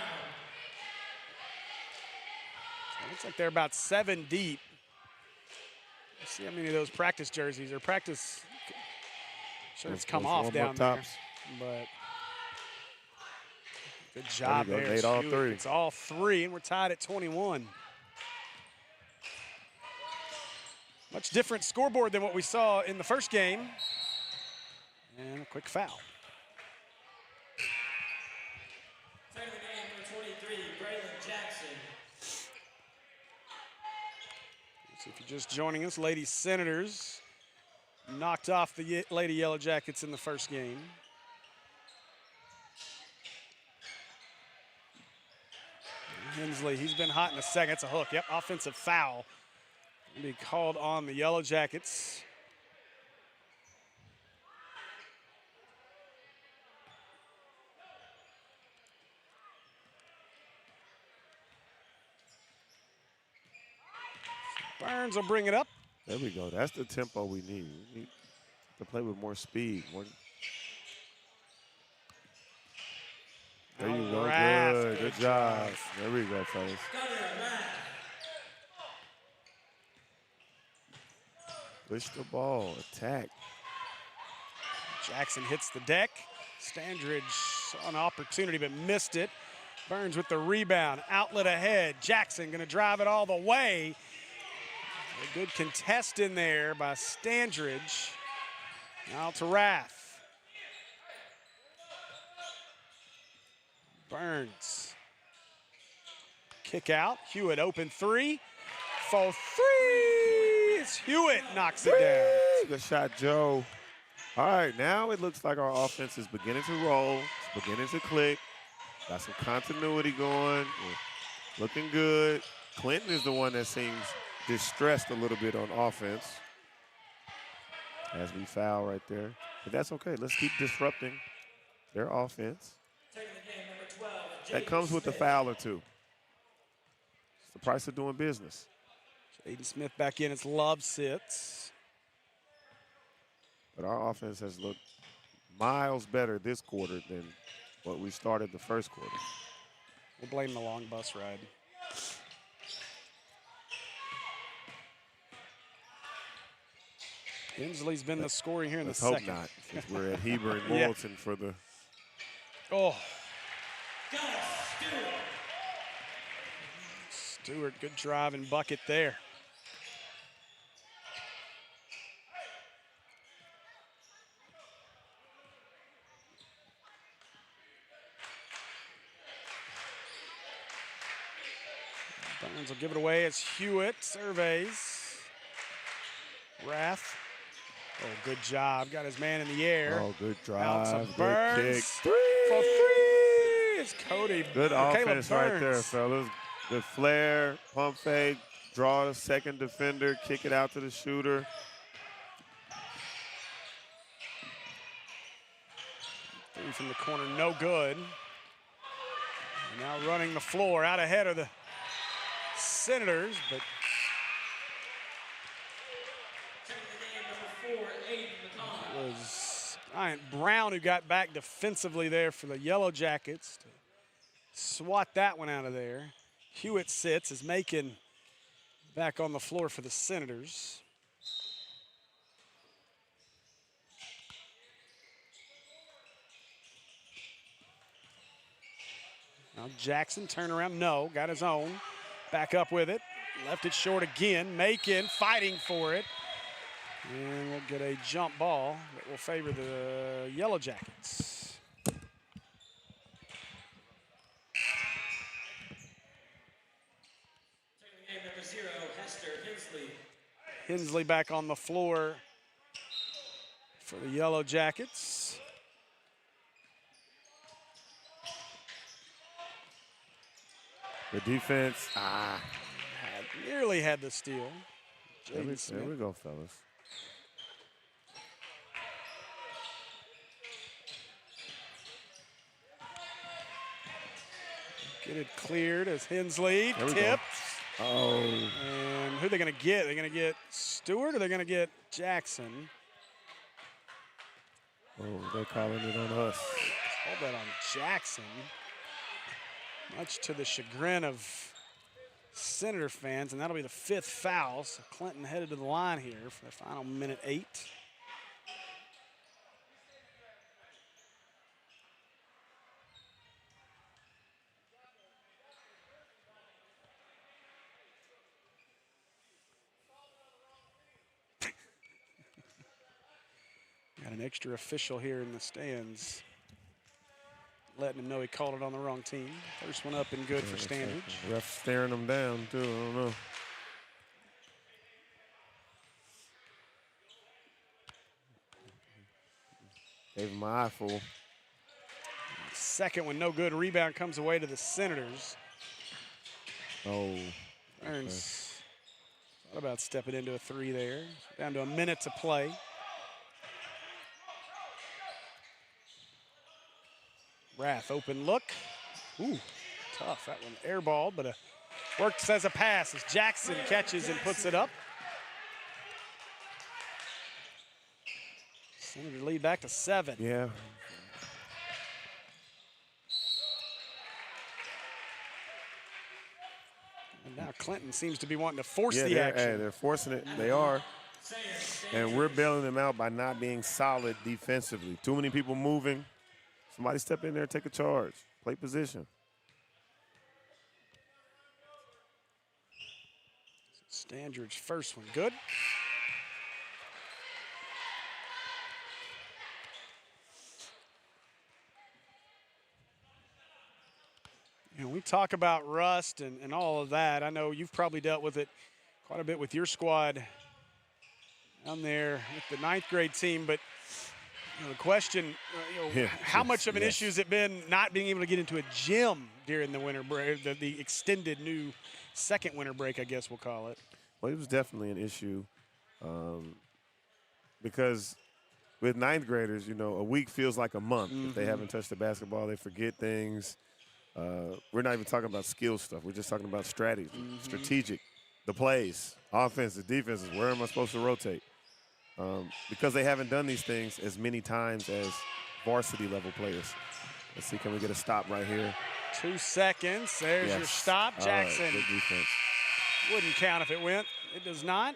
It looks like they're about 7 deep. Let's see how many of those practice jerseys or practice shirts come off down there. But good job there. Made all three. It's all 3, and we're tied at 21. Much different scoreboard than what we saw in the first game. And a quick foul. Second game, number 23, Braylon Jackson. So if you're just joining us, Lady Senators knocked off the Lady Yellowjackets in the first game. Hensley, he's been hot in the second. It's a hook. Yep, offensive foul. Be called on the Yellowjackets. Burns will bring it up. There we go. That's the tempo we need. We need to play with more speed. There you go. Good. Good job. There we go, fellas. Push the ball. Attack. Jackson hits the deck. Standridge saw an opportunity but missed it. Burns with the rebound. Outlet ahead. Jackson going to drive it all the way. A good contest in there by Standridge. Now to Rath. Burns. Kick out. Hewitt open 3. For 3. It's Hewitt knocks it down. Good shot, Joe. All right, now it looks like our offense is beginning to roll. It's beginning to click. Got some continuity going. We're looking good. Clinton is the one that seems distressed a little bit on offense as we foul right there. But that's okay. Let's keep disrupting their offense. Taking the game, number 12, That comes with a foul or two. It's the price of doing business. Aiden Smith back in as Love sits. But our offense has looked miles better this quarter than what we started the first quarter. We'll blame the long bus ride. Hensley's been the scoring here in the Let's hope second. not, since we're at Heber and Yeah. Morrilton for the. Oh, Gus Stewart. Stewart, good drive and bucket there. Burns will give it away as Hewitt surveys. Rath. Oh, good job. Got his man in the air. Oh, good Out to drive, good Burns. kick. For three. It's Cody. Good Caleb offense right there, Burns. fellas. Good flare, pump fake, draw the second defender, kick it out to the shooter. Three from the corner, no good. And now running the floor, out ahead of the Senators, but Taking the game, number 4, Aiden McConnell. it was Bryant Brown who got back defensively there for the Yellowjackets to swat that one out of there. Hewitt sits, is making back on the floor for the Senators. Now Jackson, turn around, no, got his own. Back up with it, left it short again, Macon fighting for it. And we'll get a jump ball that will favor the Yellowjackets. Taking the game, number 0, Hester Hensley. Hensley back on the floor for the Yellowjackets. The defense, Nearly had the steal. there we, Jaden Smith. there we go, fellas. Get it cleared as Hensley There we go. tips. Oh, And who are they going to get? They're going to get Stewart or they're going to get Jackson? they're calling it on us. Hold that on Jackson. Much to the chagrin of Senator fans, and that'll be the 5th foul. So Clinton headed to the line here for the final minute 8. Got an extra official here in the stands, letting him know he called it on the wrong team. First one up and good for Standridge. Ref staring them down, too. I don't know. Gave him my eye full. Second one, no good. Rebound comes away to the Senators. Oh, Burns thought about stepping into a 3 there. Down to a minute to play. Rath, open look. Ooh, tough. That one airballed, but works as a pass as Jackson catches and puts it up. Senator lead back to 7. yeah. And now Clinton seems to be wanting to force Yeah, the action. hey, they're forcing it. They are. And we're bailing them out by not being solid defensively. Too many people moving. Somebody step in there, take a charge, play position. Standridge's first one, good. You know, we talk about rust and all of that. I know you've probably dealt with it quite a bit with your squad down there with the 9th grade team, but The question, how much of an issue has it been not being able to get into a gym during the winter break, the extended new second winter break, I guess we'll call it? Well, it was definitely an issue because with ninth graders, a week feels like a month. If they haven't touched the basketball, they forget things. We're not even talking about skill stuff. We're just talking about strategy, strategic, the plays, offense, the defenses. Where am I supposed to rotate? Because they haven't done these things as many times as varsity level players. Let's see, can we get a stop right here? 2 seconds. There's your stop. Jackson. Good defense. Wouldn't count if it went. It does not.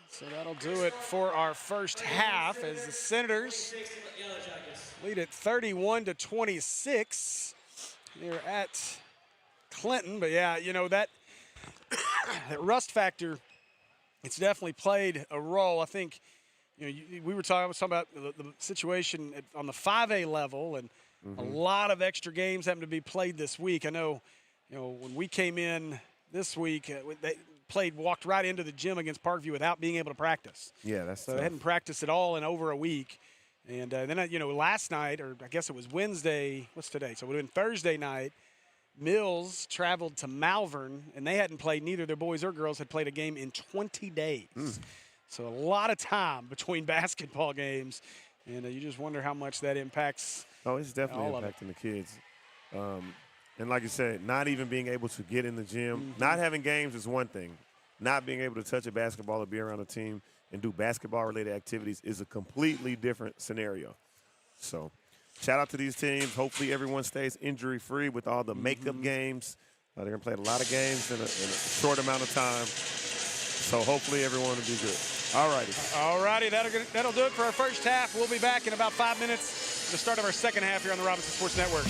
So that'll do it for our first half as the Senators lead at 31-26 here at Clinton. But yeah, that rust factor, it's definitely played a role. I think, I was talking about the situation on the 5A level, and a lot of extra games having to be played this week. I know, when we came in this week, they walked right into the gym against Parkview without being able to practice. Yeah, that's so tough. They hadn't practiced at all in over a week. And then, last night, or I guess it was Wednesday, what's today? So it would have been Thursday night, Mills traveled to Malvern, and they hadn't played, neither their boys or girls had played a game in 20 days. So a lot of time between basketball games, and you just wonder how much that impacts. Oh, it's definitely impacting the kids. And like you said, not even being able to get in the gym, not having games is one thing. Not being able to touch a basketball or be around a team and do basketball-related activities is a completely different scenario. So shout out to these teams. Hopefully everyone stays injury-free with all the makeup games. They're going to play a lot of games in a short amount of time. So hopefully everyone will be good. All righty. All righty, that'll do it for our first half. We'll be back in about 5 minutes, the start of our second half here on the Robinson Sports Network.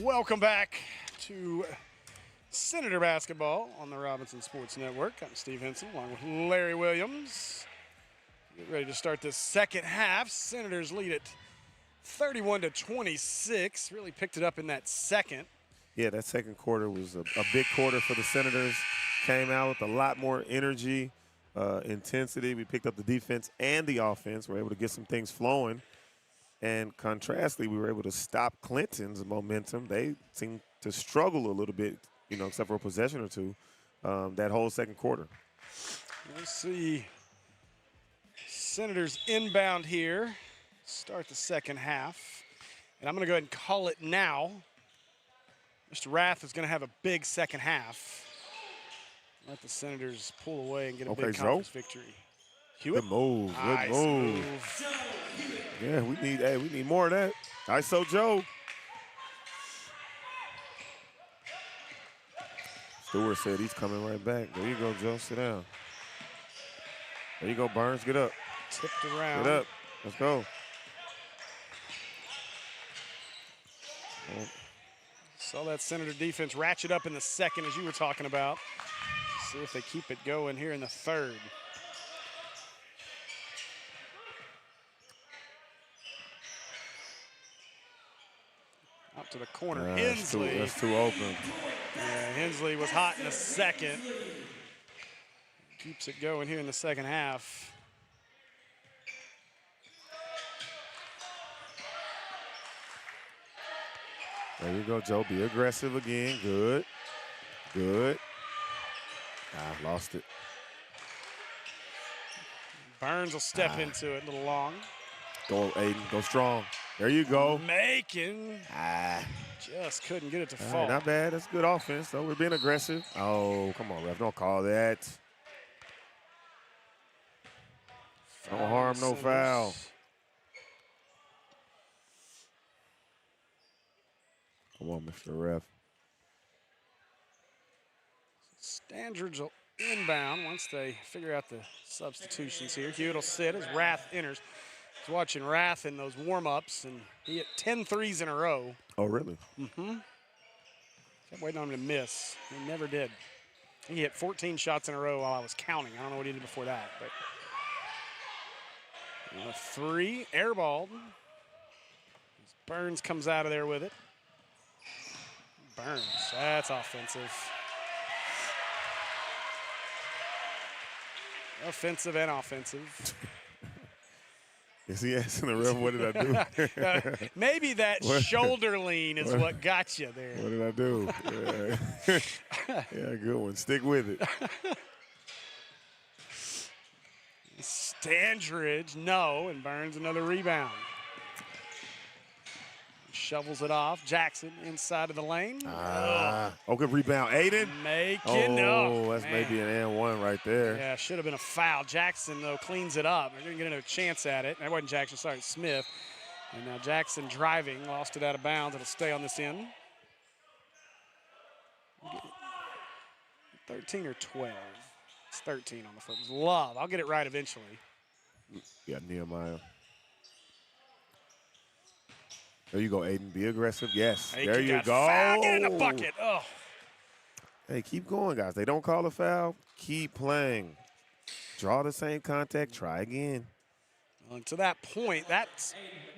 Welcome back to Senator Basketball on the Robinson Sports Network. I'm Steve Henson along with Larry Williams. Get ready to start the second half. Senators lead it 31-26. Really picked it up in that second. Yeah, that second quarter was a big quarter for the Senators. Came out with a lot more energy, intensity. We picked up the defense and the offense. We were able to get some things flowing. And contrastly, we were able to stop Clinton's momentum. They seemed to struggle a little bit, except for a possession or two, that whole second quarter. We'll see Senators inbound here. Start the second half. And I'm going to go ahead and call it now. Mr. Rath is going to have a big second half. Let the Senators pull away and get a big conference victory. Hewitt. Good move. Nice Good move. Yeah, we need more of that. ISO Joe. Stewart said he's coming right back. There you go, Joe. Sit down. There you go, Burns. Get up. Tipped around. Get up. Let's go. Saw that Senator defense ratchet up in the second, as you were talking about. See if they keep it going here in the third. Out to the corner, Hensley. That's too open. Yeah, Hensley was hot in the second. Keeps it going here in the second half. There you go, Joe. Be aggressive again. Good. Good. Lost it. Burns will step into it a little long. Go, Aiden. Go strong. There you go. Making. Just couldn't get it to fall. Not bad. That's good offense, though. We're being aggressive. Oh, come on, ref. Don't call that. No harm, no foul. Come on, Mr. Ref. Standards will inbound once they figure out the substitutions here. Hewitt will sit as Rath enters. I was watching Rath in those warm-ups, and he hit 10 threes in a row. Oh, really? Mm-hmm. Kept waiting on him to miss. He never did. He hit 14 shots in a row while I was counting. I don't know what he did before that. But a three, airballed. Burns comes out of there with it. Burns, that's offensive. Offensive and offensive. Is he asking the ref, what did I do? Maybe that shoulder lean is what got you there. What did I do? Yeah, good one. Stick with it. Standridge, no, and Burns another rebound. Shovels it off. Jackson inside of the lane. Good rebound. Aiden. That's man. maybe an and one right there. Yeah, should have been a foul. Jackson, though, cleans it up. They're going to get another chance at it. That wasn't Jackson, sorry, Smith. And now Jackson driving, lost it out of bounds. It'll stay on this end. 13 or 12. It's 13 on the foot. It was Love. I'll get it right eventually. Yeah, Nehemiah. There you go, Aiden. Be aggressive. Yes. There you go. Foul. Get in the bucket. Oh. Hey, keep going, guys. They don't call a foul. Keep playing. Draw the same contact. Try again. And to that point, that's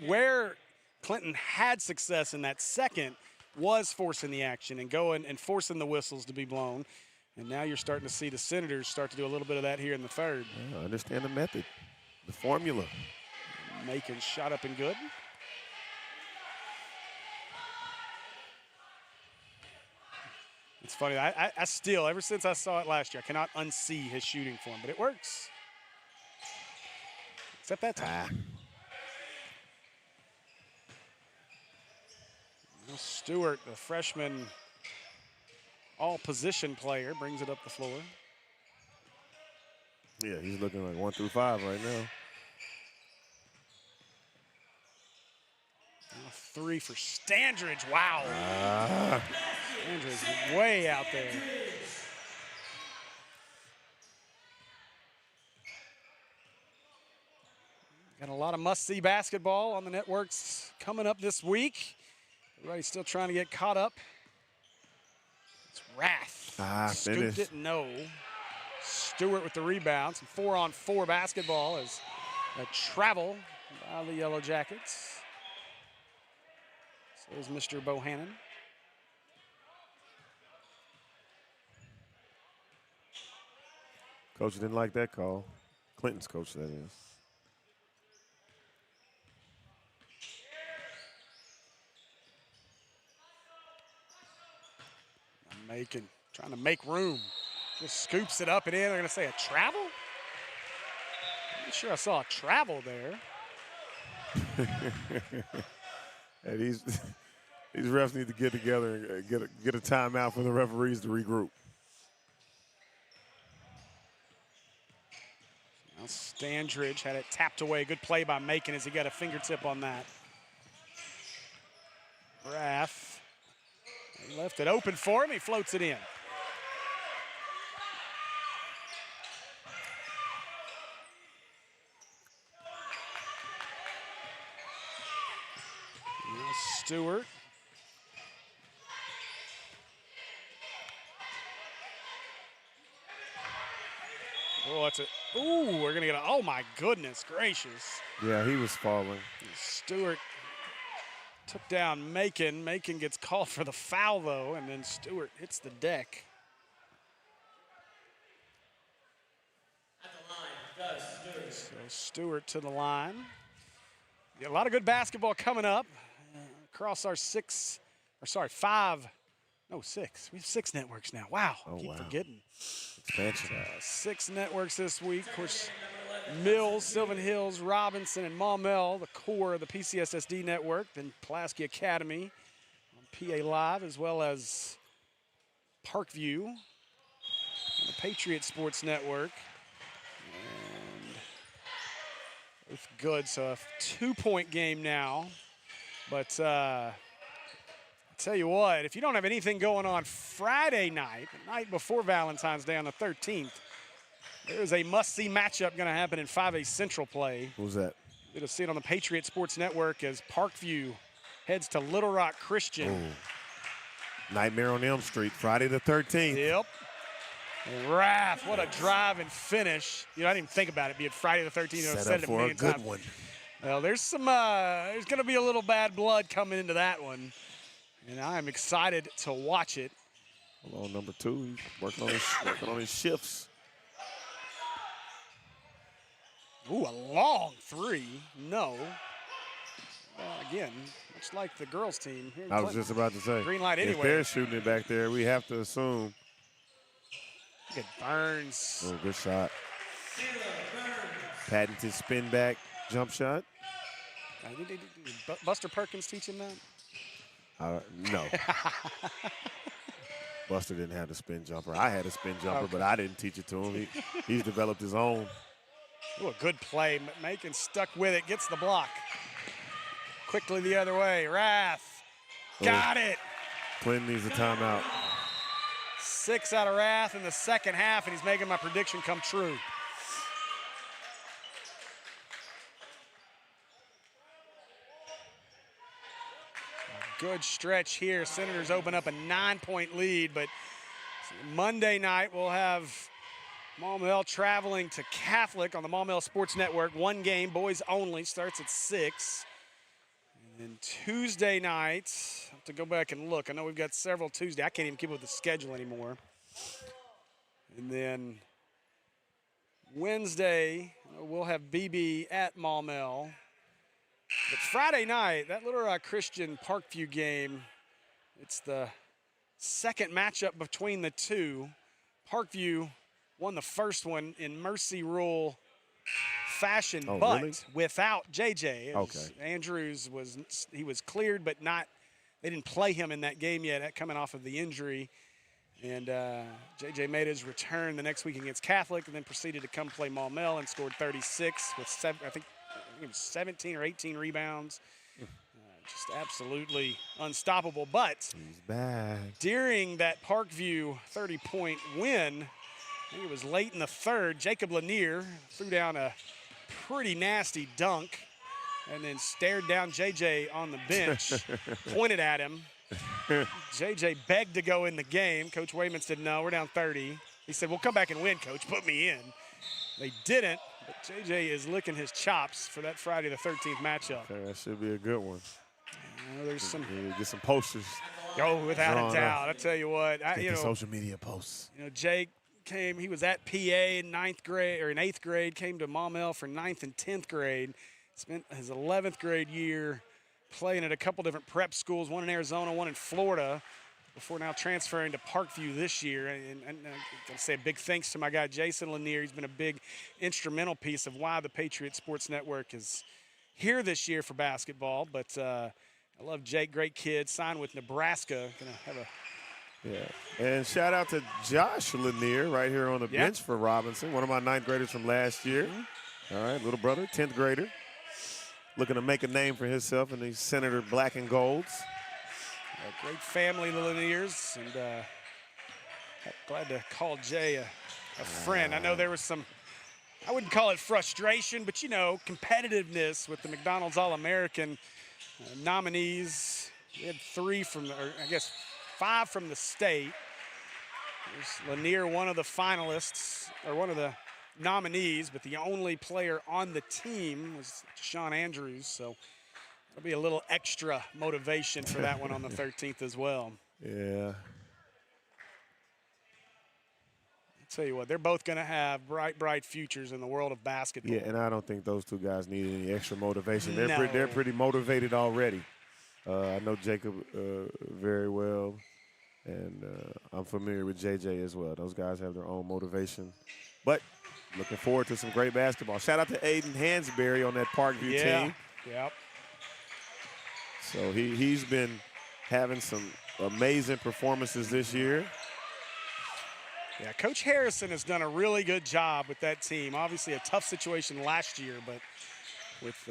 where Clinton had success in that second, was forcing the action and going and forcing the whistles to be blown. And now you're starting to see the Senators start to do a little bit of that here in the third. Yeah, understand the method, the formula. Macon shot up and good. It's funny. I still, ever since I saw it last year, I cannot unsee his shooting form, but it works. Except that time. Stewart, the freshman all-position player, brings it up the floor. Yeah, he's looking like 1 through 5 right now. Three for Standridge. Wow. Standridge way out there. Got a lot of must-see basketball on the networks coming up this week. Everybody's still trying to get caught up. It's Rath. Scooped Finished. it, no. Stewart with the rebound. Some 4-on-4 basketball as a travel by the Yellowjackets. So is Mr. Bohannon. Coach didn't like that call. Clinton's coach, that is. Macon trying to make room. Just scoops it up and in. They're going to say a travel? I'm not sure I saw a travel there. Hey, these refs need to get together and get a timeout for the referees to regroup. Now Standridge had it tapped away. Good play by Macon as he got a fingertip on that. Rath. He left it open for him. He floats it in. Now Stewart. Oh, it's a. Ooh, we're gonna get a. Oh my goodness gracious! Yeah, he was falling. Stewart took down Macon. Macon gets called for the foul, though, and then Stewart hits the deck. At the line, Gus Stewart. So Stewart to the line. Yeah, a lot of good basketball coming up across our five. No, six. We have 6 networks now. Wow. Oh, Keep wow. forgetting. Expansion. 6 networks this week. Of course, Mills, Sylvan Hills, Robinson, and Maumelle, the core of the PCSSD network. Then Pulaski Academy on PA Live, as well as Parkview on the Patriot Sports Network. And both good, so a 2-point game now. But I tell you what, if you don't have anything going on Friday night, the night before Valentine's Day on the 13th, there's a must-see matchup going to happen in 5A Central play. Who's that? You'll see it on the Patriot Sports Network as Parkview heads to Little Rock Christian. Ooh. Nightmare on Elm Street, Friday the 13th. Yep. And Rath, what a drive and finish. You know, I didn't even think about it being Friday the 13th. Set said up it for a million good times. one. Well, there's going to be a little bad blood coming into that one. And I'm excited to watch it. Hello, number 2. He's working on his shifts. Ooh, a long 3. No. Again, much like the girls' team here in I was Clinton. just about to say. Green light anyway. If they're shooting it back there, we have to assume. Look at Burns. Oh, good shot. Patented spin back jump shot. Did Buster Perkins teach him that? No. Buster didn't have the spin jumper. I had a spin jumper, but I didn't teach it to him. He's developed his own. Ooh, a good play. Macon stuck with it, gets the block. Quickly the other way. Rath. Got it. Clinton needs a timeout. 6 out of Rath in the second half, and he's making my prediction come true. Good stretch here. Senators open up a 9-point lead, but Monday night we'll have Maumelle traveling to Catholic on the Maumelle Sports Network. 1 game, boys only, starts at 6. And then Tuesday night, I have to go back and look. I know we've got several Tuesday. I can't even keep up with the schedule anymore. And then Wednesday, we'll have BB at Maumelle. But Friday night, that Little Rock Christian Parkview game, it's the second matchup between the two. Parkview won the first one in mercy rule fashion, but really? without JJ. Okay. Andrews was cleared, but they didn't play him in that game yet, coming off of the injury. And JJ made his return the next week against Catholic, and then proceeded to come play Maumelle and scored 36 with I think it was 17 or 18 rebounds. Just absolutely unstoppable. But he's back. During that Parkview 30-point win, I think it was late in the third, Jacob Lanier threw down a pretty nasty dunk and then stared down JJ on the bench, pointed at him. JJ begged to go in the game. Coach Wayman said, no, we're down 30. He said, we'll come back and win, Coach. Put me in. They didn't, but JJ is licking his chops for that Friday the 13th matchup. Okay, that should be a good one. There's some. Get some posters. Oh, without a doubt. I tell you what. Get the social media posts. Jake came. He was at PA in 9th grade or in 8th grade. Came to Maumelle for 9th and 10th grade. Spent his 11th grade year playing at a couple different prep schools. One in Arizona, one in Florida. Before now transferring to Parkview this year. And I got to say a big thanks to my guy Jason Lanier. He's been a big instrumental piece of why the Patriot Sports Network is here this year for basketball. But I love Jake, great kid, signed with Nebraska. Gonna have a And shout out to Josh Lanier right here on the bench for Robinson, one of my 9th graders from last year. All right, little brother, 10th grader, looking to make a name for himself in the Senator Black and Golds. A great family, the Laniers, and glad to call Jay a friend. I know there was some, I wouldn't call it frustration, but competitiveness with the McDonald's All-American nominees. We had 5 from the state. There's Lanier, one of the finalists, or one of the nominees, but the only player on the team was Sean Andrews, so there'll be a little extra motivation for that one on the 13th as well. Yeah. I'll tell you what, they're both going to have bright futures in the world of basketball. Yeah, and I don't think those two guys need any extra motivation. No. They're pretty motivated already. I know Jacob very well, and I'm familiar with JJ as well. Those guys have their own motivation. But looking forward to some great basketball. Shout out to Aiden Hansberry on that Parkview team. Yep. So he's been having some amazing performances this year. Yeah, Coach Harrison has done a really good job with that team. Obviously a tough situation last year, but with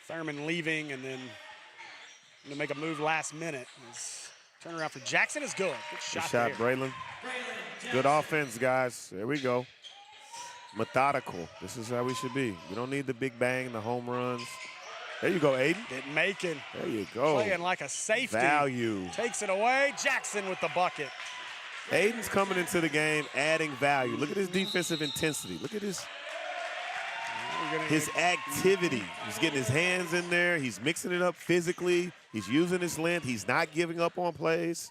Thurman leaving and then to make a move last minute. His turnaround for Jackson is good. Good shot there. Braylon. Good offense, guys. There we go. Methodical. This is how we should be. We don't need the big bang, the home runs. There you go, Aiden. Making. There you go. Playing like a safety. Value. Takes it away. Jackson with the bucket. Aiden's coming into the game, adding value. Look at his defensive intensity. Look at his activity. He's getting his hands in there. He's mixing it up physically. He's using his length. He's not giving up on plays.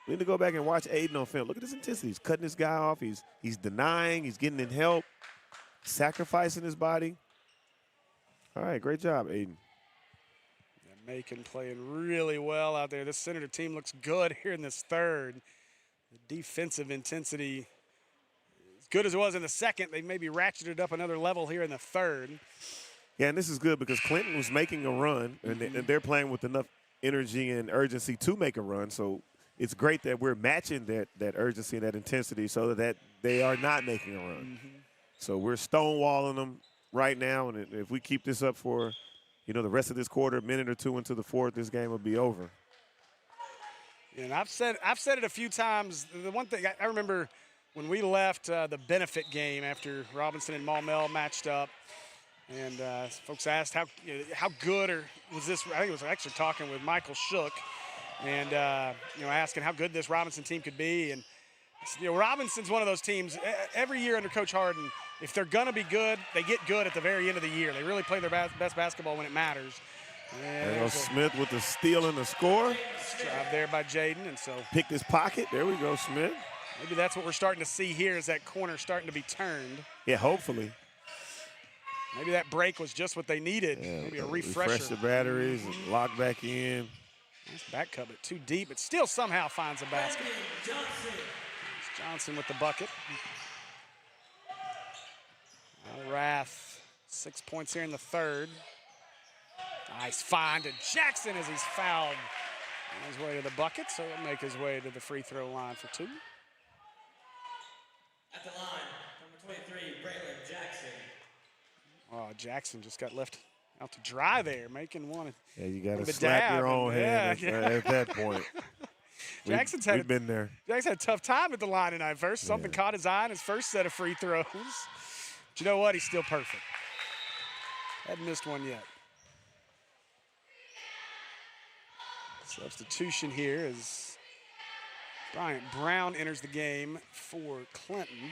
We need to go back and watch Aiden on film. Look at his intensity. He's cutting this guy off. He's denying. He's getting in help, sacrificing his body. All right, great job, Aiden. Macon playing really well out there. This Senator team looks good here in this third. The defensive intensity, as good as it was in the second, they maybe ratcheted up another level here in the third. Yeah, and this is good because Clinton was making a run, and they're playing with enough energy and urgency to make a run. So it's great that we're matching that urgency and that intensity so that they are not making a run. So we're stonewalling them right now, and if we keep this up for, the rest of this quarter, a minute or two into the fourth, this game will be over. And I've said it a few times. The one thing I remember when we left the benefit game after Robinson and Maumelle matched up, and folks asked how good was this. I think it was actually talking with Michael Shook, and asking how good this Robinson team could be. And Robinson's one of those teams. Every year under Coach Harden, if they're gonna be good, they get good at the very end of the year. They really play their best basketball when it matters. There goes Smith with the steal and the score. Drive there by Jaden, and so picked his pocket. There we go, Smith. Maybe that's what we're starting to see here, is that corner starting to be turned. Yeah, hopefully. Maybe that break was just what they needed. Yeah, maybe a refresher. Refresh the batteries and lock back in. Nice back cut, but too deep. It still somehow finds a basket. Johnson with the bucket. Rath, 6 points here in the third. Nice find to Jackson as he's fouled on his way to the bucket, so he'll make his way to the free throw line for two. At the line, number 23, Braylon Jackson. Oh, Jackson just got left out to dry there, making one. Yeah, you got to slap your own hand at that point. We've been there. Jackson had a tough time at the line tonight. First, something caught his eye in his first set of free throws. But you know what? He's still perfect. Hadn't missed one yet. Substitution here as Bryant Brown enters the game for Clinton.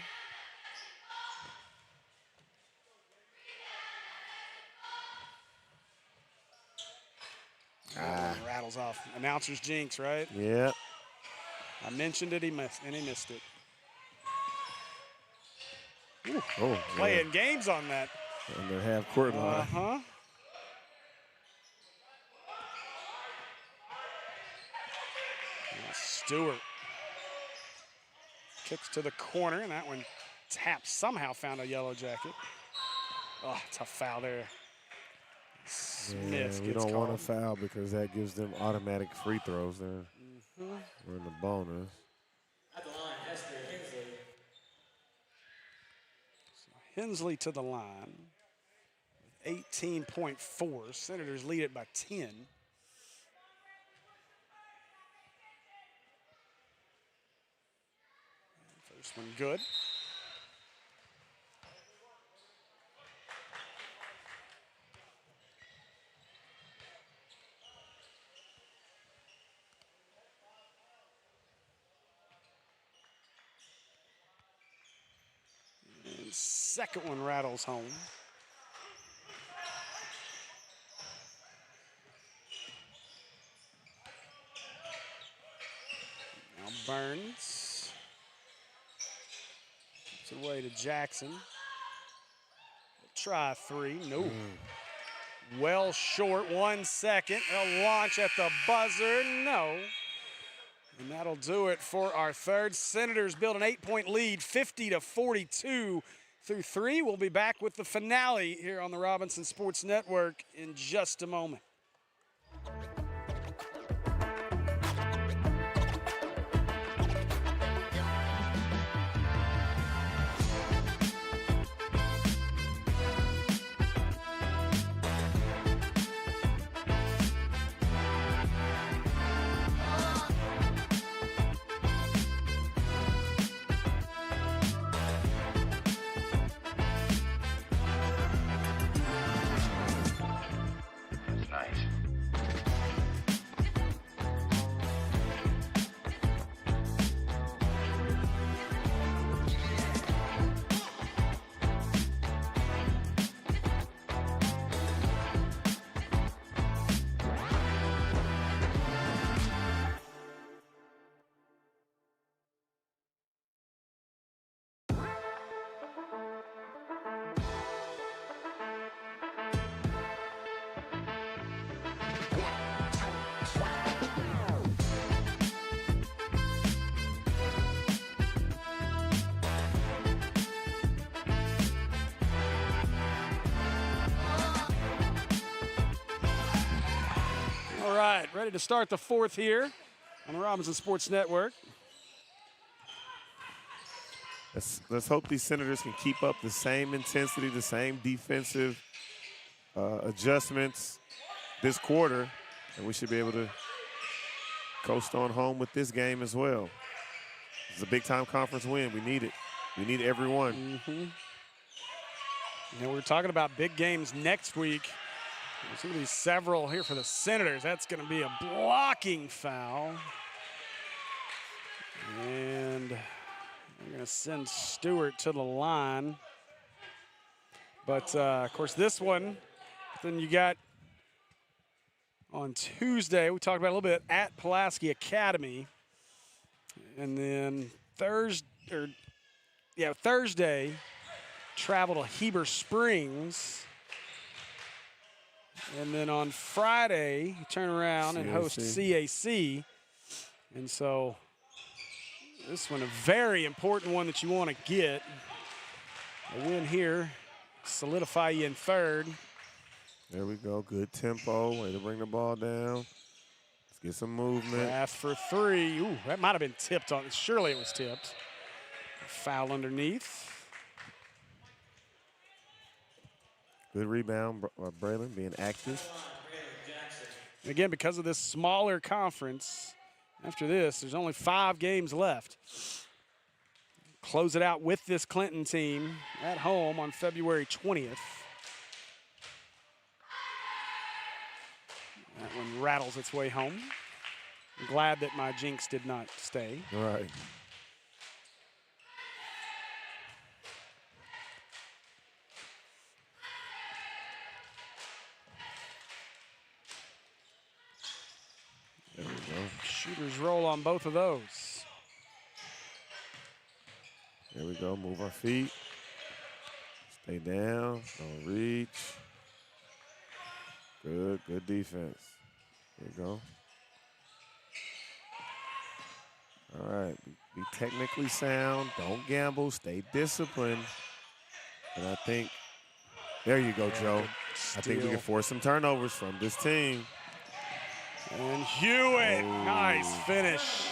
Rattles off. Announcer's jinx, right? Yeah. I mentioned it, he missed it. Ooh, Oh, playing games on that. On the half-court line. Uh-huh. Stewart kicks to the corner, and that one tapped, somehow found a yellow jacket. Oh, tough foul there. Smith we gets don't called. want to foul because that gives them automatic free throws there. We're in the bonus. At the line, Esther Hensley. Hensley to the line. 18.4. Senators lead it by 10. First one good. And second one rattles home. Now Burns. It's away to Jackson. Try a three. No. Well short. 1 second. They'll launch at the buzzer. No. And that'll do it for our third. Senators build an 8-point lead, 50-42 through 3. We'll be back with the finale here on the Robinson Sports Network in just a moment. All right, ready to start the fourth here on the Robinson Sports Network. Let's hope these Senators can keep up the same intensity, the same defensive adjustments this quarter, and we should be able to coast on home with this game as well. It's a big-time conference win. We need it. We need every one. And we're talking about big games next week. There's going to be several here for the Senators. That's going to be a blocking foul. And we're going to send Stewart to the line. But, of course, this one, then you got on Tuesday, we talked about a little bit at Pulaski Academy. And then Thursday, travel to Heber Springs. And then on Friday, you turn around and host CAC. And so this one, a very important one that you want to get. A win here, solidify you in third. There we go. Good tempo. Way to bring the ball down. Let's get some movement. Pass for three. Ooh, that might have been tipped on. Surely it was tipped. Foul underneath. Good rebound, Braylon being active. And again, because of this smaller conference, after this, there's only 5 games left. Close it out with this Clinton team at home on February 20th. That one rattles its way home. I'm glad that my jinx did not stay. All right. There we go. Shooters roll on both of those. There we go. Move our feet. Stay down. Don't reach. Good defense. There we go. All right. Be technically sound. Don't gamble. Stay disciplined. And I think, there you go, Joe. I think we can force some turnovers from this team. And Hewitt, nice finish.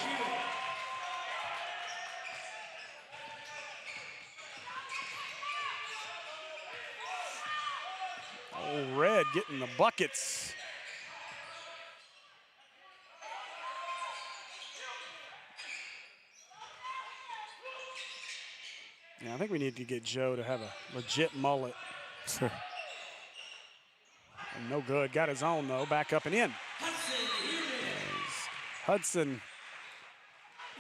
Oh, Red getting the buckets. Yeah, I think we need to get Joe to have a legit mullet. No good. Got his own, though. Back up and in. Hudson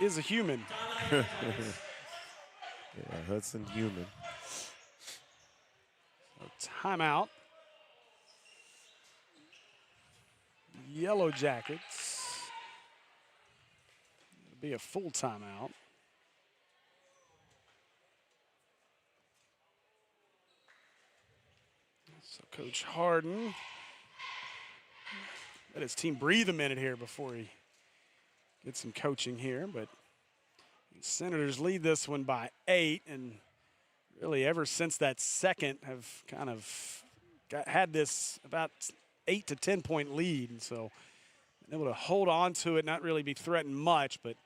is a human. Yeah, Hudson human. So timeout. Yellowjackets. It'll be a full timeout. So Coach Harden let his team breathe a minute here before he gets some coaching here. But the Senators lead this one by 8, and really ever since that second have kind of had this about 8 to 10 point lead. And so been able to hold on to it, not really be threatened much, but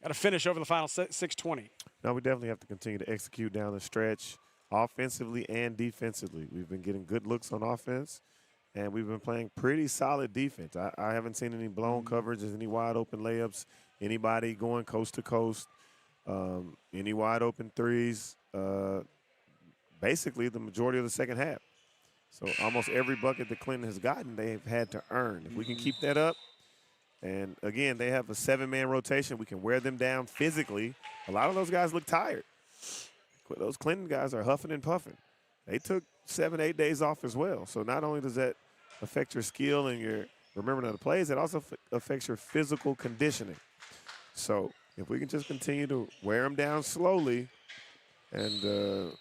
got to finish over the final 6:20. No, we definitely have to continue to execute down the stretch, offensively and defensively. We've been getting good looks on offense, and we've been playing pretty solid defense. I haven't seen any blown coverages, any wide open layups, anybody going coast to coast, any wide open threes, basically the majority of the second half. So almost every bucket that Clinton has gotten, they've had to earn. If we can keep that up, and again, they have a 7-man rotation. We can wear them down physically. A lot of those guys look tired. Those Clinton guys are huffing and puffing. They took 7-8 days off as well. So not only does that affect your skill and your remembering of the plays, it also affects your physical conditioning. So if we can just continue to wear them down slowly, and the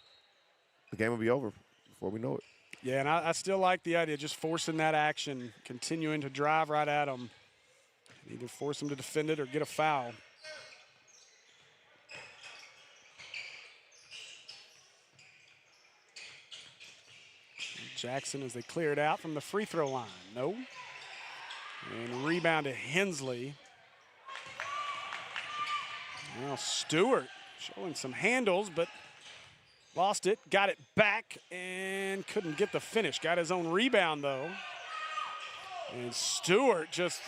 game will be over before we know it. Yeah, and I still like the idea of just forcing that action, continuing to drive right at them. Either force them to defend it or get a foul. Jackson as they clear it out from the free throw line. No. And rebound to Hensley. Now Stewart showing some handles, but lost it, got it back, and couldn't get the finish. Got his own rebound, though. And Stewart just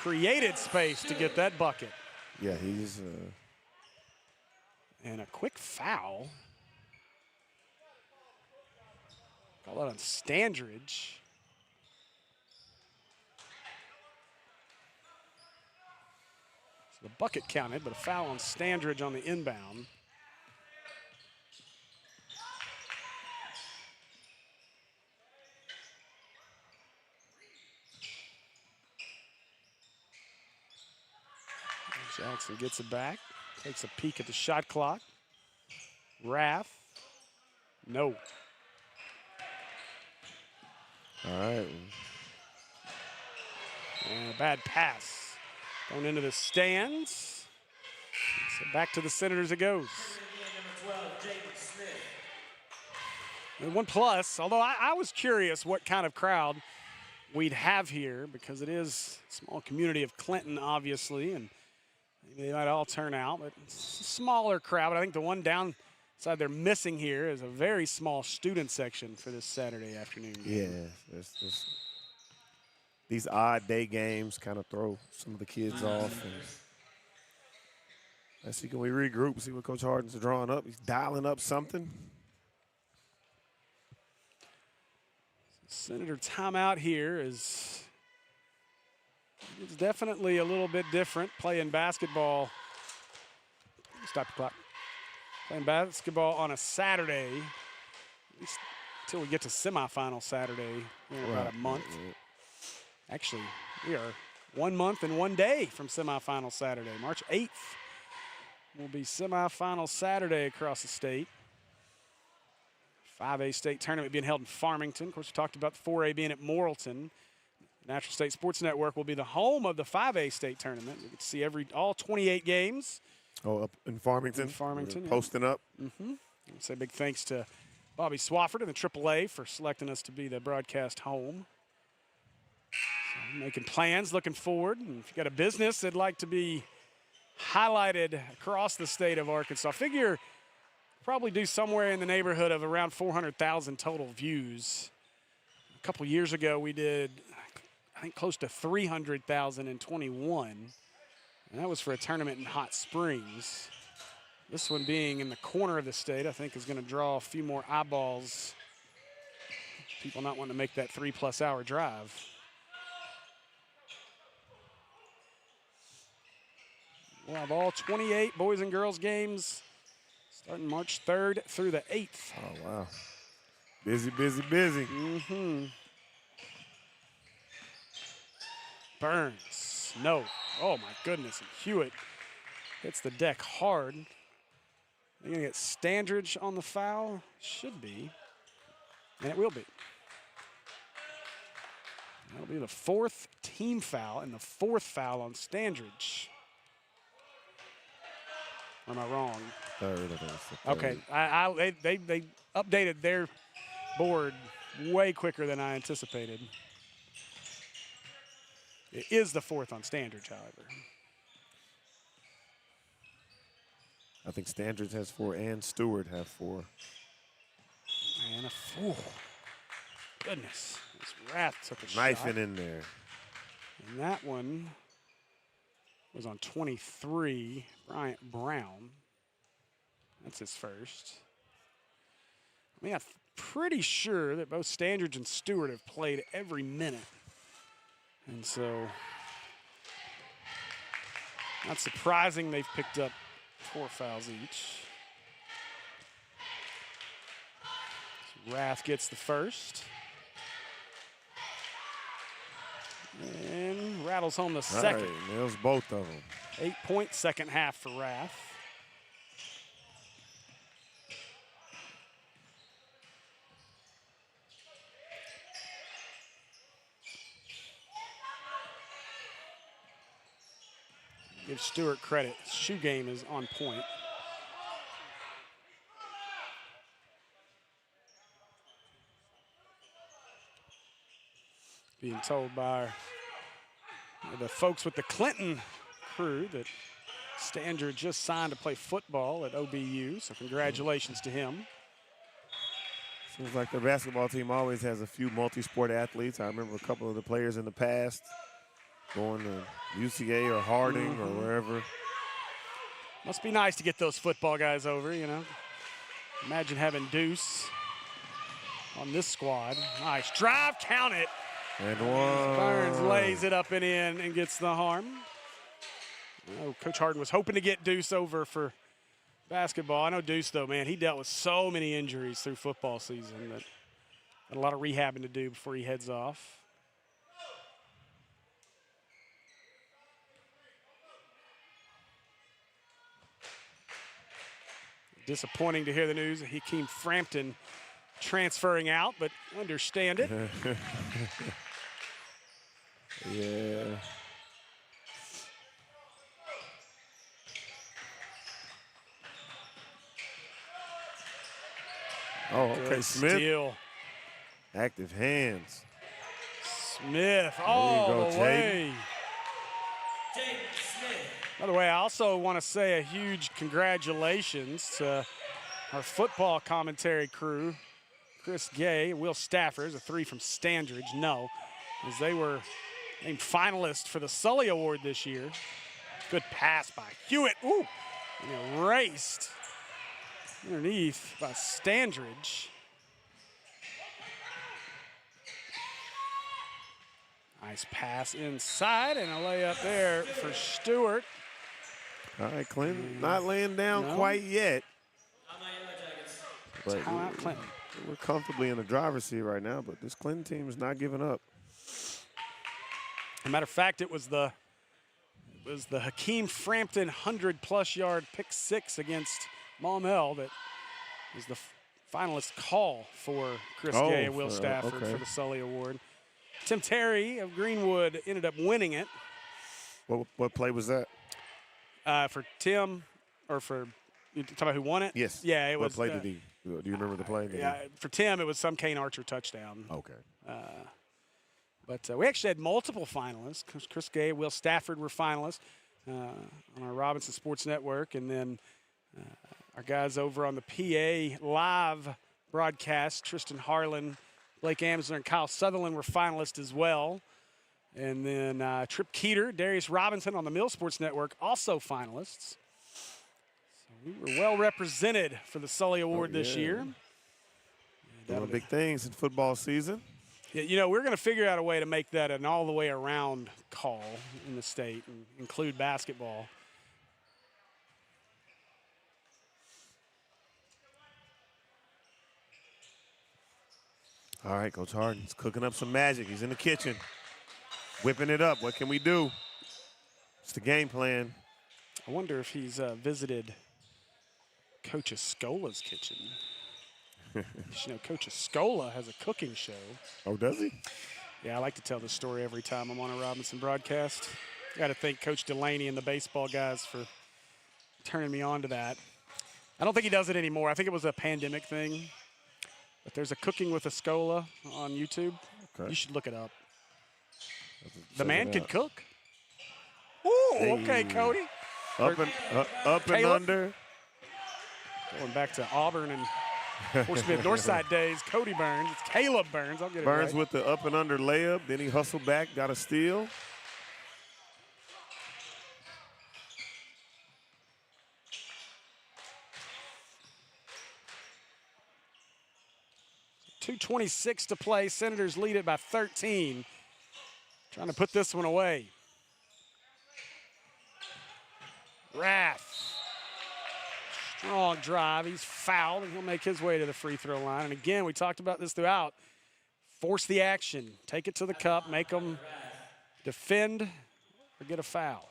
created space to get that bucket. Yeah, he's... And a quick foul. Call that on Standridge. So the bucket counted, but a foul on Standridge on the inbound. Jackson gets it back, takes a peek at the shot clock. Raff, no. All right. And a bad pass. Going into the stands. So back to the Senators it goes. And 1+, although I was curious what kind of crowd we'd have here, because it is a small community of Clinton, obviously, and maybe they might all turn out, but it's a smaller crowd. But I think the one downside they're missing here is a very small student section for this Saturday afternoon game. Yeah, these odd day games kind of throw some of the kids off. And let's see, can we regroup, see what Coach Harden's drawing up? He's dialing up something. Senator timeout here as It's definitely a little bit different playing basketball. Stop the clock. Playing basketball on a Saturday, at least until we get to semifinal Saturday in about a month. Actually, we are 1 month and 1 day from semifinal Saturday. March 8th will be semifinal Saturday across the state. 5A state tournament being held in Farmington. Of course, we talked about the 4A being at Morrilton. Natural State Sports Network will be the home of the 5A state tournament. You get to see all 28 games. Oh, up in Farmington? In Farmington, yeah. Posting up. Say big thanks to Bobby Swafford and the AAA for selecting us to be the broadcast home. So making plans, looking forward. And if you got a business that'd like to be highlighted across the state of Arkansas, figure probably do somewhere in the neighborhood of around 400,000 total views. A couple years ago, we did, I think, close to 300,000 in 21. And that was for a tournament in Hot Springs. This one being in the corner of the state, I think, is going to draw a few more eyeballs. People not wanting to make that 3+ hour drive. We'll have all 28 boys and girls games starting March 3rd through the 8th. Oh, wow. Busy, busy, busy. Burns. No. Oh, my goodness. And Hewitt hits the deck hard. They're going to get Standridge on the foul. Should be. And it will be. That'll be the 4th team foul and the 4th foul on Standridge. Or am I wrong? Third, I think it's the third. Okay. They updated their board way quicker than I anticipated. It is the 4th on Standridge, however. I think Standridge has 4 and Stewart have 4. And a 4. Goodness. This Rath took a Knifing shot. in there. And that one was on 23, Bryant Brown. That's his first. I mean, I'm pretty sure that both Standridge and Stewart have played every minute. And so, not surprising they've picked up 4 fouls each. So Rath gets the first. And rattles home the second. All right, nails both of them. 8-point second half for Rath. Give Stewart credit. His shoe game is on point. Being told by the folks with the Clinton crew that Standridge just signed to play football at OBU, so congratulations to him. Seems like the basketball team always has a few multi-sport athletes. I remember a couple of the players in the past going to UCA or Harding or wherever. Must be nice to get those football guys over, you know. Imagine having Deuce on this squad. Nice drive, count it. And one. Burns lays it up and in and gets the harm. Oh, Coach Harden was hoping to get Deuce over for basketball. I know Deuce, though, man, he dealt with so many injuries through football season that had a lot of rehabbing to do before he heads off. Disappointing to hear the news of Hakeem Frampton transferring out, but understand it. Yeah. Oh, okay, Good Smith. steal. Active hands. Smith all go, the Jaden. way. Jaden Smith. By the way, I also want to say a huge congratulations to our football commentary crew, Chris Gay, Will Stafford, a 3 from Standridge. No, as they were named finalists for the Sully Award this year. Good pass by Hewitt. Ooh, and erased underneath by Standridge. Nice pass inside and a layup there for Stewart. All right, Clinton not laying down quite yet. But Timeout, Clinton. we're comfortably in the driver's seat right now, but this Clinton team is not giving up. As a matter of fact, it was the Hakeem Frampton 100-plus yard pick six against Maumelle that was the finalist call for Chris Gay and Will Stafford for the Sully Award. Tim Terry of Greenwood ended up winning it. What play was that? For Tim, or for, you talking about who won it? Yes. Yeah, it was. What play did he? Do you remember the play? Yeah, for Tim, it was some Kane Archer touchdown. Okay. But we actually had multiple finalists. Chris Gay, Will Stafford were finalists on our Robinson Sports Network. And then our guys over on the PA live broadcast, Tristan Harlan, Blake Amsler, and Kyle Sutherland were finalists as well. And then Trip Keeter, Darius Robinson on the Mill Sports Network, also finalists. So we were well represented for the Sully Award this year. Doing big things in football season. Yeah, you know, we're going to figure out a way to make that an all-the-way around call in the state and include basketball. All right, Coach Harden's cooking up some magic. He's in the kitchen, whipping it up. What can we do? It's the game plan. I wonder if he's visited Coach Escola's kitchen. You know, Coach Escola has a cooking show. Oh, does he? Yeah, I like to tell this story every time I'm on a Robinson broadcast. Got to thank Coach Delaney and the baseball guys for turning me on to that. I don't think he does it anymore. I think it was a pandemic thing. But there's a Cooking with Escola on YouTube. Okay. You should look it up. The man can cook. Ooh, okay, Cody. Up and under. Going back to Auburn and Fort Smith Northside days, Cody Burns. It's Caleb Burns. I'll get it Burns right. with the up and under layup. Then he hustled back, got a steal. .226 to play. Senators lead it by 13. Trying to put this one away. Rath. Strong drive. He's fouled, and he'll make his way to the free throw line. And again, we talked about this throughout. Force the action. Take it to the cup. Make them defend or get a foul.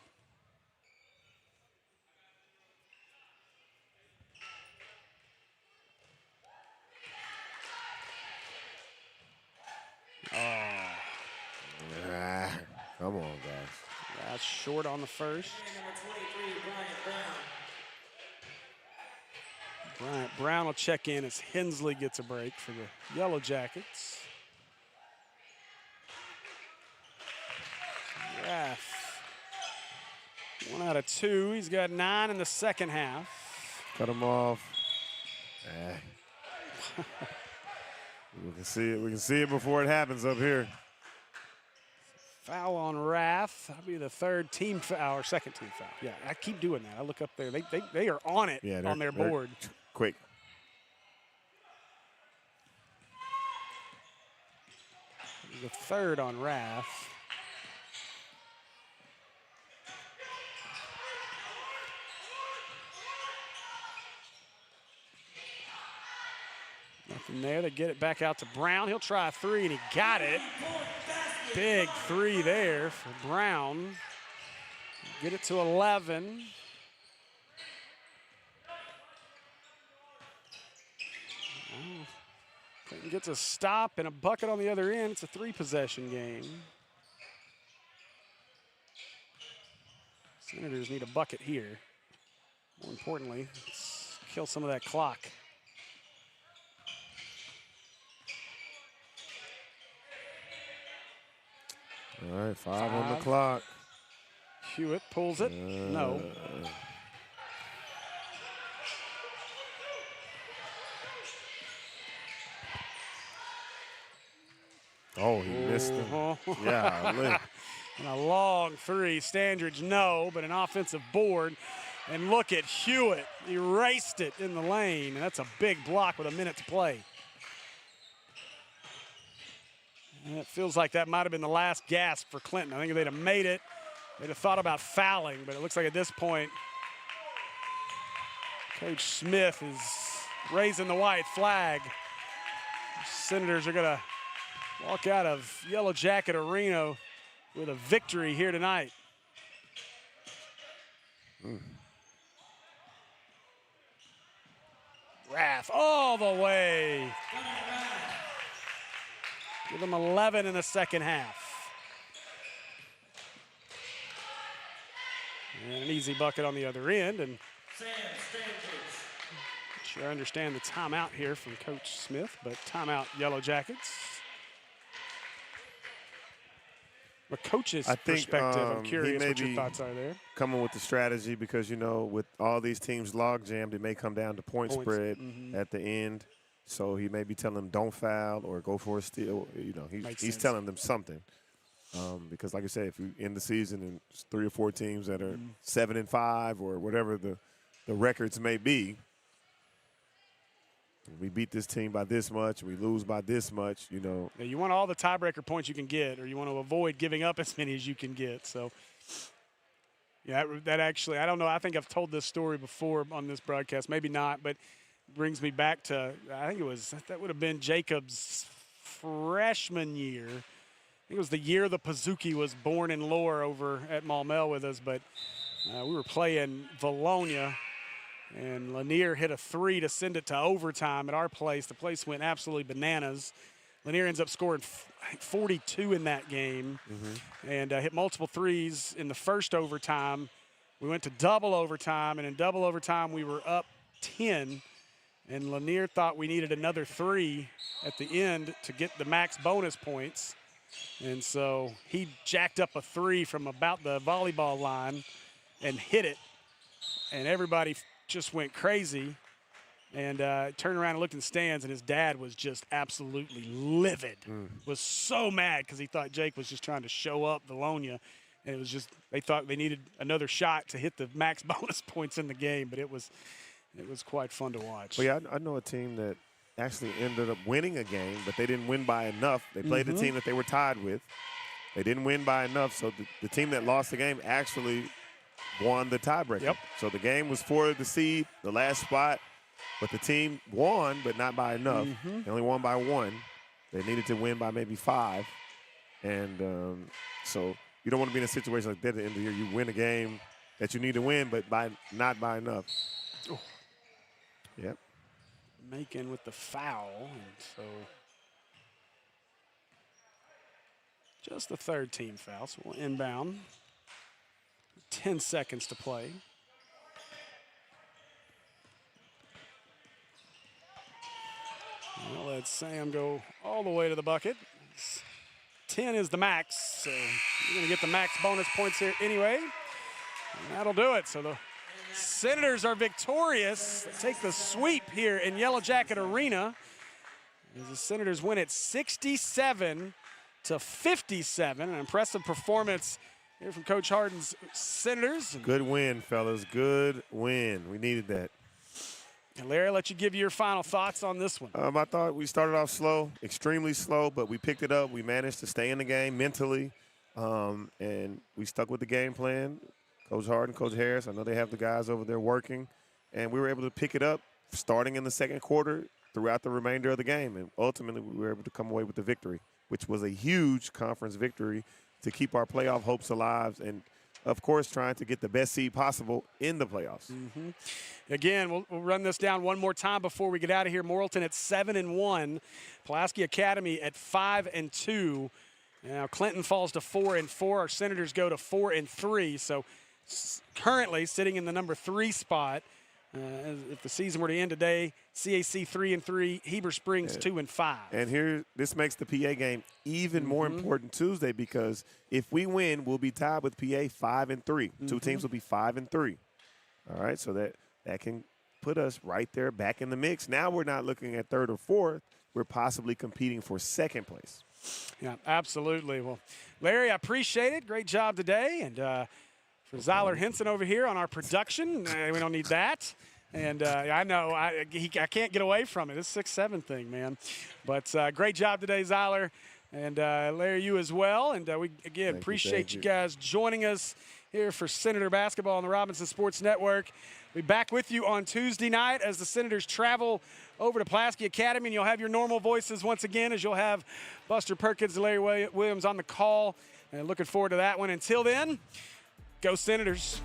Come on, guys. That's short on the first. Bryant Brown will check in as Hensley gets a break for the Yellowjackets. Rath. 1 out of 2. He's got 9 in the second half. Cut him off. We can see it. We can see it before it happens up here. Foul on Rath. That'll be the third team foul or second team foul. Yeah, I keep doing that. I look up there. They are on it on their board. Quick. The third on Rath. Nothing there. They get it back out to Brown. He'll try a three, and he got it. Big three there for Brown. Get it to 11. Clinton gets a stop and a bucket on the other end. It's a 3-possession game. Senators need a bucket here. More importantly, let's kill some of that clock. All right, 5 on the clock. Hewitt pulls it. No. Oh, he missed him. Yeah, and a long three. Standridge, no, but an offensive board. And look at Hewitt. Erased it in the lane. And that's a big block with a minute to play. And it feels like that might have been the last gasp for Clinton. I think if they'd have made it, they'd have thought about fouling, but it looks like at this point, Coach Smith is raising the white flag. Senators are going to walk out of Yellow Jacket Arena with a victory here tonight. Rath all the way. Give them 11 in the second half. And an easy bucket on the other end. And sure, I understand the timeout here from Coach Smith, but timeout Yellow Jackets. From a coach's perspective, I'm curious what your thoughts are there. Coming with the strategy because, you know, with all these teams log jammed, it may come down to point spread at the end. So he may be telling them don't foul or go for a steal. You know, he's telling them something. Because, like I said, if you end the season and 3 or 4 teams that are 7-5 or whatever the records may be, we beat this team by this much, we lose by this much, you know. Yeah, you want all the tiebreaker points you can get, or you want to avoid giving up as many as you can get. So, yeah, that actually, I don't know. I think I've told this story before on this broadcast. Maybe not, but brings me back to, I think that would have been Jacob's freshman year. I think it was the year the Pazuki was born in Lohr over at Maumelle with us, but we were playing Valonia. And Lanier hit a 3 to send it to overtime at our place. The place went absolutely bananas. Lanier ends up scoring 42 in that game and hit multiple threes in the first overtime. We went to double overtime, and in double overtime we were up 10. And Lanier thought we needed another 3 at the end to get the max bonus points. And so he jacked up a 3 from about the volleyball line and hit it. And everybody just went crazy, and turned around and looked in the stands, and his dad was just absolutely livid. Was so mad because he thought Jake was just trying to show up Valonia, and it was just they thought they needed another shot to hit the max bonus points in the game, but it was quite fun to watch. Well, yeah, I know a team that actually ended up winning a game, but they didn't win by enough. They played the team that they were tied with. They didn't win by enough, so the team that lost the game actually won the tiebreaker. Yep. So the game was for the seed, the last spot, but the team won, but not by enough. They only won by 1. They needed to win by maybe 5. And so you don't want to be in a situation like that at the end of the year. You win a game that you need to win, but not by enough. Oh. Yep. Macon with the foul, and so just the third team foul, so we'll inbound. 10 seconds to play. Well, let Sam go all the way to the bucket. 10 is the max, so you're going to get the max bonus points here anyway. And that'll do it. So the Senators are victorious. They take the sweep here in Yellow Jacket Arena as the Senators win it 67-57. An impressive performance here from Coach Harden's Senators. Good win, fellas. Good win. We needed that. And Larry, I'll let you give your final thoughts on this one. I thought we started off slow, extremely slow, but we picked it up. We managed to stay in the game mentally, and we stuck with the game plan. Coach Harden, Coach Harris, I know they have the guys over there working, and we were able to pick it up starting in the second quarter throughout the remainder of the game, and ultimately we were able to come away with the victory, which was a huge conference victory to keep our playoff hopes alive and, of course, trying to get the best seed possible in the playoffs. Again, we'll run this down one more time before we get out of here. Morrilton at 7-1, Pulaski Academy at 5-2. Now Clinton falls to 4-4. Our Senators go to 4-3. So currently sitting in the number 3 spot. If the season were to end today, CAC 3-3, Heber Springs 2-5. And here, this makes the PA game even more important Tuesday because if we win, we'll be tied with PA 5-3. 2 teams will be 5-3. All right, so that can put us right there back in the mix. Now we're not looking at 3rd or 4th. We're possibly competing for 2nd place. Yeah, absolutely. Well, Larry, I appreciate it. Great job today. And for Zyler Henson over here on our production, we don't need that. And I know I can't get away from it. This 6-7 thing, man. But great job today, Zyler. And Larry, you as well. And we, again, appreciate you guys joining us here for Senator Basketball on the Robinson Sports Network. We'll be back with you on Tuesday night as the Senators travel over to Pulaski Academy, and you'll have your normal voices once again, as you'll have Buster Perkins and Larry Williams on the call. And looking forward to that one. Until then, go Senators.